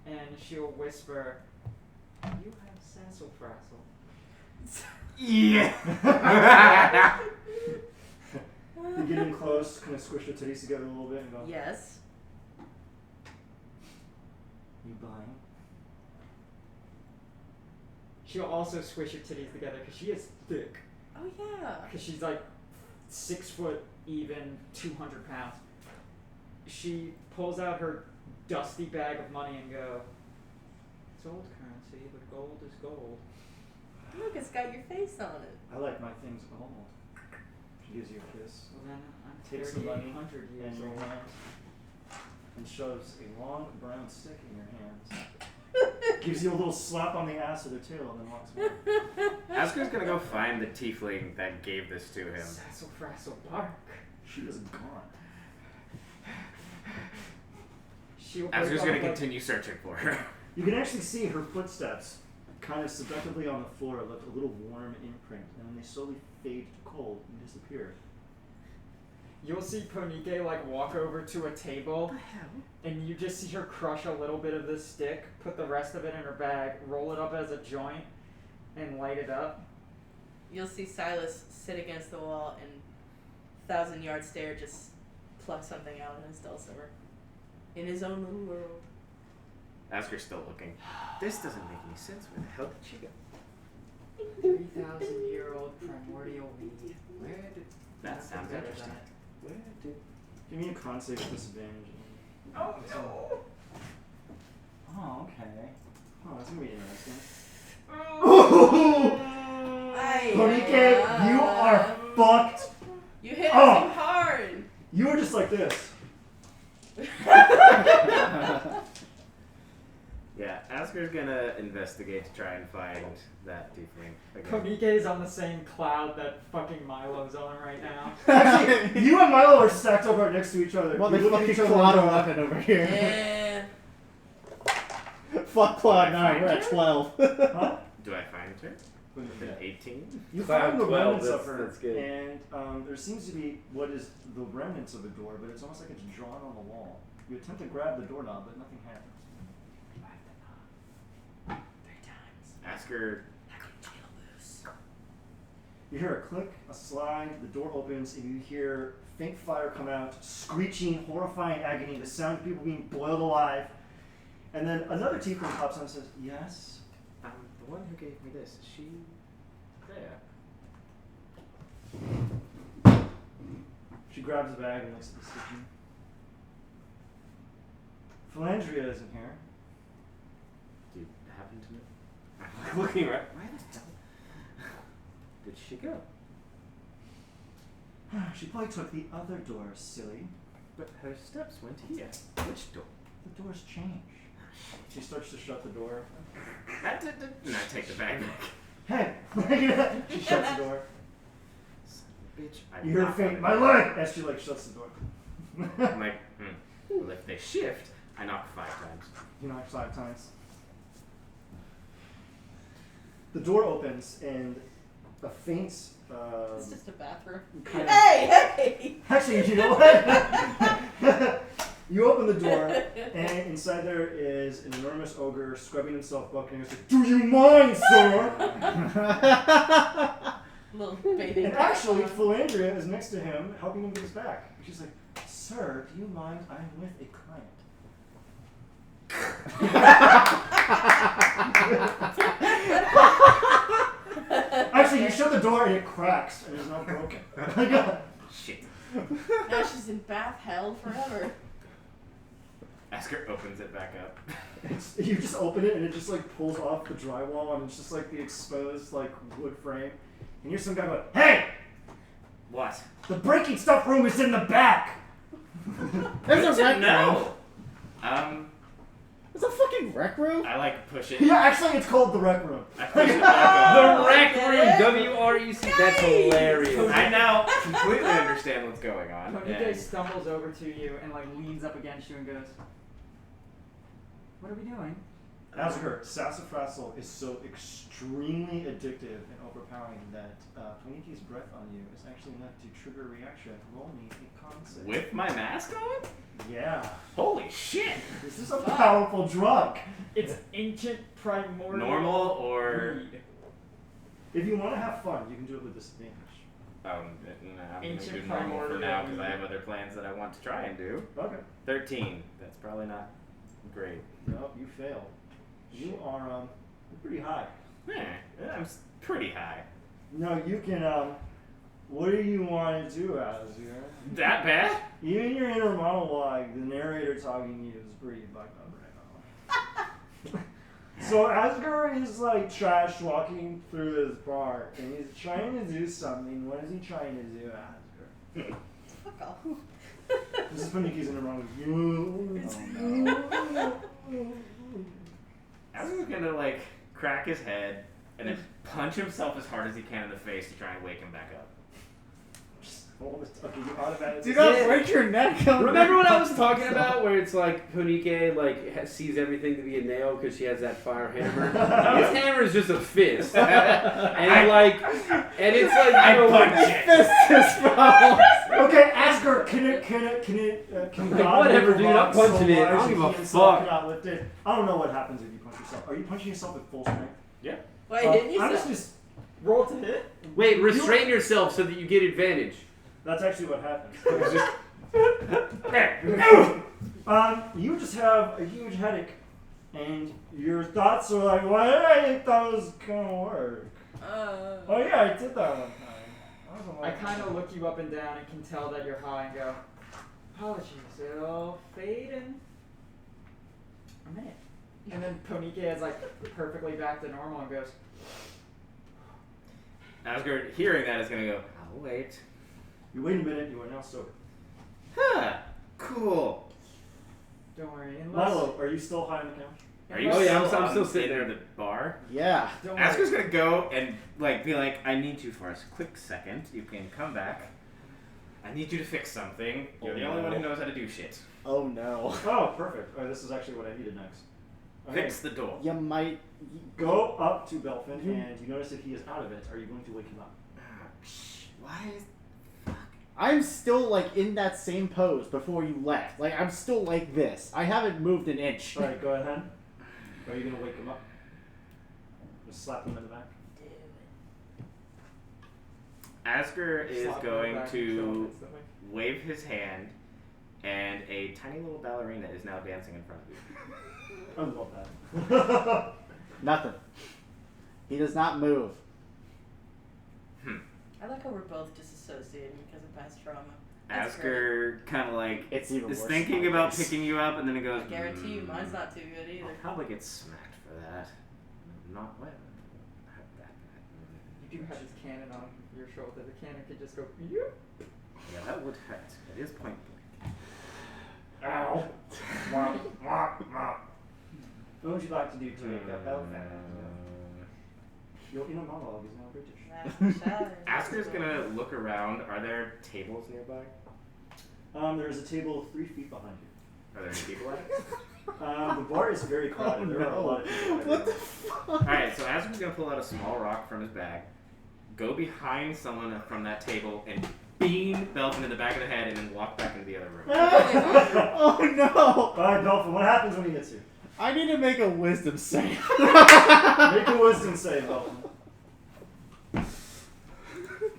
and she'll whisper, "You have sassafrassel." yeah. You get in close, kind of squish your titties together a little bit and go, Yes. You buying? She'll also squish her titties together because she is thick. Oh yeah. Because she's like 6 foot even, 200 pounds. She pulls out her dusty bag of money and go, "It's old currency, but gold is gold." Look, it's got your face on it. I like my things gold. She gives you a kiss Well then, I'm Takes the money 3,800 years in your old. hand and shoves a long brown stick in your hands. Gives you a little slap on the ass with her tail and then walks away. Asker's gonna go find the tiefling that gave this to him. Sassafrassel bark. She is gone. She'll Asker's break gonna off a- continue searching for her. You can actually see her footsteps kind of seductively on the floor, like a little warm imprint, and then they slowly fade to cold and disappear. You'll see Ponike like walk over to a table, and you just see her crush a little bit of the stick, put the rest of it in her bag, roll it up as a joint, and light it up. You'll see Silas sit against the wall and 1,000-yard stare just pluck something out in his dulcimer. In his own little world. Asker's still looking. This doesn't make any sense. Where the hell did she go? 3,000-year-old primordial weed. Where did That sounds better interesting. than it. Where did... Give me a con save with disadvantage. Oh no! Oh, okay. Oh, that's gonna be interesting. Ponike, you are fucked. You hit Oh. him hard. You were just like this. Yeah, Asker's gonna investigate to try and find that tiefling again. Ponike is on the same cloud that fucking Milo's on right now. Actually, you and Milo are stacked up right next to each other. You look at Motherfucking each other Claude and go, 11 over here. Yeah. Fuck Claude 9, we're at 12. Huh? Do I find her? With an 18? You Cloud find the 12, remnants of that's- her, that's good. and there seems to be what is the remnants of a door, but it's almost like it's drawn on the wall. You attempt to grab the doorknob, but nothing happens. 3 times. Asker. I couldn't feel loose. You hear a click, a slide, the door opens, and you hear faint fire come out, screeching, horrifying agony, the sound of people being boiled alive. And then another tiefling pops on and says, "Yes." The one who gave me this, is she there? She grabs the bag and looks at the stitching. Philandria isn't here. Do you happen to know? I'm like looking right. Where the hell did she go? She probably took the other door, silly. But her steps went here. Which door? The doors change. She starts to shut the door. And I take the bag back. Hey! She shuts the door. Son of a bitch. I You hear a knock faint, on "My it. leg!" as she like shuts the door. I'm like, Well, if they shift, I knock 5 times. You knock 5 times. The door opens and a faint. It's just a bathroom. Kind of- Hey! Actually, you know what? You open the door, and inside there is an enormous ogre scrubbing himself bucket, and he's like, "Do you mind, sir?" Little baby. And actually, Philandria is next to him, helping him get his back. She's like, Sir, do you mind? I'm with a client. Actually, you shut the door and it cracks and it's not broken. Shit. Now she's in bath hell forever. Asker opens it back up. You just open it and it just like pulls off the drywall and it's just like the exposed like wood frame. And here's some guy going, "Hey! What? The breaking stuff room is in the back!" There's a rec room. No. There's a fucking rec room? I like push it. Yeah, actually it's called the rec room. I push it back The up. rec get room, it? W-R-E-C. That's hilarious. I now completely understand what's going on. Konike and- stumbles over to you and like leans up against you and goes, "What are we doing?" Asger, sassafras is so extremely addictive and overpowering that Konike's breath on you is actually enough to trigger a reaction. Roll me a con save. With my mask on? Yeah. Holy shit! This is a powerful drug. It's ancient primordial. Normal or weed. If you want to have fun, you can do it with disadvantage. I'm gonna Ancient do normal for primordial now because I weed. have other plans that I want to try and do. Okay. 13. That's probably not great. No, you failed. You are you're pretty high. I'm pretty high. No, you can what do you want to do, Asger? That bad? Even your inner monologue, the narrator talking to you is pretty fucked up right now. So Asger is like trash walking through this bar and he's trying to do something. What is he trying to do, Asger? Fuck off. This is Panike's inner monologue. Oh, no. Asker's gonna like crack his head and then punch himself as hard as he can in the face to try and wake him back up. Okay, you automatically. Do not break your neck. Remember what I was talking about, where it's like Konike like sees everything to be a nail because she has that fire hammer. His hammer is just a fist, and like, and it's like I you know, punch like, it. Fist is from. Okay, Asger, can Like, God whatever, lift a dude, I'm rock so punching it. I large don't that give a he himself fuck. cannot lift it? I don't know what happens if you punch yourself. Are you punching yourself at full strength? Yeah. Why didn't you I'm say? just Roll to hit. Wait, restrain yourself so that you get advantage. that's actually what happens. You just have a huge headache, and your thoughts are like, "Why did I think that was gonna work? Oh yeah, I did that one time." That was a I long kind of time. look you up and down and can tell that you're high and go, "Apologies, it'll fade in a minute." And then Konike is like perfectly back to normal and goes, Asgard, hearing that, is gonna go, I'll wait. You wait a minute. You are now sober. Huh. Cool. "Don't worry, unless Milo, are you still high on the couch? Are you Oh, yeah, I'm still, still sitting in there. the bar? Yeah. don't Asker's worry." gonna go and like be like, I need you for a quick second. You can come back. I need you to fix something. You're Oh, the only no. one who knows how to do shit. Oh no. Oh, perfect. Oh, this is actually what I needed next. Okay. Fix the door. You might. Go up to Belfin, and you notice if he is out of it, are you going to wake him up? Why is I'm still like in that same pose before you left. Like I'm still like this. I haven't moved an inch. Alright, go ahead. Are you going to wake him up? Just slap him in the back? Asger is Slap him going back and kill him to instantly. wave his hand, and a tiny little ballerina is now dancing in front of you. I love that. Nothing. He does not move. I like how we're both disassociating because of past trauma. That's Asger kind of like It's even is worse. thinking about picking you up, and then it goes. I guarantee you, "Hmm, mine's not too good either. I'll probably get smacked for that. Not well. You do have this cannon on your shoulder. The cannon could just go, "Yoop." Yeah, that would hurt. It is point blank. Ow. Mwah, mwah, mwah. What would you like to do to make up Belfin? Your inner monologue is now British. Asker's gonna look around. Are there tables nearby? There is a table 3 feet behind you. Are there any people at it? The bar is very crowded. There are a lot of people. What the fuck? Alright, so Asker's gonna pull out a small rock from his bag, go behind someone from that table, and beam Belfin in the back of the head, and then walk back into the other room. Oh no! Alright, Belfin, what happens when he hits you? I need to make a wisdom save. Make a wisdom save, Belfin.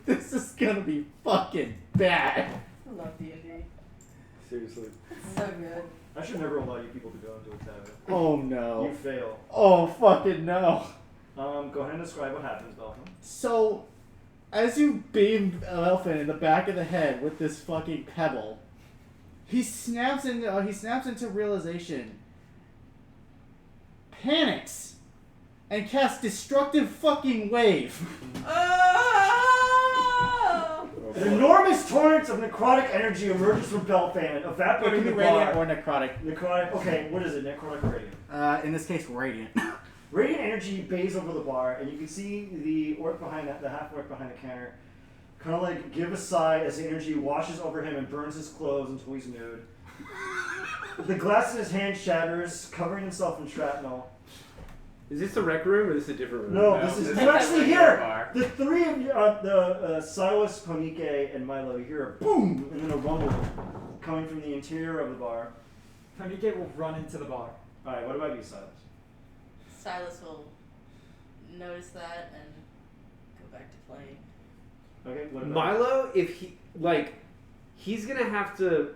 This is gonna be fucking bad. I love D&D. Seriously. So good. I should never allow you people to go into a tavern. Oh no. You fail. Oh fucking no. Go ahead and describe what happens, Belton. So, as you beam Elfin in the back of the head with this fucking pebble, he snaps into realization, panics, and casts destructive fucking wave. Oh! An enormous torrent of necrotic energy emerges from Belfan, It evaporating can the be radiant bar. or necrotic. Necrotic. Okay, what is it? Necrotic or radiant? In this case, radiant. Radiant energy bays over the bar, and you can see the orc behind that, the half orc behind the counter, kind of like give a sigh as the energy washes over him and burns his clothes until he's nude. The glass in his hand shatters, covering himself in shrapnel. Is this a rec room or is this a different room? No, No, this is this you is actually the hear bar. the three of you, Silas, Ponike, and Milo. You hear a boom and then a rumble coming from the interior of the bar. Panike will run into the bar. All right, what about you, Silas? Silas will notice that and go back to playing. Okay, what about Milo, if he he's gonna have to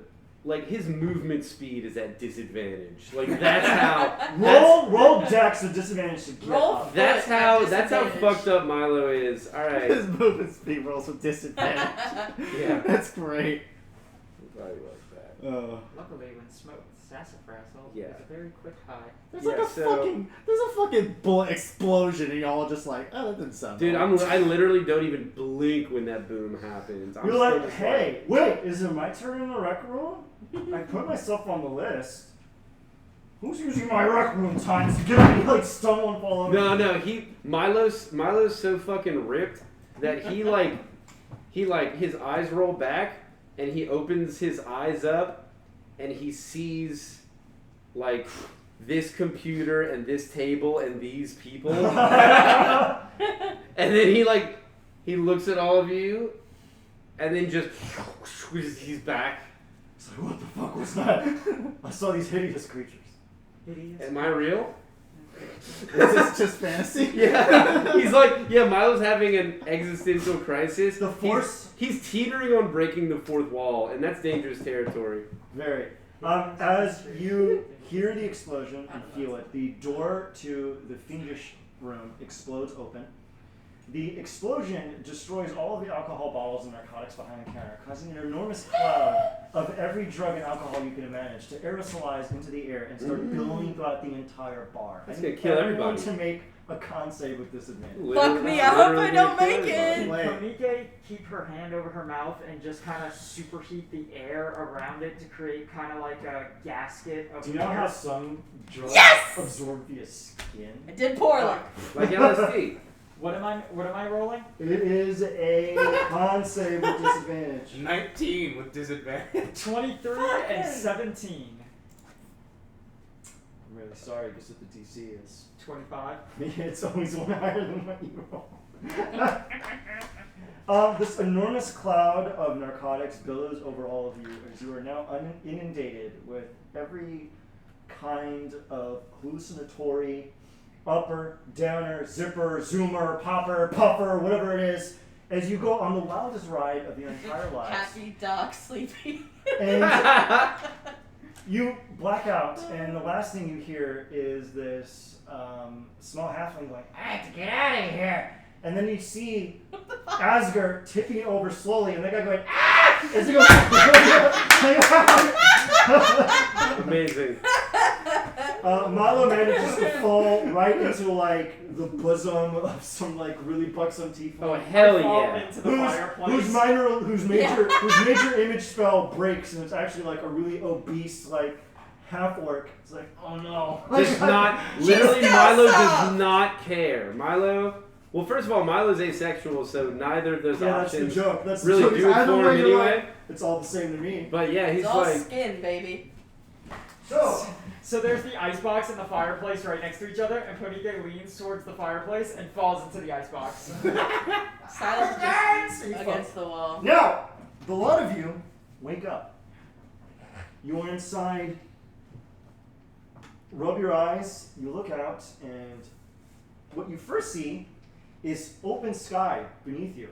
his movement speed is at disadvantage. Like that's how roll Dex with disadvantage to get Roll up. that's Foot at how disadvantage. fucked up Milo is. All right. His movement speed rolls with disadvantage. Yeah. That's great. Probably like that. Luckily, when smoked sassafras, Yeah. it's a very quick high. There's Yeah, like a fucking bullet explosion, and y'all are just like, oh, that didn't sound. Dude, right. I literally don't even blink when that boom happens. I'm You're still like, just hey, wait, is it my turn in the rec room? I put myself on the list. Who's using my rec room time to get me like stumble and fall over? No, Milo's so fucking ripped that he his eyes roll back and he opens his eyes up and he sees like this computer and this table and these people. And then he looks at all of you and then just he's back. It's like, what the fuck was that? I saw these hideous creatures. Am I real? Is this just fantasy? Yeah. He's like, yeah, Milo's having an existential crisis. The Force- He's teetering on breaking the fourth wall, and that's dangerous territory. Very. As you hear the explosion and feel it, the door to the fiendish room explodes open. The explosion destroys all of the alcohol bottles and narcotics behind the counter, causing an enormous cloud of every drug and alcohol you can manage to aerosolize into the air and start billowing throughout the entire bar. That's I gonna need kill everyone everybody. to make a con save with disadvantage. Fuck me, I hope I Literally don't gonna kill make everybody. it. Can Panike keep her hand over her mouth and just kind of superheat the air around it to create kind of like a gasket of Do you know air? how some drugs Yes! absorb via skin? I did poorly. Like LSD. What am I rolling? It is a con save with disadvantage. 19 with disadvantage. 23 and 17. I'm really sorry, because what the DC is. 25. It's always one higher than what you roll. This enormous cloud of narcotics billows over all of you as you are now inundated with every kind of hallucinatory upper, downer, zipper, zoomer, popper, puffer, whatever it is, as you go on the wildest ride of your entire lives. Happy, Doc, sleepy. And you black out, and the last thing you hear is this small halfling going, I have to get out of here. And then you see Asger tipping over slowly, and the guy going, ah! As he goes, Amazing. Milo manages to fall right into like the bosom of some like really buxom tiefling. Oh hell Fall yeah. into the fireplace. whose major image spell breaks, and it's actually like a really obese like half orc. It's like, oh no. Does not literally still Milo soft. does not care. Milo. Well, first of all, Milo's asexual, so neither of those Yeah, that's the options joke. That's the really joke. do it Either for way him you're anyway. right, it's all the same to me. But yeah, he's It's all like, skin, baby. So there's the icebox and the fireplace right next to each other, and Panike leans towards the fireplace and falls into the icebox. Silas just against the wall. Now, the lot of you wake up. You are inside. Rub your eyes. You look out, and what you first see is open sky beneath you,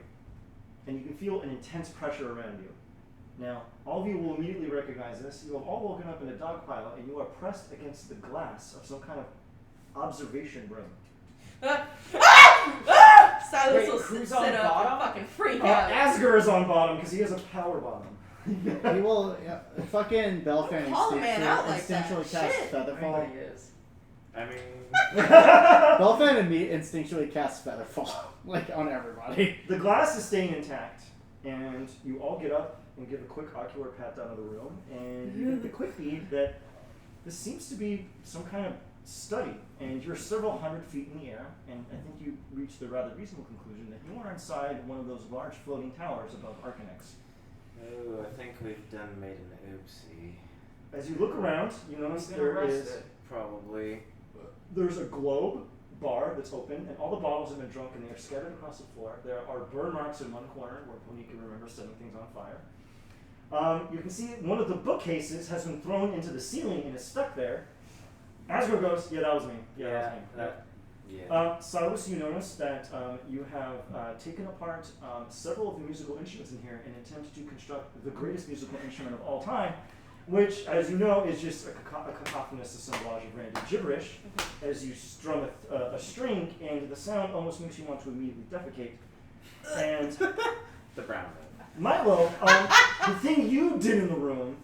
and you can feel an intense pressure around you. Now, all of you will immediately recognize this. You have all woken up in a dog pile, and you are pressed against the glass of some kind of observation room. Silas Wait, will who's sit on up bottom? and fucking freak out. Asger is on bottom because he has a power bottom. He will fucking Belfan Call a man out like that. instinctually cast Shit. Featherfall. Everybody is. I mean, Belfan instinctually casts Featherfall like on everybody. The glass is staying intact, and you all get up and give a quick ocular pat down of the room, and you get the quick feed that this seems to be some kind of study, and you're several hundred feet in the air, and I think you reach the rather reasonable conclusion that you are inside one of those large floating towers above Arcanex. oh, I think we've made an oopsie. As you look around, you notice Who's gonna there arrest is it? Probably. there's a globe bar that's open, and all the bottles have been drunk, and they are scattered across the floor. There are burn marks in one corner where Ponika remembers setting things on fire. You can see one of the bookcases has been thrown into the ceiling and is stuck there. Asgore goes, yeah, that was me. Yeah, that was me. Yeah. Silas, you notice that you have taken apart several of the musical instruments in here in an attempt to construct the greatest musical instrument of all time, which, as you know, is just a cacophonous assemblage of random gibberish as you strum a string, and the sound almost makes you want to immediately defecate. And The brown one. Milo, the thing you did in the room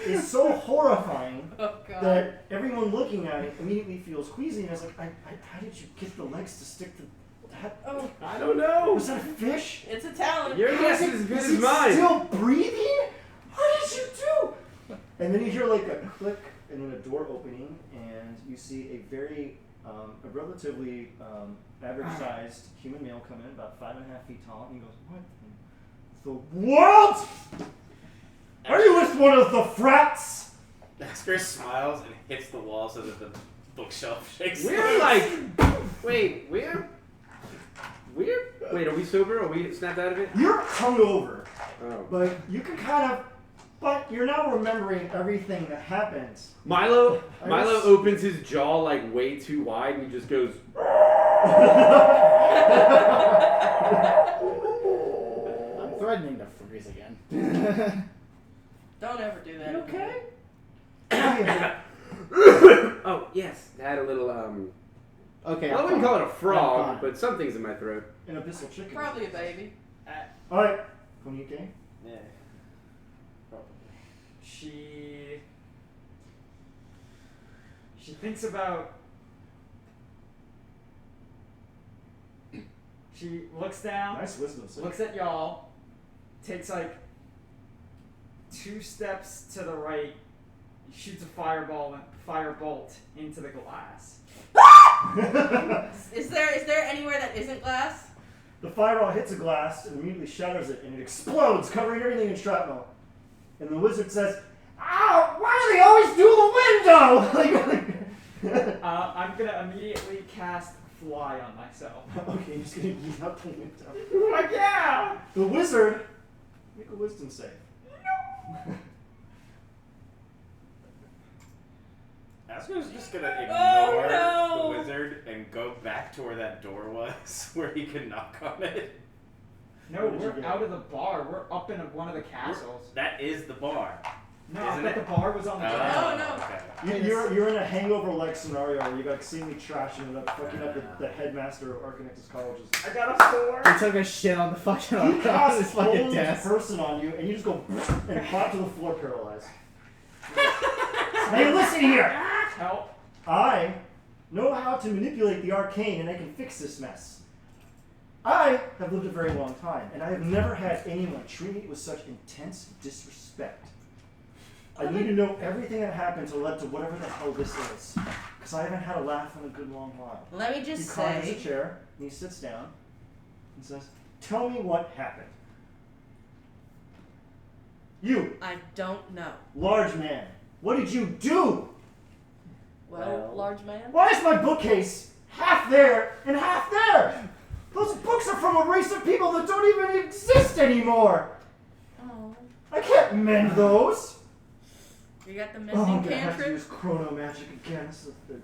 is so horrifying Oh god. that everyone looking at it immediately feels queasy and is like, how did you get the legs to stick to that? Oh, I don't know. Was that a fish? it's a talent. Your guess is as good Is as it mine. still breathing? What did you do? And then you hear like a click and then a door opening, and you see a very, a relatively average-sized human male come in, about 5.5 feet tall, and he goes, what in the world? Are you with one of the frats? Asger smiles and hits the wall so that the bookshelf shakes. We're like, wait, are we sober? Are we snapped out of it? You're hungover, Oh. but you can kind of, but you're now remembering everything that happens. Milo I just- opens his jaw like way too wide and he just goes. I'm threatening to freeze again. Don't ever do that. Okay. Oh yes, I had a little Okay. I I'm wouldn't fine. call it a frog, I'm fine. but something's in my throat. An abyssal chicken. Probably a baby. All right, Konike. Yeah. Probably. She thinks about. She looks down, Nice wisdom. Save. looks at y'all, takes like 2 steps to the right, shoots a firebolt into the glass. Is there anywhere that isn't glass? The fireball hits a glass and immediately shatters it, and it explodes, covering everything in shrapnel. And the wizard says, "Ow! Why do they always do the window?" I'm gonna immediately cast Fly on myself. Okay, you're just gonna yeet out the window. Like, yeah! The wizard, make a wisdom save. Asger's just gonna ignore Oh, no. the wizard and go back to where that door was, where he could knock on it. No, What did you we're get? out of the bar. We're up in one of the castles. That is the bar. No, I Isn't thought it? the bar was on the Oh, ground. no. Okay. You're in a hangover-like scenario where you got extremely trashing it up, fucking up the headmaster of Arcanex's colleges. I got a 4. He took a shit on the fucking He on his casts fucking hold desk. person on you, and you just go and pop to the floor paralyzed. Hey, listen here! Help. I know how to manipulate the arcane, and I can fix this mess. I have lived a very long time, and I have never had anyone treat me with such intense disrespect. I need to know everything that happened to lead to whatever the hell this is, because I haven't had a laugh in a good long while. Let me He just climbs a say. chair, and he sits down, and says, "Tell me what happened." You, I don't know. large man, what did you do? Well, large man. Why is my bookcase half there and half there? Those books are from a race of people that don't even exist anymore. Oh. I can't mend those. You got the Oh, mending I'm gonna have to cantrip? use chrono magic again. This is the-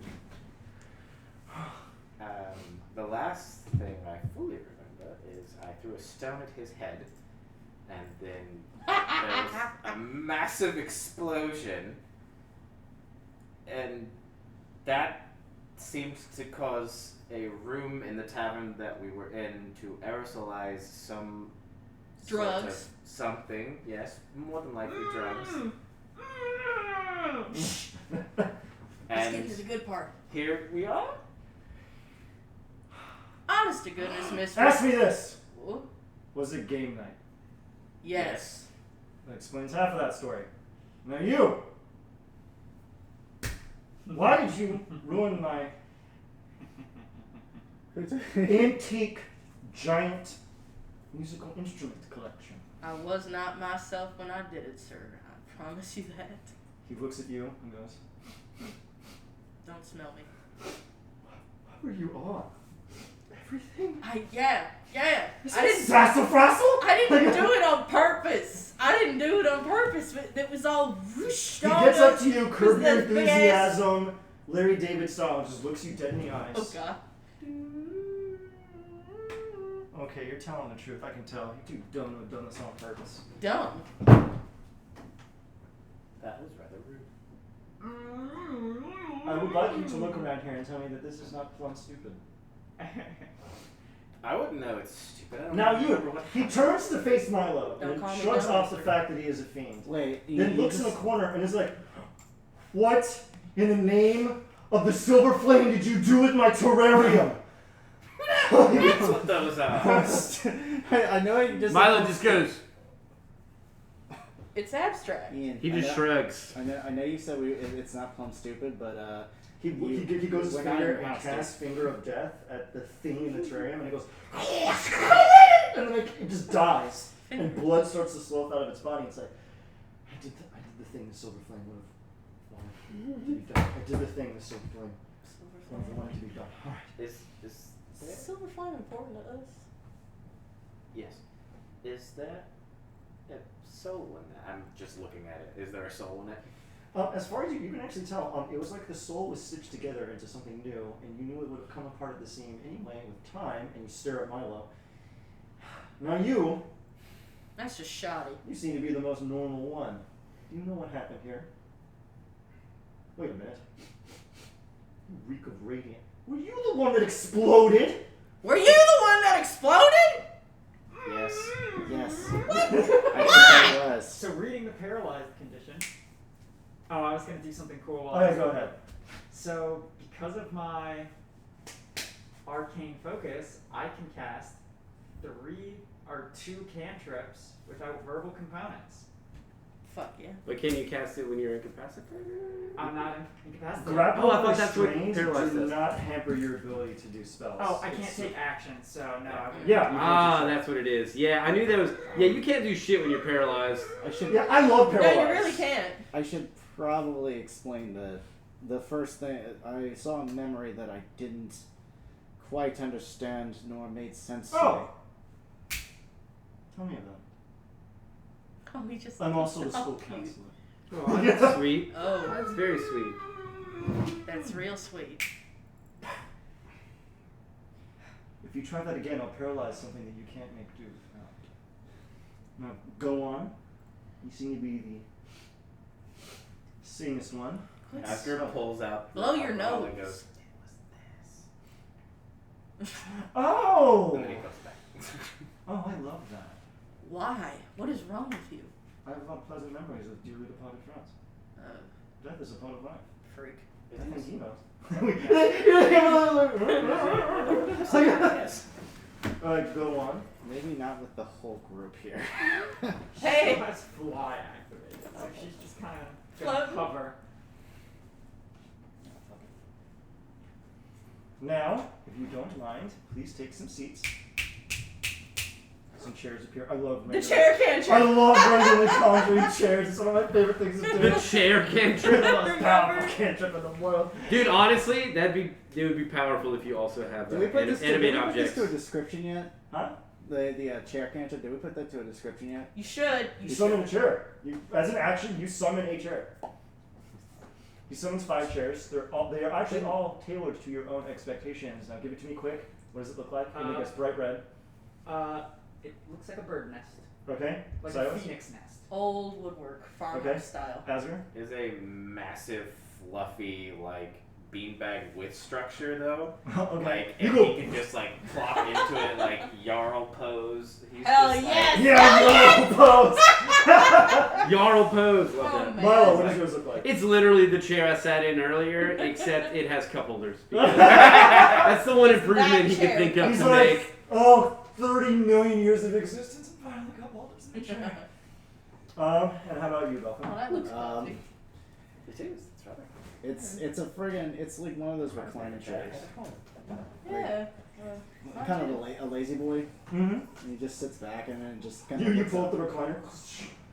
The last thing I fully remember is I threw a stone at his head, and then there was a massive explosion, and that seemed to cause a room in the tavern that we were in to aerosolize some sort of Drugs. something. Yes, more than likely drugs. Let's And get to the good part. here we are. Honest to goodness, mistress. Ask me this. Ooh, Was it game night? yes. That explains half of that story. Now you! Why did you ruin my antique giant musical instrument collection? I was not myself when I did it, sir. I promise you that. He looks at you and goes, Don't smell me. what were you on? Everything? Yeah. Is I it didn't. sassafrassel? I didn't do it on purpose. I didn't do it on purpose, but it was all whoosh. He gets up to you, curb your that big ass- enthusiasm, Larry David style, and just looks you dead in the eyes. Oh God. Okay, you're telling the truth, I can tell. You two don't have done this on purpose. Dumb. That was rather rude. I would like you to look around here and tell me that this is not plumb stupid. I wouldn't know it's stupid. I don't Now remember you, what he turns to face Milo Don't and call me shrugs dumb, off the sir. fact that he is a fiend. Wait, Then looks in the corner and is like, what in the name of the silver flame did you do with my terrarium? That's what those are. I know you just. Milo just goes. It's abstract. Ian, He just shrugs. I know you said it's not plumb stupid, but He goes his we're not finger in and house, casts finger of death at the thing in the terrarium and it goes, and then it just dies. And blood starts to slough out of its body. It's like, I did the thing the silver flame would have wanted to be done. I did the thing the silver flame would have wanted to be done. Alright. Is Silver flame important to us? yes. Is there a soul in that? I'm just looking at it. Is there a soul in it? As far as you can actually tell, it was like the soul was stitched together into something new, and you knew it would have come apart at the seam anyway with time, and you stare at Milo. Now That's just shoddy. you seem to be the most normal one. Do you know what happened here? Wait a minute. You reek of radiant. Were you the one that exploded? Were you the one that exploded? Yes. yes, I think I was. So reading the paralyzed condition. Oh, I was gonna do something cool. Oh yeah, go ahead. So because of my arcane focus, I can cast 2 cantrips without verbal components. Fuck yeah. But can you cast it when you're incapacitated? I'm not incapacitated. Grapple Oh, I thought and that's what restraint paralyzed do does. not hamper your ability to do spells. Oh, I can't It's- take action, so no. I wouldn't. Yeah, you Ah, can that's what it is. Yeah, I knew that was. Yeah, you can't do shit when you're paralyzed. I should. Yeah, I love No, paralyzed. you really can't. I should probably explain the first thing I saw in memory that I didn't quite understand nor made sense to me. Oh. Tell me about it. Oh, we just. I'm also the so school cute. counselor. Oh, that's sweet. Oh, That's very sweet. that's real sweet. If you try that again, I'll paralyze something that you can't make do. Now, go on. You seem to be the singest one. Asger pulls out. Blow the your alcohol nose. And goes, Oh! and then he goes back. Oh, I love that. Why? What is wrong with you? I have unpleasant memories of dearly departed friends. Death is a part of life. Freak. I think he knows. Yes. Alright, go on. Maybe not with the whole group here. Hey! She has fly activated, so she's just kind of gonna Floating. hover. Now, if you don't mind, please take some seats. Some chairs appear. I love The regular- chair I cantrip. love regularly conjuring chairs. It's one of my favorite things to do. The chair cantrip. The most powerful cantrip in the world. Dude, honestly, it would be powerful if you also have Did we put anim- this animate to objects. a description yet? Huh? The chair cantrip. Did we put that to a description yet? You should. You You summon a should. chair. As an action, you summon a chair. He summons 5 chairs. They are actually all tailored to your own expectations. Now, give it to me quick. What does it look like? It Uh, gets bright red. It looks like a bird nest. Okay. Like a Silas? phoenix nest. Old woodwork, farmhouse Okay. style. Asger? Is a massive, fluffy, like beanbag with structure though. Okay. Like, You and go. he can just like plop into it like Jarl pose. He's Hell just yes! Yeah, no pose. Jarl pose. Love Oh, that. man. Milo, what does yours look like? It's literally the chair I sat in earlier, except it has cup holders. Because that's the one improvement he could chair. think of He's to like, make. oh, 30 million years of existence and finally got holders in the chair. And how about you, Belfin? Oh, that looks comfy. It is. It's rather. It's a friggin', it's like one of those recliner chairs. Yeah. Kind of a lazy boy. Mm-hmm. And he just sits back and then just kind of. You pull up the recliner.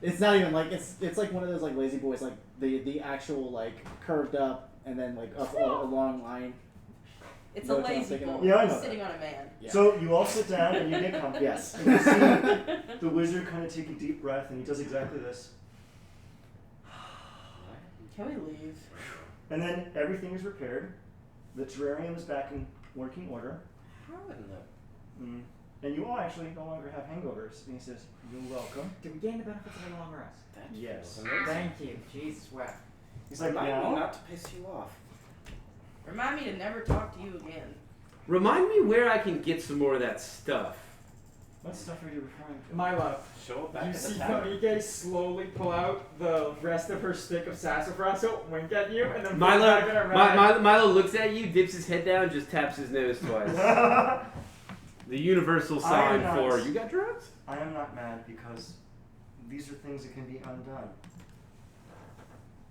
It's not even like it's like one of those like lazy boys, like the actual like curved up and then like up a long line. It's No, a it's not lazy taking boy up- Yeah, I know sitting on a man. Yeah. So you all sit down and you get comfy. Yes. And you see the wizard kind of take a deep breath, and he does exactly this. Can we leave? And then everything is repaired. The terrarium is back in working order. How in the? Mm. And you all actually no longer have hangovers. And he says, "You're welcome." Did we gain the benefits of a long rest? That Yes. feels amazing. Thank you. Jesus wept. He's like, Remind me "Now." not to piss you off. Remind me to never talk to you again. Remind me where I can get some more of that stuff. What stuff are you referring to? Milo, Show it back you at the see tavern. Kamike slowly pull out the rest of her stick of sassafras, wink at you, and then put it Milo, back in her bag. Milo looks at you, dips his head down, just taps his nose twice. The universal sign not- for you got drugs? I am not mad because these are things that can be undone.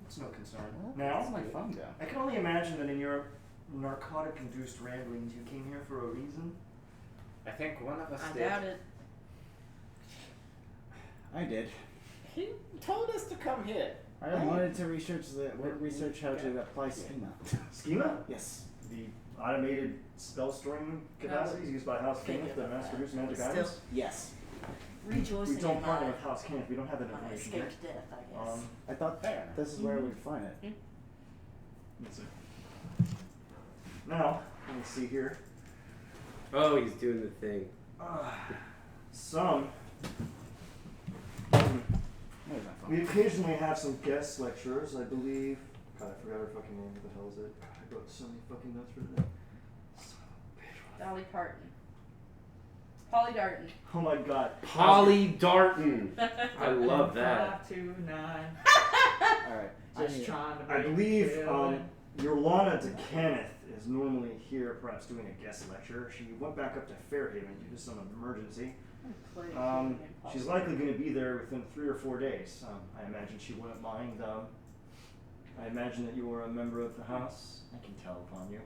It's no concern. How's Now, my phone go? I can only imagine that in your narcotic-induced ramblings, you came here for a reason. I think one of us I did. doubt it. I did. He told us to come here. I wanted to research how to apply schema. Schema? Yes. The automated spell-storing capacities used by House Thinking Kenneth that about mass-produce that. magic Still- items. Yes. Rejoicing We don't in partner my, with House Kenneth. We don't have that my information yet. escaped death, I guess. I thought this is where we'd find it. Let's see. Now, let me see here. Oh, he's doing the thing. Some. Where's my phone? We occasionally have some guest lecturers, I believe. God, I forgot her fucking name. What the hell is it? God, I wrote so many fucking notes for today. Dolly Parton. Polly Darton. Oh my god. Polly Darton. I love that. 529. Alright. Just trying to I make believe it feel your Lana DeKenneth is normally here, perhaps doing a guest lecture. She went back up to Fairhaven due to some emergency. She's likely going to be there within 3 or 4 days. I imagine she wouldn't mind. I imagine that you are a member of the house. I can tell upon you.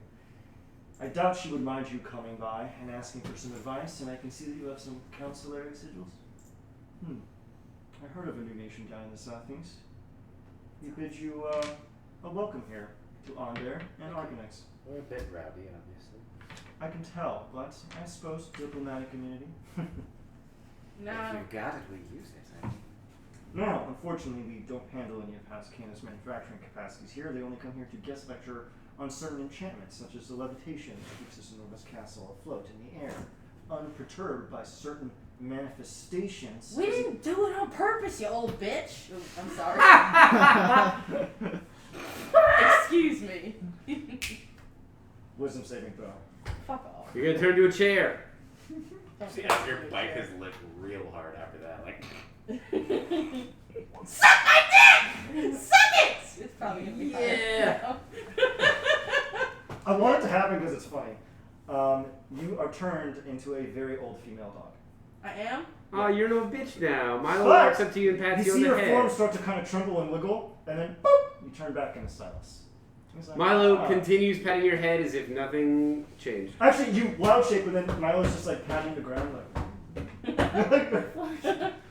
I doubt she would mind you coming by and asking for some advice, and I can see that you have some consulary sigils. I heard of a new nation down in the southeast. We bid you a welcome here to Onder and Argonex. We're a bit rowdy, obviously. I can tell, but I suppose diplomatic immunity. If No. you've got it, we use it. I mean, No, unfortunately, we don't handle any of House Candace's manufacturing capacities here. They only come here to guest lecture on certain enchantments, such as the levitation that keeps this enormous castle afloat in the air, unperturbed by certain manifestations. We didn't do it on purpose, you old bitch. Oh, I'm sorry. Excuse me. Wisdom saving throw. Fuck off. You're gonna turn to a chair. Don't see, do after that. bite his lip real hard after that. Like, Suck my dick! Suck it! It's probably gonna be Yeah. I want it to happen because it's funny. You are turned into a very old female dog. I am? Oh, you're no bitch now. Milo But walks up to you and pats You you see on her the form head. start to kind of tremble and wiggle, and then boop, you turn back into Silas. He's like, Milo "Ah." continues patting your head as if nothing changed. Actually, you loud shake, but then Milo's just like patting the ground like.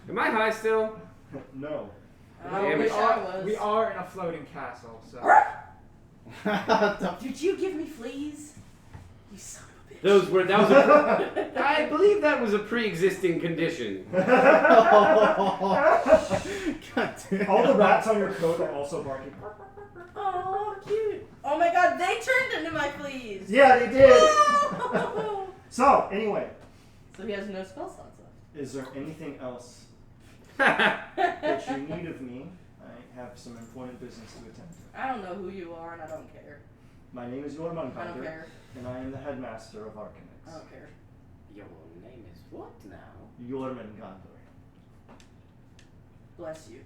Am I high still? No. I Damn wish it. I was. We are in a floating castle, so. Did you give me fleas? You son of a bitch. That was a, I believe that was a pre-existing condition. God damn. All the rats on your coat are also barking. Oh, cute. Oh my god, they turned into my fleas. Yeah, they did. No. So, anyway, So he has no spell slots left. is there anything else that you need of me. I have some important business to attend to. I don't know who you are, and I don't care. My name is Yor I don't Mungander, care. and I am the headmaster of I Arcanix. don't care. Your name is what now? Yor Mungander. Bless you.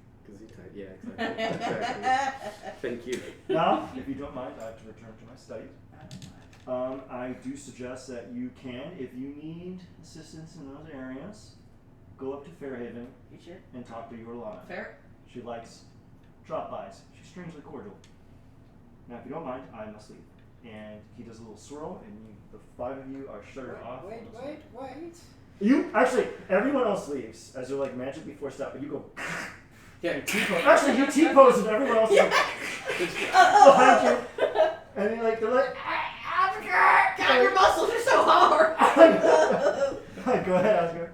Yeah, exactly. Thank you. Now, if you don't mind, I have to return to my study. I don't mind. I do suggest that you can, if you need assistance in those areas, go up to Fairhaven You should. and talk to Yorlana. Fair? She likes drop-bys. She's strangely cordial. Now, if you don't mind, I must leave. And he does a little swirl, and the 5 of you are shuttered off. Wait. You actually, everyone else leaves as you're like magically forced out, but you go. Yeah. T-pose. Actually, you T-pose, and everyone else is like, behind you, and they're like, God, your muscles are so hard! Go ahead, Oscar.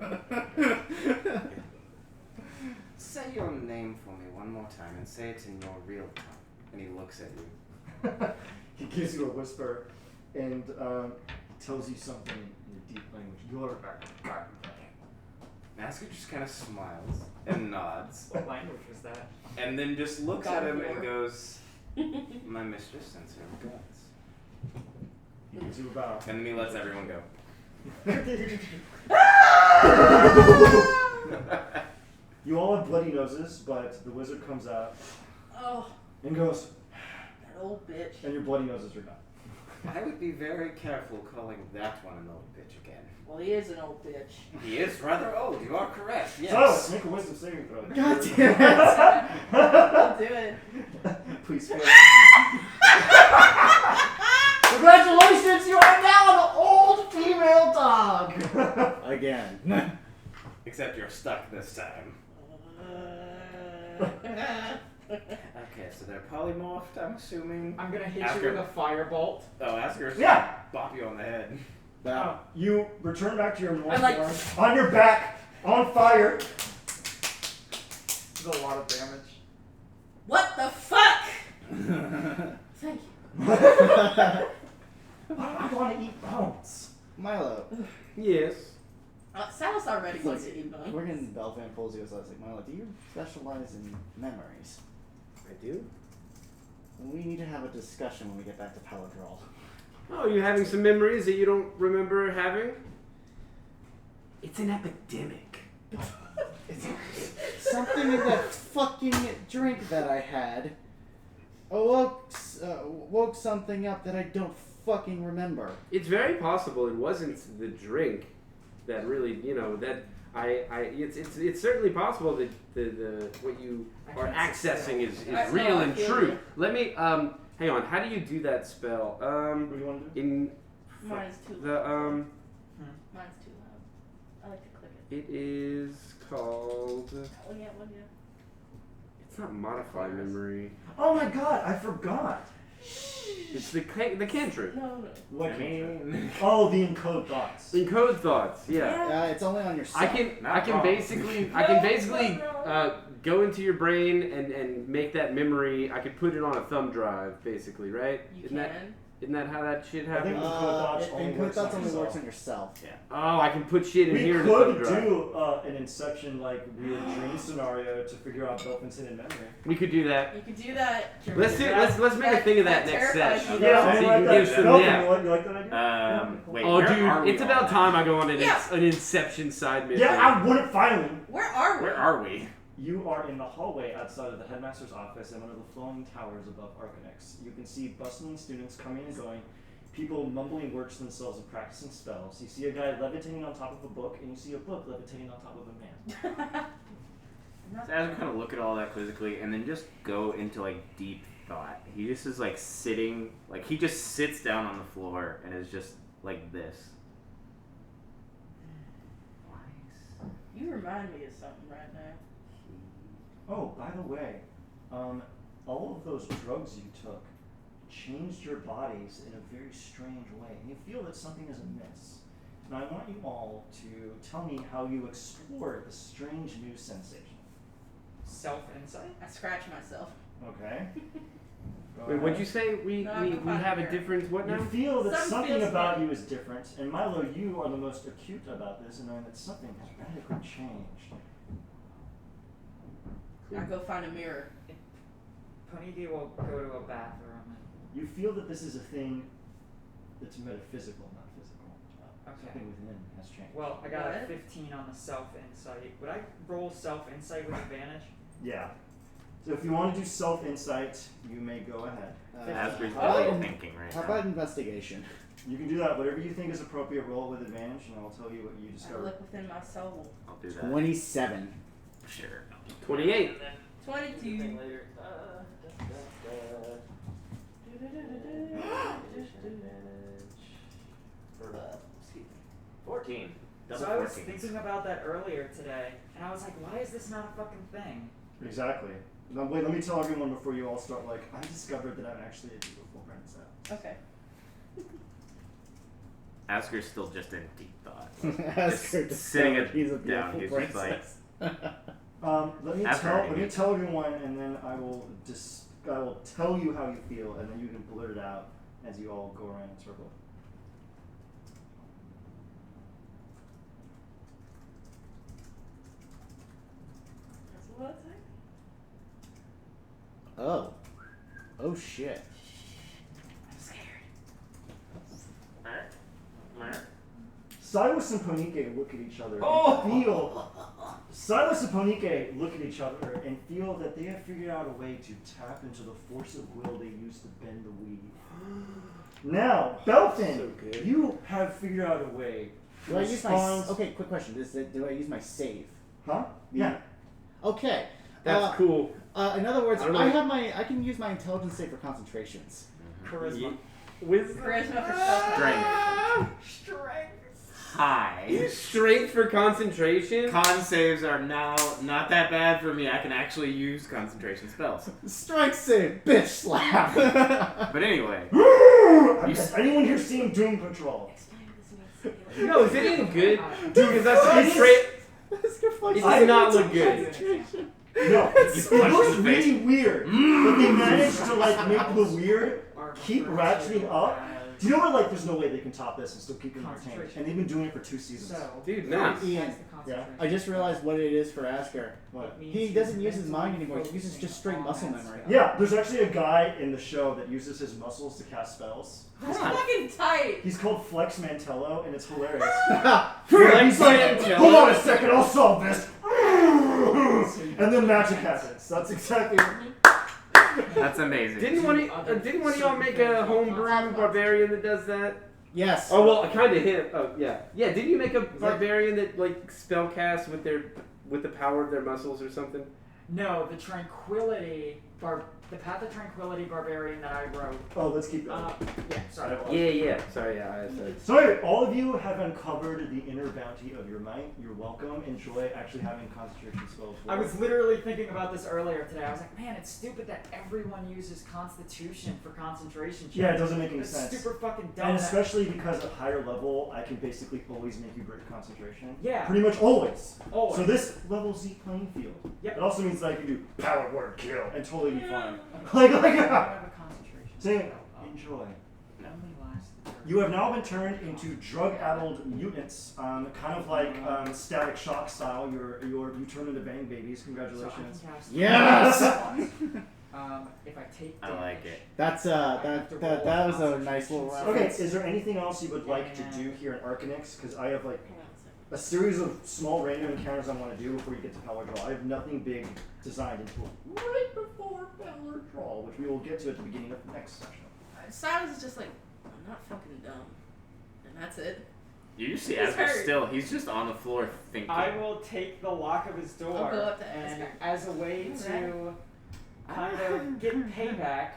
Say your name for me one more time and say it in your real tongue. And he looks at you. He gives you a whisper, and tells you something in a deep language. You're Asker just kind of smiles and nods, What language was that? and then just looks God at him of and War. goes, "My mistress sends her regards." He gives you a bow. And then he lets everyone go. You all have bloody noses, but the wizard comes out Oh, and goes, that old bitch. and your bloody noses are gone. I would be very careful calling that one an old bitch again. Well, he is an old bitch. He is rather old, you are correct, So, yes. make a wisdom saving throw. God damn it! I'll do it. Please fail. Congratulations, you are now an old female dog. Again. Except you're stuck this time. Okay, so they're polymorphed, I'm assuming. I'm gonna hit Asker. you with a firebolt. Oh, Asker's Yeah. bop you on the head. Wow. You return back to your normal I'm like- form, on your back, on fire. This is a lot of damage. What the fuck? Thank you. I want to eat bones. Milo, Yes. Samus already Look, wants to eat bones. friggin' Belfan pulls you aside. Like, Milo, do you specialize in memories? I do. We need to have a discussion when we get back to Paladrol. Oh, you having some memories that you don't remember having? It's an epidemic. Something in that fucking drink that I had woke something up that I don't fucking remember. It's very possible it wasn't the drink that really, that it's certainly possible that the what you I are can't sit accessing is I know, real I and feel true. you. Let me hang on. How do you do that spell? What do you want to do? In Mine's too loud. the Mine's too loud. I like to click it. it is called. Oh, yeah, well, yeah. It's not modify memory. Oh my god, I forgot. It's the cantrip. No. What Oh, the encode thoughts. Encode thoughts. Yeah. It's only on your I side. can Not wrong. basically go into your brain and make that memory. I could put it on a thumb drive, basically, right? You Isn't can. Isn't that how that shit I think happens? encode thoughts only Encode works thoughts on only yourself. works on yourself. Oh, I can put shit in We here in the thumb could drive. do an Inception like weird dream scenario to figure out Belfin's hidden memory. We could do that. You can do that. Let's make a thing of that next terrifies session. me. Yeah, So I you like can that. give some Belfin, nap. you like that idea? Wait, Oh, where are dude, we it's on about that? time I go on an Yeah. Inception side mission. Yeah, I wouldn't finally. Where are we? Where are we? You are in the hallway outside of the headmaster's office in one of the flowing towers above Arcanix. You can see bustling students coming and going, people mumbling words to themselves and practicing spells. You see a guy levitating on top of a book, and you see a book levitating on top of a man. So as we kind of look at all that quizzically and then just go into like deep thought. He just is like sitting, like he just sits down on the floor and is just like this. You remind me of something right now. Oh, by the way, all of those drugs you took changed your bodies in a very strange way, and you feel that something is amiss. And I want you all to tell me how you explored this strange new sensation. Self-insight? I scratch myself. Okay? Go Wait, what'd ahead. you say? We No, I can find have it a here. different what now? You feel that Something something feels about funny. you is different, and Milo, you are the most acute about this, and knowing that something has radically changed. I go find a mirror. Paniki will go to a bathroom. You feel that this is a thing that's metaphysical, not physical. Okay. Something within has changed. Well, I got a What? 15 on the self-insight. Would I roll self-insight with advantage? Yeah. So if you want to do self-insight, you may go ahead. Asbury's how really about- thinking right How now. about investigation? You can do that. Whatever you think is appropriate, roll with advantage, and I'll tell you what you I discover. look within my soul. I'll do that. 27. Sure. 28. 22. 14. Double So I was 14s. thinking about that earlier today, and I was like, why is this not a fucking thing? Exactly. Now, wait, let me tell everyone before you all start. Like, I discovered that I'm actually a beautiful princess. Okay. Asger's still just in deep thought. Asgard Just sitting discovered he's a down, beautiful he's just like- princess. Let me After tell already tell everyone, and then I will tell you how you feel, and then you can blurt it out as you all go around in a circle. That's what it's like. Oh. Oh shit. I'm scared. Silas and Ponike look at each other Oh! and feel. Silas and Ponike look at each other and feel that they have figured out a way to tap into the force of will they used to bend the weave. Now, Belfin, So good. you have figured out a way to Do I use my respond. okay? Quick question. Do I use my save? Huh? Yeah. Okay. That's cool. In other words, I don't know. I can use my intelligence save for concentrations. Charisma. Wisdom. Charisma for self. Strength. High. Strength for concentration. Con saves are now not that bad for me. I can actually use concentration spells. Strength save, bitch slap. But anyway, Has anyone here seen Doom Patrol? Explain what this means. No, is it even good? Dude, Because that's it is- straight. It It does not look good. No, it punch looks in the face. really weird, but they managed to like make the weird keep ratcheting up. Do you know what? Like, there's no way they can top this and still keep it entertained, Concentration. and they've been doing it for 2 seasons. So, Dude, that's nice. the Ian, concentration. I just realized what it is for Asger. What? It means He he's doesn't use his mentally mind anymore. He uses focusing just straight on muscle that memory. spell. Yeah, there's actually a guy in the show that uses his muscles to cast spells. That's fucking tight. He's called Flex Mantello, and it's hilarious. Flex He's like, Mantello? hold on a second, I'll solve this. And then magic happens. That's exactly. that's amazing. Didn't one of y'all make a homebrew barbarian that does that? Yes. Oh well, kind of him. Oh yeah, yeah. Didn't you make a barbarian that like spell casts with the power of their muscles or something? No, the the Path of Tranquility Barbarian that I wrote. Oh, let's keep going. Yeah, sorry. Yeah. Sorry, yeah. I said. So anyway, all of you have uncovered the inner bounty of your might. You're welcome. Enjoy actually having concentration spells. I was literally thinking about this earlier today. I was like, man, it's stupid that everyone uses Constitution for concentration checks. Yeah, it doesn't make any It's sense. super fucking dumb. And that- especially because at higher level, I can basically always make you break concentration. Yeah. Pretty much always. Always. So this levels the playing field. Yep. It also means that I can do power word kill and totally be fine. I Like, don't have a concentration. Say, spell. enjoy. Only lasts 30. You have now been turned into drug-addled mutants, kind of like Static Shock style. You turn into Bang Babies. So I Congratulations. can cast Yes! if I take I damage. like it. That's that was a nice little Okay, reference. is there anything else you would like to do here in Arcanix? Because I have like Hang on a second. a series of small random encounters I want to do before you get to Power Draw. I have nothing big designed until right before Power Draw, which we will get to at the beginning of the next session. Silas is just like, I'm not fucking dumb. And that's it. You see He's Asger hurt. still, he's just on the floor thinking. I will take the lock of his door I'll go up to and Asger. as a way to kind of get payback.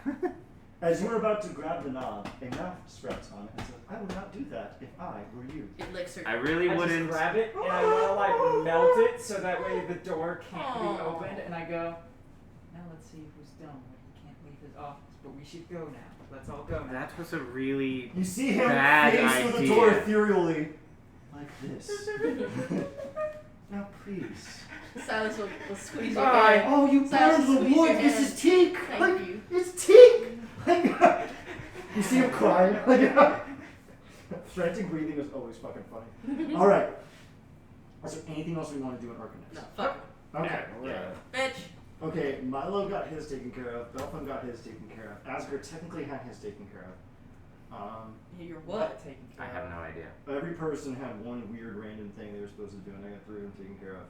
As you are about to grab the knob, a mouth spreads on it and says, I would not do that if I were you. It licks her. I really I wouldn't. just grab it and I want to like melt it so that way the door can't be Aw. opened. And I go, now let's see who's dumb when he can't leave his office, but we should go now. Let's all go now. That was a really. You see him Bad face with the idea. door ethereally, like this. Now please. Silas will squeeze your Bye. hand. Oh, you Silas, burned the squeeze your wood. This hand. is teak. Thank Like, you. it's teak. Like, you see him crying. Like, frantic breathing is always fucking funny. All right. Is there anything else we want to do in Arcanix? No, fuck. Okay. Yeah. Bitch. Okay. Okay, Milo got his taken care of. Belfin got his taken care of. Asger technically had his taken care of. You're what? Taken I care have of. no idea. Every person had one weird random thing they were supposed to do, and I got 3 of them taken care of.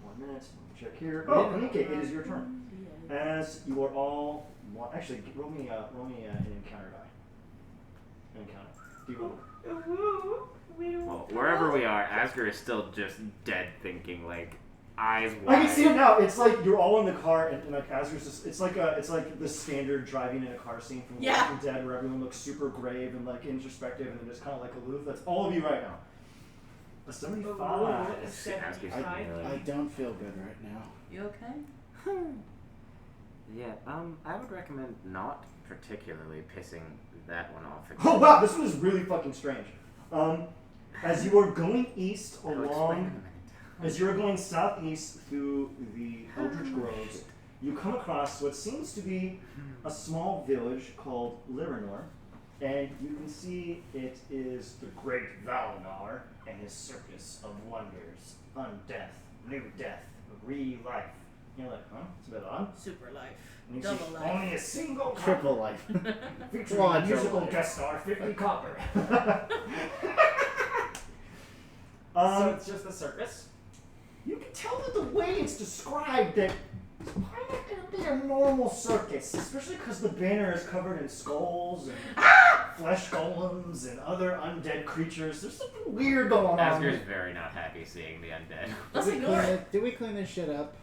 1 minute. Let me check here. Oh, Anike, it is your turn. As you are all, actually, roll me an encounter die. An encounter. Do you roll? Well, wherever we are, Asger is still just dead thinking, like, eyes I wide. can see it now. It's like you're all in the car, and like Asger's just. It's like the standard driving in a car scene from Yeah. Walking Dead, where everyone looks super grave and like introspective, and then just kind of like aloof. That's all of you right now. A 75. Asger's I don't feel good right now. You okay? Yeah, I would recommend not particularly pissing that one off again. Oh wow, this one is really fucking strange. As you are going east I'll explain in a along, minute. as you're going southeast through the Eldritch Groves, you come across what seems to be a small village called Lirinor, and you can see it is the great Valinar and his circus of wonders, undeath, new death, re-life. You're like, huh? It's a bit odd. Super life. And you Double see life. only a single copper, Triple life. featuring a Quadruple musical life. guest star, 50 copper. So it's just a circus? You can tell that the way it's described that it's probably not going to be a normal circus, especially because the banner is covered in skulls and flesh golems and other undead creatures. There's something weird going on. Asger's very not happy seeing the undead. Let's ignore it. Did we clean this shit up?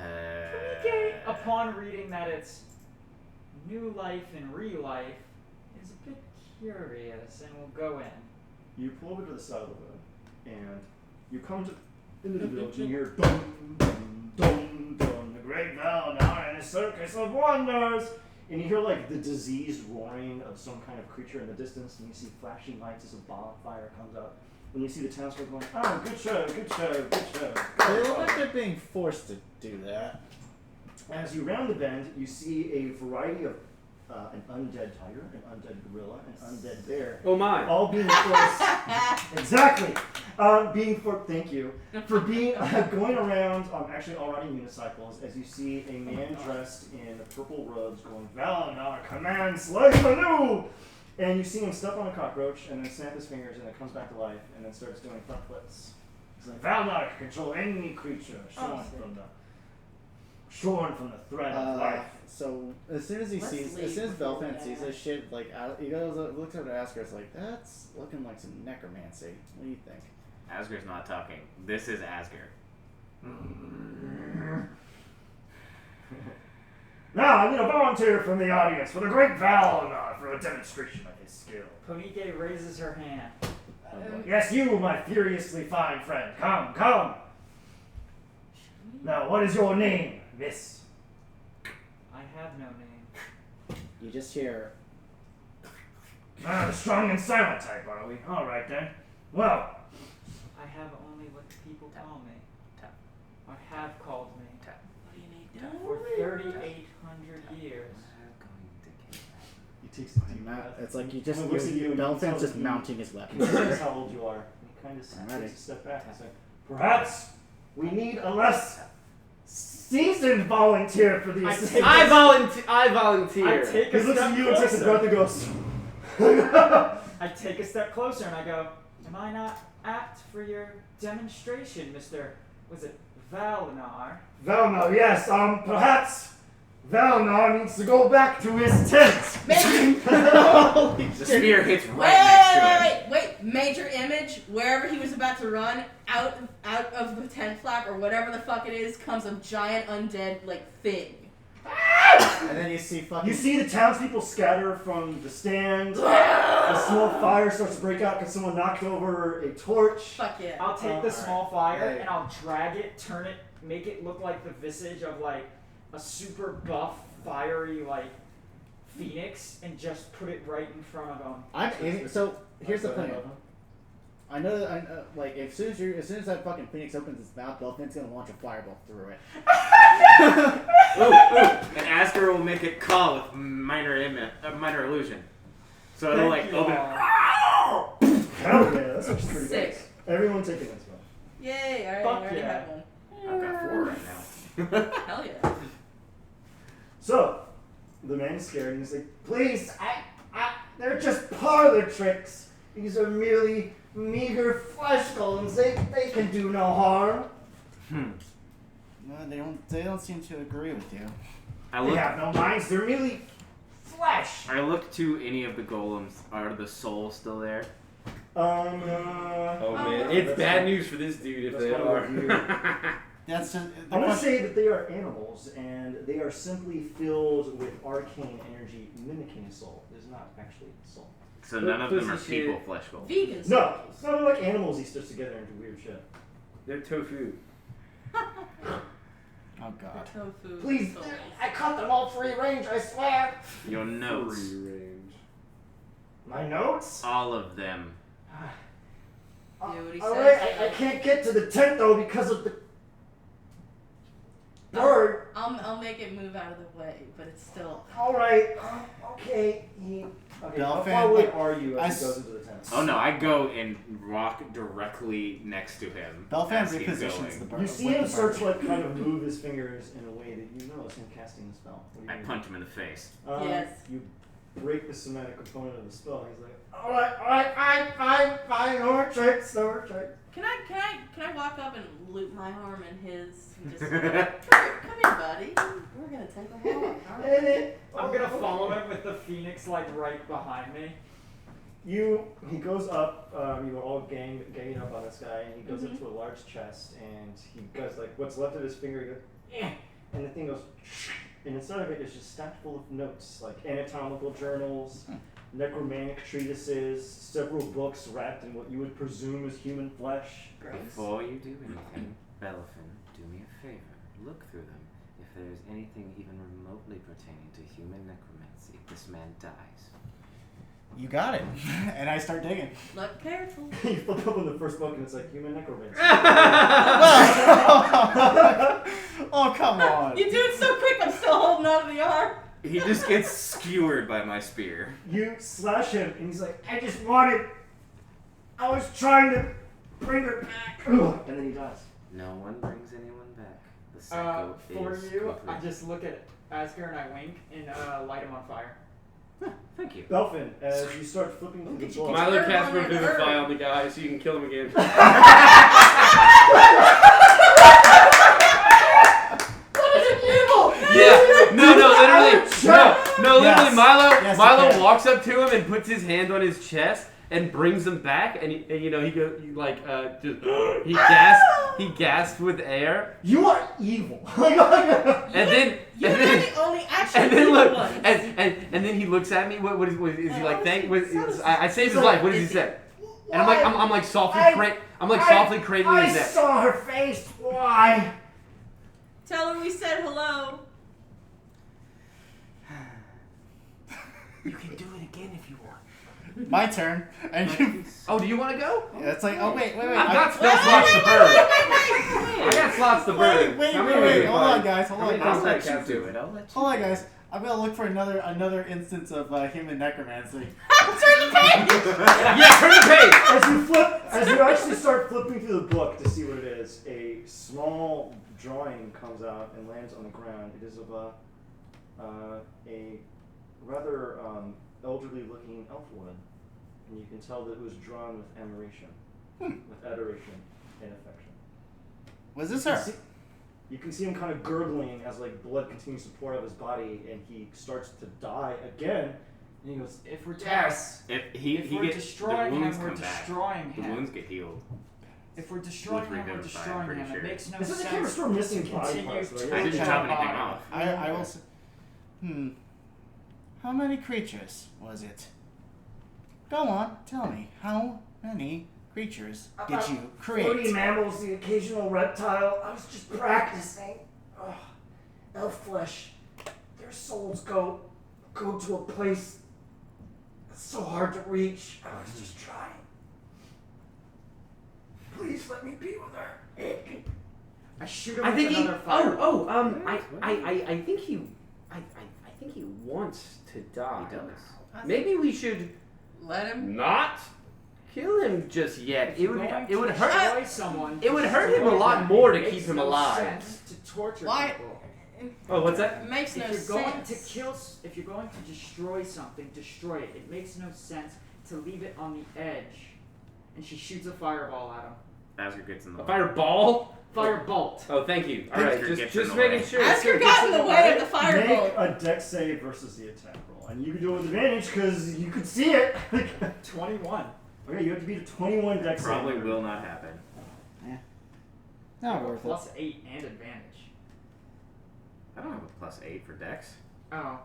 Okay. Upon reading that it's new life and re-life is a bit curious, and we'll go in. You pull over to the side of the road, and you come into the village, and you hear dum dum dum dum, the great Valinar and his circus of wonders. And you hear like the diseased roaring of some kind of creature in the distance, and you see flashing lights as a bonfire comes up. And you see the townsfolk going, "Oh, good show, good show, good show." They look like they're being forced to do that. As you round the bend, you see a variety of an undead tiger, an undead gorilla, an undead bear, Oh my. all being forced. Exactly. Thank you for being going around. Actually, all riding unicycles. As you see a man dressed in purple robes going, "Valinar commands slay anew," and you see him step on a cockroach and then snap his fingers and it comes back to life and then starts doing front flips. He's like, "Valinar can control any creature shorn from the thread of life." So as soon as Let's leave before Belfin we sees die. this shit, like he goes, looks over to Asker, it's like, that's looking like some necromancy. What do you think? Asger's not talking. This is Asger. Now I need a volunteer from the audience for the great Valinar for a demonstration of his skill. Ponike raises her hand. Yes, you, my furiously fine friend. Come, come. Now, what is your name, miss? I have no name. You just hear, The strong and silent type, are we? All right, then. Well, I have only what the people call me. Tap. Or have called me. Tap. What do you need? For 3,800 years. he takes a deep Matt, breath. it's like you just, He looks at you and Belfin's tells just you- mounting his weapon. He says how old you are. And he kind of I'm ready. takes a step back and says, "Perhaps we need a less seasoned volunteer for the assistance." I volunteer. I take He a looks step at you and takes a closer. breath and goes, I take a step closer and I go, am I not apt for your demonstration, Mr. Was it Valinar? "Valnar, yes, perhaps Valnar needs to go back to his tent." The spear hits right next to him. Wait. Major image, wherever he was about to run, out of the tent flap or whatever the fuck it is, comes a giant undead, like, thing. And then you see fucking. You see the townspeople scatter from the stand. A small fire starts to break out because someone knocked over a torch. Fuck yeah. I'll take the small fire Hey. and I'll drag it, turn it, make it look like the visage of, like, a super buff, fiery, like, phoenix, and just put it right in front of him. I'm aiming. So here's the Go ahead, thing. Evan. I know that like as soon as that fucking phoenix opens its mouth, Belfin's gonna launch a fireball through it. And Asger will make it call with minor illusion. So it'll Thank like you open. all. Hell yeah, that's actually pretty Sick. good. Everyone take an inspo. Yay, alright, Fuck I already yeah. have one. I've got 4 right now. Hell yeah. So, the man is scared and he's like, please, they're just parlor tricks. These are merely meager flesh golems. They can do no harm. No, they don't seem to agree with you. They have no minds. They're merely flesh. I look to any of the golems. Are the souls still there? Oh man, it's bad news for this dude if That's they one are. of you. That's just. I want to say that they are animals, and they are simply filled with arcane energy mimicking a soul. It is not actually a soul. So none of them are Pussy shit. people flesh golems. Vegans. No, they're like animals he stitched together into weird shit. They're tofu. Oh god. Tofu. Please, souls. I caught them all free range, I swear. Your notes. Free range. My notes? All of them. Yeah, what he Alright, says. I can't get to the tent though because of the bird. I'll make it move out of the way, but it's still. Alright, okay. Okay, how Dolphin, far away are you as he I goes into the tent? Oh no, I go and walk directly next to him. Belfan as he's repositions going. the bird. You see him start to like kind of move his fingers in a way that you know is him casting the spell. What do I you do? punch him in the face. Yes. You break the somatic component of the spell. He's like, alright, fine, no more tricks. Can I walk up and loop my arm in his? And just come here, buddy. We're gonna take a walk. All right. I'm gonna follow him with the phoenix like right behind me. He goes up, you are all ganging up on this guy, and he goes up to a large chest, and he goes like, what's left of his finger, he goes, and the thing goes, and inside of it is just stacked full of notes, like anatomical journals, necromantic treatises, several books wrapped in what you would presume is human flesh. Before you do anything, Belfin, do me a favor. Look through them. If there is anything even remotely pertaining to human necromancy, this man dies. You got it. And I start digging. Look careful. You flip open the first book, and it's like human necromancy. Oh, come on. You do it so quick. I'm still holding on to the arm. He just gets skewered by my spear. You slash him, and he's like, I was trying to bring her back. And then he dies. No one brings anyone back. The cycle For is you, complete. I just look at Asger and I wink and light him on fire. Thank you. Belfin, as you start flipping through the book. Milo Turn casts on your Revivify herb. on the guy so you can kill him again. Yeah, literally, Yes. Milo Yes, walks up to him and puts his hand on his chest and brings him back, and he goes, he gasped with air, You are evil. and then You're the only actual and then look, one. and then he looks at me. What is he like? Thank. Sounds- I saved his like, life. What does he say? And I'm like softly cradling I his neck. saw her face. Why? Tell her we said hello. You can do it again if you want. My turn. And you. Oh, do you want to go? It's like, oh, wait. I've got slots to burn. I got slots to burn. Wait. How many Hold on, guys. Hold How on, many I'll guys. let Cast you it. do it. I'll let you. Hold on, guys. I'm gonna look for another instance of human necromancy. Turn the page. Yeah, turn the page. As you actually start flipping through the book to see what it is, a small drawing comes out and lands on the ground. It is of a rather elderly-looking elf woman, and you can tell that it was drawn with admiration, with adoration and affection. Was this You her? can see- You can see him kind of gurgling as like blood continues to pour out of his body, and he starts to die again. And he goes, If we're "Yes." If if we're gets destroying the wounds him, we're come back. destroying The him. wounds get healed. If we're destroying With him, we're Revivify, I'm destroying pretty him. sure. It makes no This is a sense. can restore missing to body continue parts. Right? to I didn't kill chop a anything body. off. I will. How many creatures was it? Go on, tell me. How many creatures did you 40 create? mammals, the occasional reptile. I was just practicing. Ugh. Elf flesh. Their souls go to a place that's so hard to reach. I was just trying. Please let me be with her. I shoot him I with think he. another fire. I think he. I think he wants to die. He does. Maybe we should Let him. not kill him just yet. If It you're would. going It would to hurt. destroy someone, It would hurt him a destroy lot them. more to It keep makes him no alive. sense to torture Why? people. Oh, what's that? It makes no If you're going to sense. kill, if you're going to destroy something, destroy it. It makes no sense to leave it on the edge. And she shoots a fireball at him. Asger gets in the A fireball? Firebolt. Oh, thank you. All right, Asger gets just in the making way. sure. Asger got in the way of the Make firebolt. a dex save versus the attack roll. And you can do it with advantage because you could see it. 21. Okay, you have to beat a 21 dex save. Probably will not happen. Not worth it. Plus 8 and advantage. I don't have a +8 for Dex. Oh. I I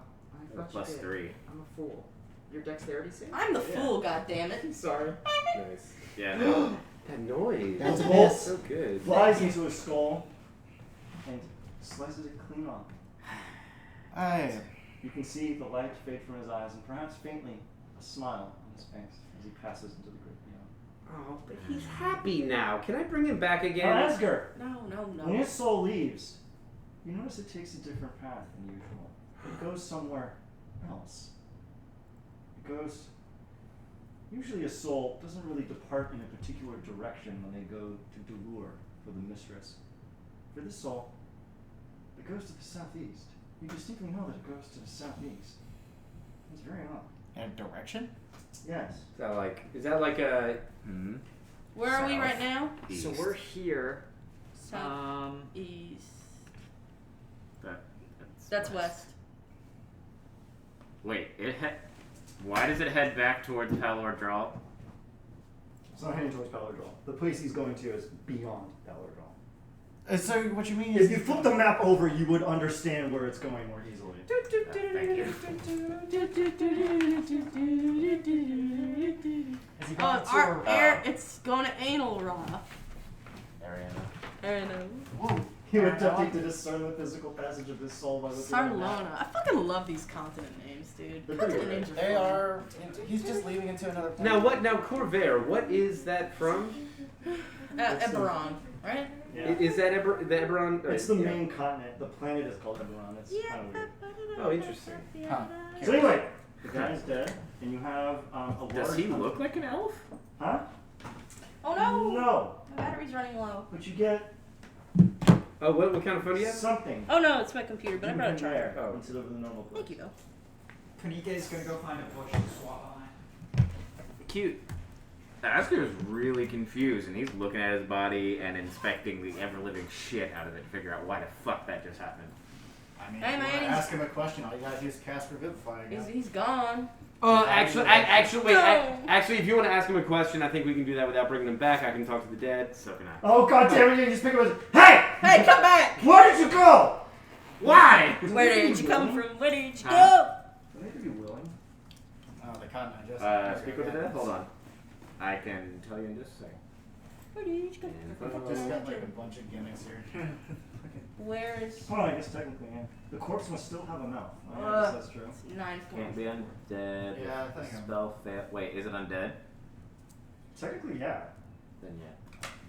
have thought a you did. +3. I'm a fool. Your dexterity save? I'm the fool, goddammit. Sorry. Nice. Yeah. No. That noise. That's a Bolt miss. so good. flies into his skull and slices it clean off. You can see the light fade from his eyes and perhaps faintly a smile on his face as he passes into the great beyond. Oh, but he's happy now. Can I bring him back Now, again? Asger, No. when his soul leaves, you notice it takes a different path than usual. It goes somewhere else. It goes. Usually, a soul doesn't really depart in a particular direction when they go to Dulur for the mistress. For this soul, it goes to the southeast. You distinctly know that it goes to the southeast. It's very odd. In a direction? Yes. Is that like a? Hmm. Where are we South. right now? So we're here. East. That's West. Wait, why does it head back towards Palor Draw? It's not heading towards Paladral. The place he's going to is beyond Paladral. So what you mean is If you flip the map over, you would understand where it's going more easily. Thank you. Is he going to Our air, it's going to Anal Raw. Ariana. Whoa. He would attempting to discern the physical passage of his soul by looking at the map. Sarlona. I fucking love these continent names, dude. They're pretty Continent good. names They fun. are. He's just leaving into another planet. Now what? Now Corvair. What is that from? Eberron, right? Yeah. Is that the Eberron? It's the main continent. The planet is called Eberron. It's kind of weird. Oh, interesting. Huh. So anyway, the guy is dead, and you have a large... Does he look like an elf? Huh? Oh no! No. My battery's running low. But you get Oh, what kind of phone do you have? something. Oh no, it's my computer, but I brought a in charger. there instead of the normal place. Thank you, Bill. Panike is gonna go find a bush to swat behind. Cute. Asger is really confused, and he's looking at his body and inspecting the ever-living shit out of it to figure out why the fuck that just happened. I mean, Hey, if you man, wanna he's- ask him a question. All you gotta do is cast Revivify again. He's gone. Actually, if you want to ask him a question, I think we can do that without bringing him back. I can talk to the dead. So can I. Oh god damn it! You just pick up his... Hey! Hey, come back! Where did you go? Why? Where did you come from? Where did you Huh? go? I need to be willing. Oh, the continent just. Speak with the dead? Hold on. I can tell you in just a second. Where did you come Just got like a bunch of gimmicks here. Where is Oh, I guess technically, yeah. The corpse must still have a mouth. I guess that's true. 9 Can't be undead. Yeah, I think I'm- Spell fail. Wait, is it undead? Technically, yeah. Then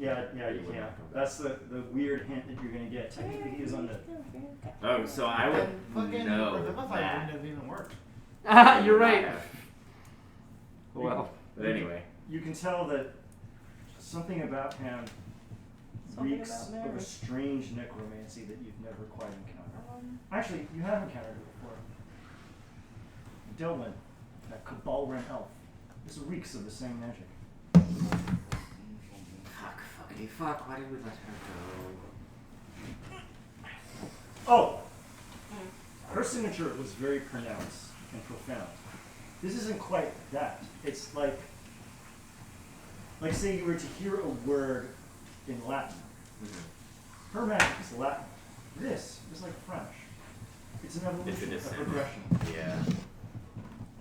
yeah. Yeah, He you would can. not come back. That's the weird hint that you're gonna get. Technically, he is undead. Oh, so I would Fucking know Revivify that. wouldn't have even worked. You're right. Well, But anyway, You can tell that something about him Something reeks about of Mary. a strange necromancy that you've never quite encountered. Actually, you have encountered it before. Delwyn, that Cabalran elf. This reeks of the same magic. fuck, why did we let her go? Oh! Her signature was very pronounced and profound. This isn't quite that. It's like say you were to hear a word in Latin. Her magic is Latin. This is like French. It's an evolution, a descent. progression. Yeah.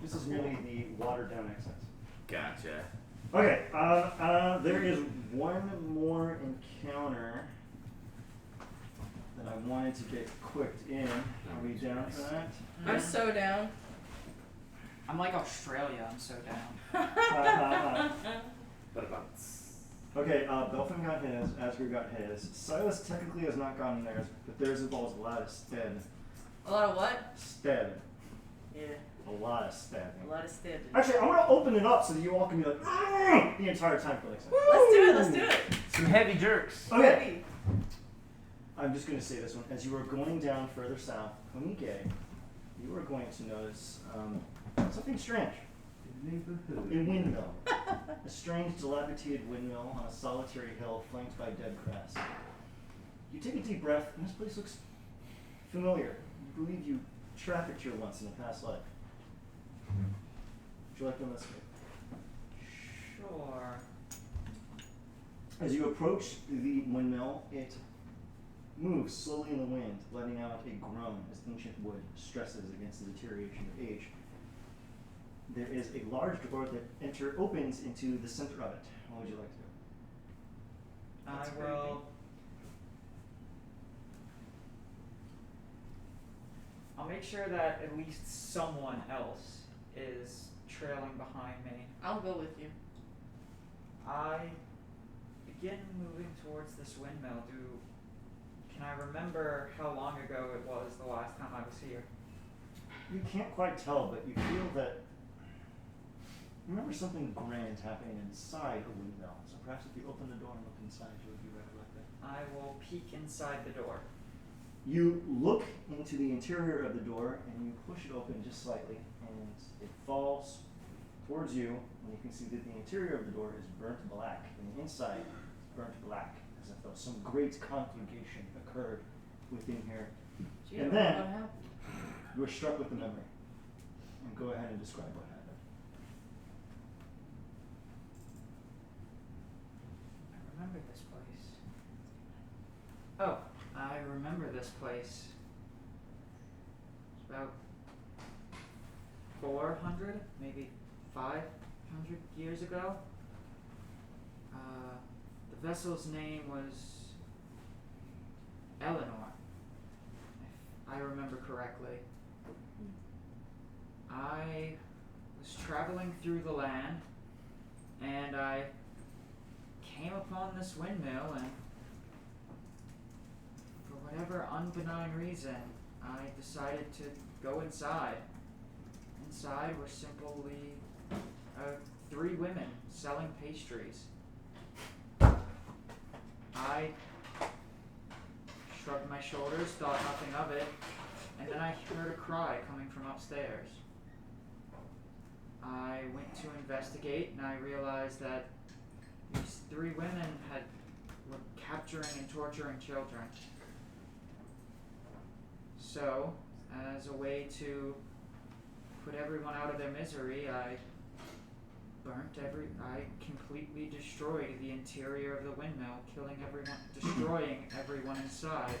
This is merely the watered down excess. Gotcha. Okay, there is one more encounter that I wanted to get quicked in. Are we down for that? I'm so down. I'm like Australia, I'm so down. Okay, Belfin got his, Asger got his. Silas technically has not gotten theirs, but theirs involves a lot of stead. A lot of what? Stead. Yeah, A lot of stabbing. a lot of stabbing. Actually, I'm gonna open it up so that you all can be like, the entire time for like a second. Let's do it, let's do it. some heavy jerks. Okay. I'm just going to say this one. As you are going down further south, Komike, you are going to notice something strange. A windmill. A strange, dilapidated windmill on a solitary hill flanked by dead grass. You take a deep breath, and this place looks familiar. You believe you trafficked here once in a past life. Would you like to investigate? Sure. As you approach the windmill, it moves slowly in the wind, letting out a groan as ancient wood stresses against the deterioration of age. There is a large door that opens into the center of it. What would you like to do? I That's will. I'll make sure that at least someone else is trailing behind me. I'll go with you. I begin moving towards this windmill. Can I remember how long ago it was the last time I was here? You can't quite tell, but you feel that you remember something grand happening inside a windmill. So perhaps if you open the door and look inside, you would be recollected. I will peek inside the door. You look into the interior of the door and you push it open just slightly, and it falls towards you, and you can see that the interior of the door is burnt black, and the inside is burnt black, as if though some great conflagration occurred within here. Gee, And I don't know then- what happened. You are struck with the memory. And go ahead and describe what happened. I remember this place. Oh, I remember this place. It's about 400, maybe 500 years ago. The vessel's name was Eleanor, if I remember correctly. I was traveling through the land, and I came upon this windmill, and for whatever unbenign reason, I decided to go inside. Inside were simply 3 women selling pastries. I shrugged my shoulders, thought nothing of it, and then I heard a cry coming from upstairs. I went to investigate, and I realized that these 3 women were capturing and torturing children. So, as a way to put everyone out of their misery, I completely destroyed the interior of the windmill, destroying everyone inside.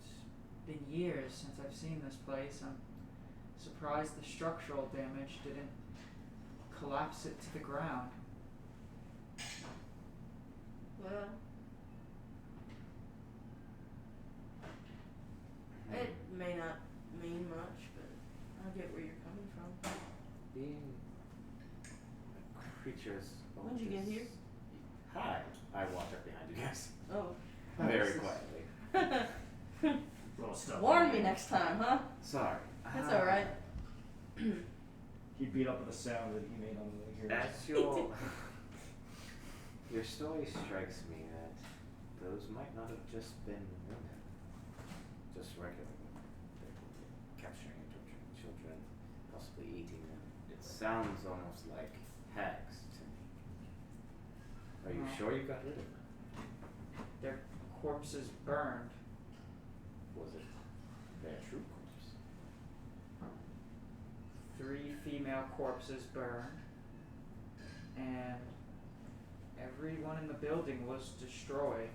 It's been years since I've seen this place. I'm surprised the structural damage didn't collapse it to the ground. Well, it may not mean much, but I get where you're coming from. Being creatures. When did you get here? Hi. I walked up behind you guys. Oh. Very quietly. Little stuff. Warn me next time, huh? Sorry. That's alright. He beat up with the sound that he made on the way here. As your story strikes me that those might not have just been women, just regular women. They were capturing and torturing children, possibly eating them. It sounds almost like hags to me. Are you sure you got rid of them? Their corpses burned. Was it their true corpse? 3 female corpses burned, and everyone in the building was destroyed.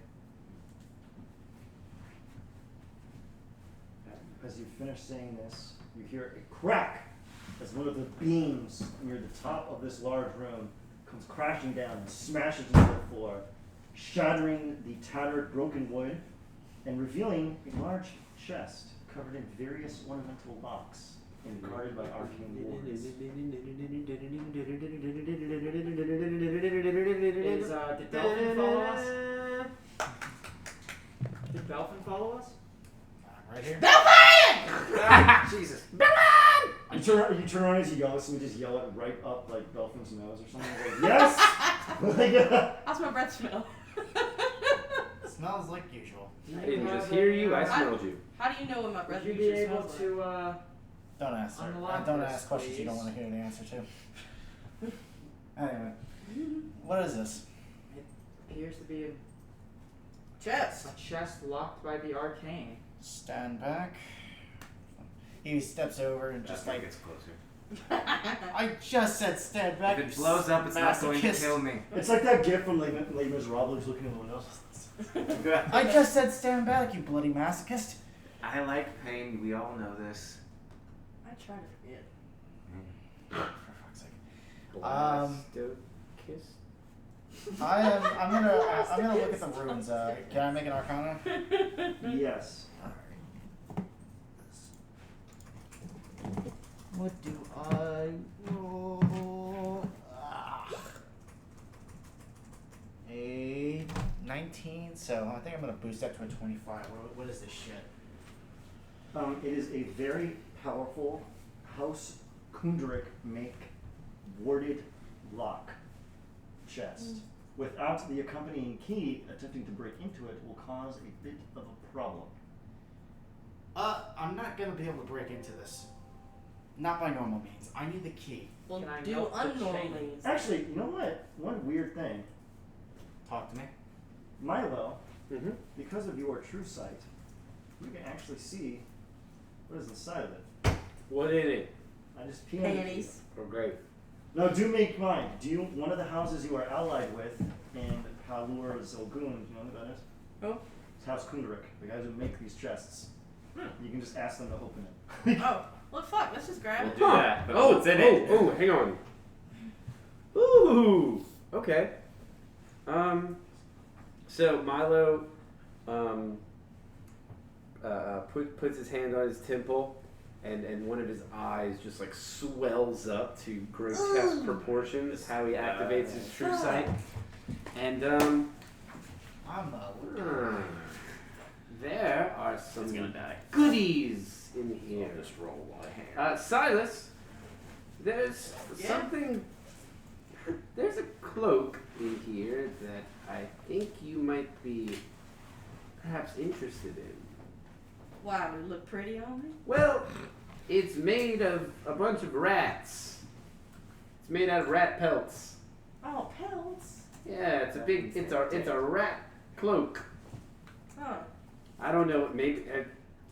As you finish saying this, you hear a crack as one of the beams near the top of this large room comes crashing down and smashes into the floor, shattering the tattered, broken wood and revealing a large chest covered in various ornamental locks and guarded by arcane wards. Did Belfin follow us? Did Belfin follow us? Right here. Jesus. You turn around as you yell, so we just yell it right up like Belfin's nose or something. Like, yes! Like, How's my breath smell? smells like usual. Do I you didn't have just hear you, I a, smelled you. How do you know what my breath would you be usually able smells to Don't ask her. Unlock Don't this, ask questions you don't please. want to hear the answer to. Anyway, what is this? appears to be Chest. a chest locked by the arcane. Stand back. He steps over and just like, gets closer. I just said stand back. If it blows up, it's not going to masochist. kill me. It's like that gif from Les Miserables who's looking in the windows. I just said stand back, you bloody masochist. I like pain. We all know this. I try to forget. For fuck's sake. Kiss. I'm gonna look at the ruins. Can I make an Arcana? Yes. What do I roll? A 19. So I think I'm gonna boost that to a 25. What is this shit? It is a very powerful House Kundrik make warded lock chest. Without the accompanying key, attempting to break into it will cause a bit of a problem. I'm not gonna be able to break into this. Not by normal means. I need the key. Well, Can I do melt the unnormal chain? means. Actually, you know what? One weird thing. Talk to me. Milo, Mm-hmm. because of your true sight, you can actually see what is inside of it. What in it? I just peed on it. Panties. Oh, great. No, do make mine. One of the houses you are allied with in Palur Zilgun, do you know who that is? Who? It's House Kundrik, the guys who make these chests. Hmm. You can just ask them to open it. Oh, well, fuck. Let's just grab We'll it. do that. But Oh, what's in it? oh, hang on. Ooh, okay. So Milo, puts his hand on his temple, and one of his eyes just like swells up to grotesque proportions. How he activates his true sight, and I'm there are It's some gonna die. goodies in here. I'll just roll one hand. Silas, there's Yeah? something. There's a cloak in here that I think you might be perhaps interested in. Why? Would it look pretty on me? Well, it's made of a bunch of rats. It's made out of rat pelts. Oh, pelts. Yeah, it's a rat cloak. Huh. I don't know. Maybe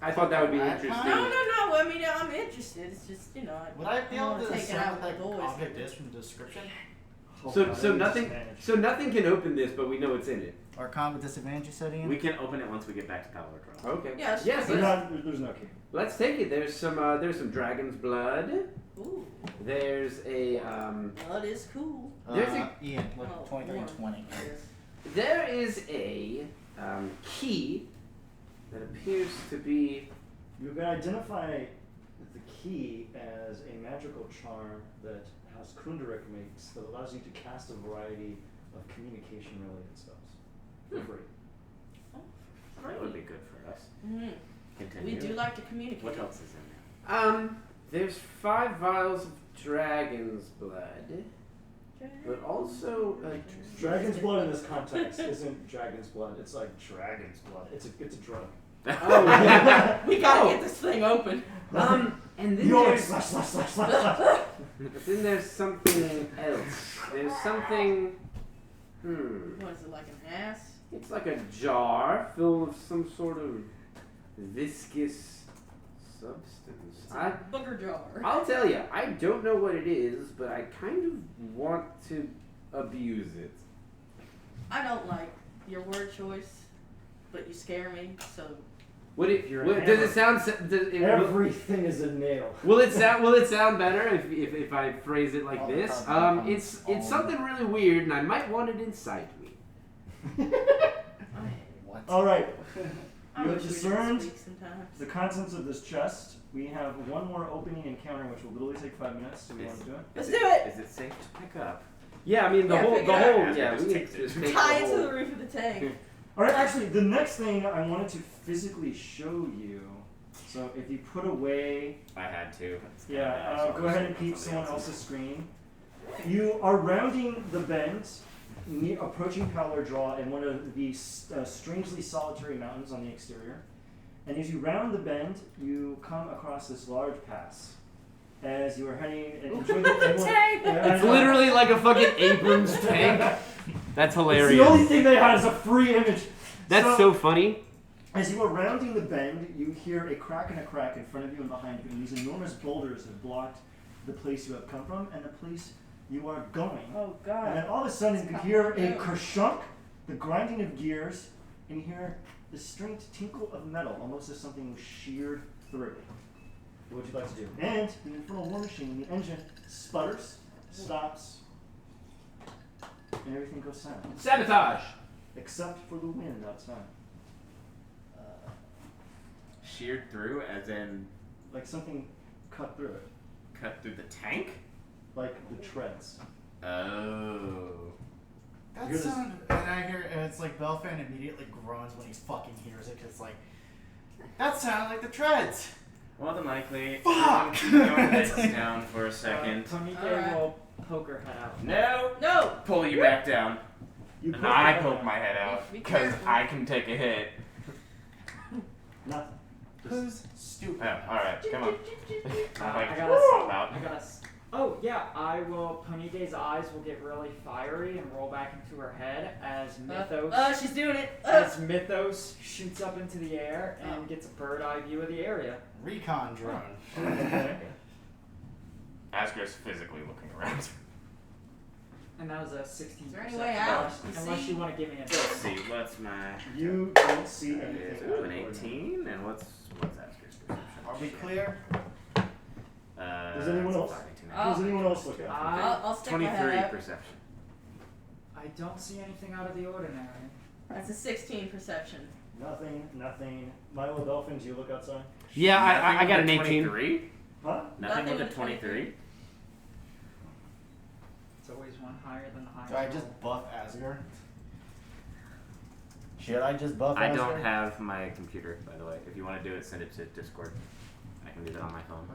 I thought that would be Rat interesting. No. I mean, I'm interested. It's just, Would I be I able wanna to take it discern out what with that the boys. object is from the description? So nothing can open this, but we know it's in it. Arcana with disadvantage, you said, Ian? We can open it once we get back to Palo Alto. Okay. Yeah, let's Yes. take it. Let's, There's no key. let's take it. There's some dragon's blood. Ooh, There's a blood is cool. There's a- Ian, look, Oh, 23 and 20. Yes. there is a key that appears to be. You can identify the key as a magical charm that House Kundrik makes that allows you to cast a variety of communication-related spells for free. That would be good for us. Mm-hmm. Continue. We do like to communicate. What else is in there? There's 5 vials of dragon's blood, but also Dragon's blood in this context isn't dragon's blood. It's like dragon's blood. It's a drug. oh We gotta get this thing open. and then Yoink, there's slash, slash, slash, slash, slash. but then there's something else. There's something. What is it, like an ass? It's like a jar filled with some sort of viscous substance. It's a booger jar. I'll tell you, I don't know what it is, but I kind of want to abuse it. I don't like your word choice, but you scare me, so. Would it? You're a Does hammer. it sound? Does it, Everything is a nail. will it sound? Will it sound better if I phrase it like All the this? carbon It's comes something really weird, and I might want it inside me. What? All right. I You have wish we didn't discerned speak sometimes. the contents of this chest. We have one more opening encounter, which will literally take 5 minutes. Do we want to do it? Let's do it! Is it safe to pick up? Yeah, I mean the Yeah, whole, pick the it up. whole. Yeah, Just we take need to it. just take Tie the it to whole. the roof of the tank. All right. Actually, the next thing I wanted to physically show you. So if you put away, I had to. It's kinda yeah, bad, so go ahead and I'll peep show someone somebody else's screen. You are rounding the bend approaching Prowler Draw in one of the strangely solitary mountains on the exterior. And as you round the bend, you come across this large pass. As you are heading and enjoy the Tank! It's literally like a fucking Abrams tank. That's hilarious. It's the only thing they had is a free image. That's so funny. As you are rounding the bend, you hear a crack and a crack in front of you and behind you, and these enormous boulders have blocked the place you have come from and the place you are going. Oh God. And then all of a sudden you hear a kershunk, the grinding of gears, and you hear the strange tinkle of metal, almost as something was sheared through. What would you like to do? And the infernal war machine, the engine sputters, stops, and everything goes silent. Sabotage. Except for the wind outside. Sheared through, as in Like something cut through it. cut through the tank? Like the treads. Oh. That Here's- sound, and I hear, and it's like Belfan immediately groans when he fucking hears it, because like, that sounded like the treads. More than likely, Fuck! keep your heads down for a second. Tomike Alright. will poke her head out. No! No. Pull you back down. You And poke I your poke head my head out, Be because careful. I can take a hit. Nothing. Who's stupid? Oh, alright, come on. I gotta Pop out. I gotta. Oh yeah, I will. Ponike's eyes will get really fiery and roll back into her head as Mythos. She's doing it. As Mythos shoots up into the air and gets a bird eye view of the area. Recon drone. Asger's physically looking around. And that was a 16. Is there any way out? You Unless see? you want to give me a Let's see, what's my... You don't see That anything. is out of an the ordinary. 18, and what's Asger's perception? Are we clear? Does anyone else? Oh. Does anyone else look at it? I'll stick my head 23 out. perception. I don't see anything out of the ordinary. That's a 16 perception. Nothing. Milo Dolphin, do you look outside? Yeah, I got an 18. 23? Huh? Nothing Nothing with a with 23? It's always one higher than the higher. Do I just buff Asger? Should I just buff I Asger? don't have my computer, by the way. If you want to do it, send it to Discord. I can do that on my phone.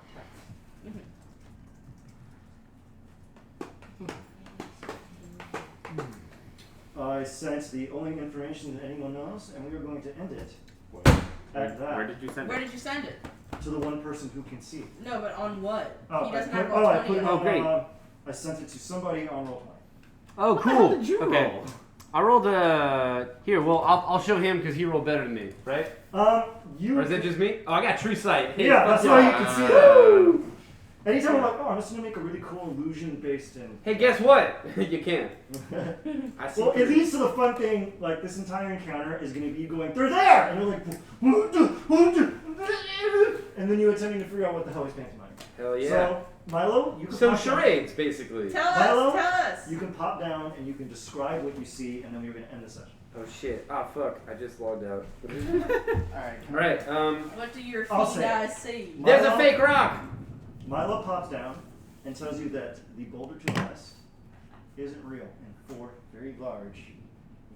I sense the only information that anyone knows, and we are going to end it at that. Where did you send Where it? did you send it? To the one person who can see. No, but on what? Oh, He doesn't I have put, roll I 20 put it yet. on. Oh, great. I sent it to somebody on Roll20. Oh, What the hell cool. did you Okay. roll? I rolled a. Here, well, I'll show him because he rolled better than me, right? You. Or is it just me? Oh, I got true sight. Hey, Yeah, fuck that's why yeah. you can see it. Anytime I'm like, oh, I'm just gonna make a really cool illusion based in. Hey, guess what? You can't. I see Well, it through. leads to the fun thing. Like this entire encounter is gonna be you going, they're there, and you're like, and then you attempting to figure out what the hell he's pantomiming. Hell yeah. So Milo, you can So pop down. charades, basically. Tell us. Milo? Tell us. You can pop down and you can describe what you see, and then we're gonna end the session. Oh shit. Ah, fuck. I just logged out. Alright. Alright, What do your I'll feet say it. eyes see? there's a Milo? fake rock! Milo pops down and tells you that the boulder to the west isn't real, and 4 very large,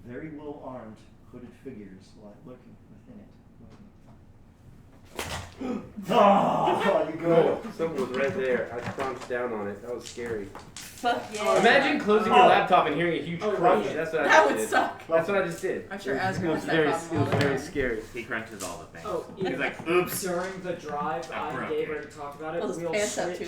very well-armed, hooded figures lie lurking within it. Oh, you go. Something was right there. I crunched down on it. That was scary. Fuck yeah. Imagine closing your laptop and hearing a huge crunch. right. That's what I That just would did. suck. That's what I just did. I'm sure It was- Asger it was has that very, problem it all was the very time. scary. He crunches all the things. Oh, He's like, oops. During the drive, I I broke gave it. her to talk about it. Pull his We'll pants up switch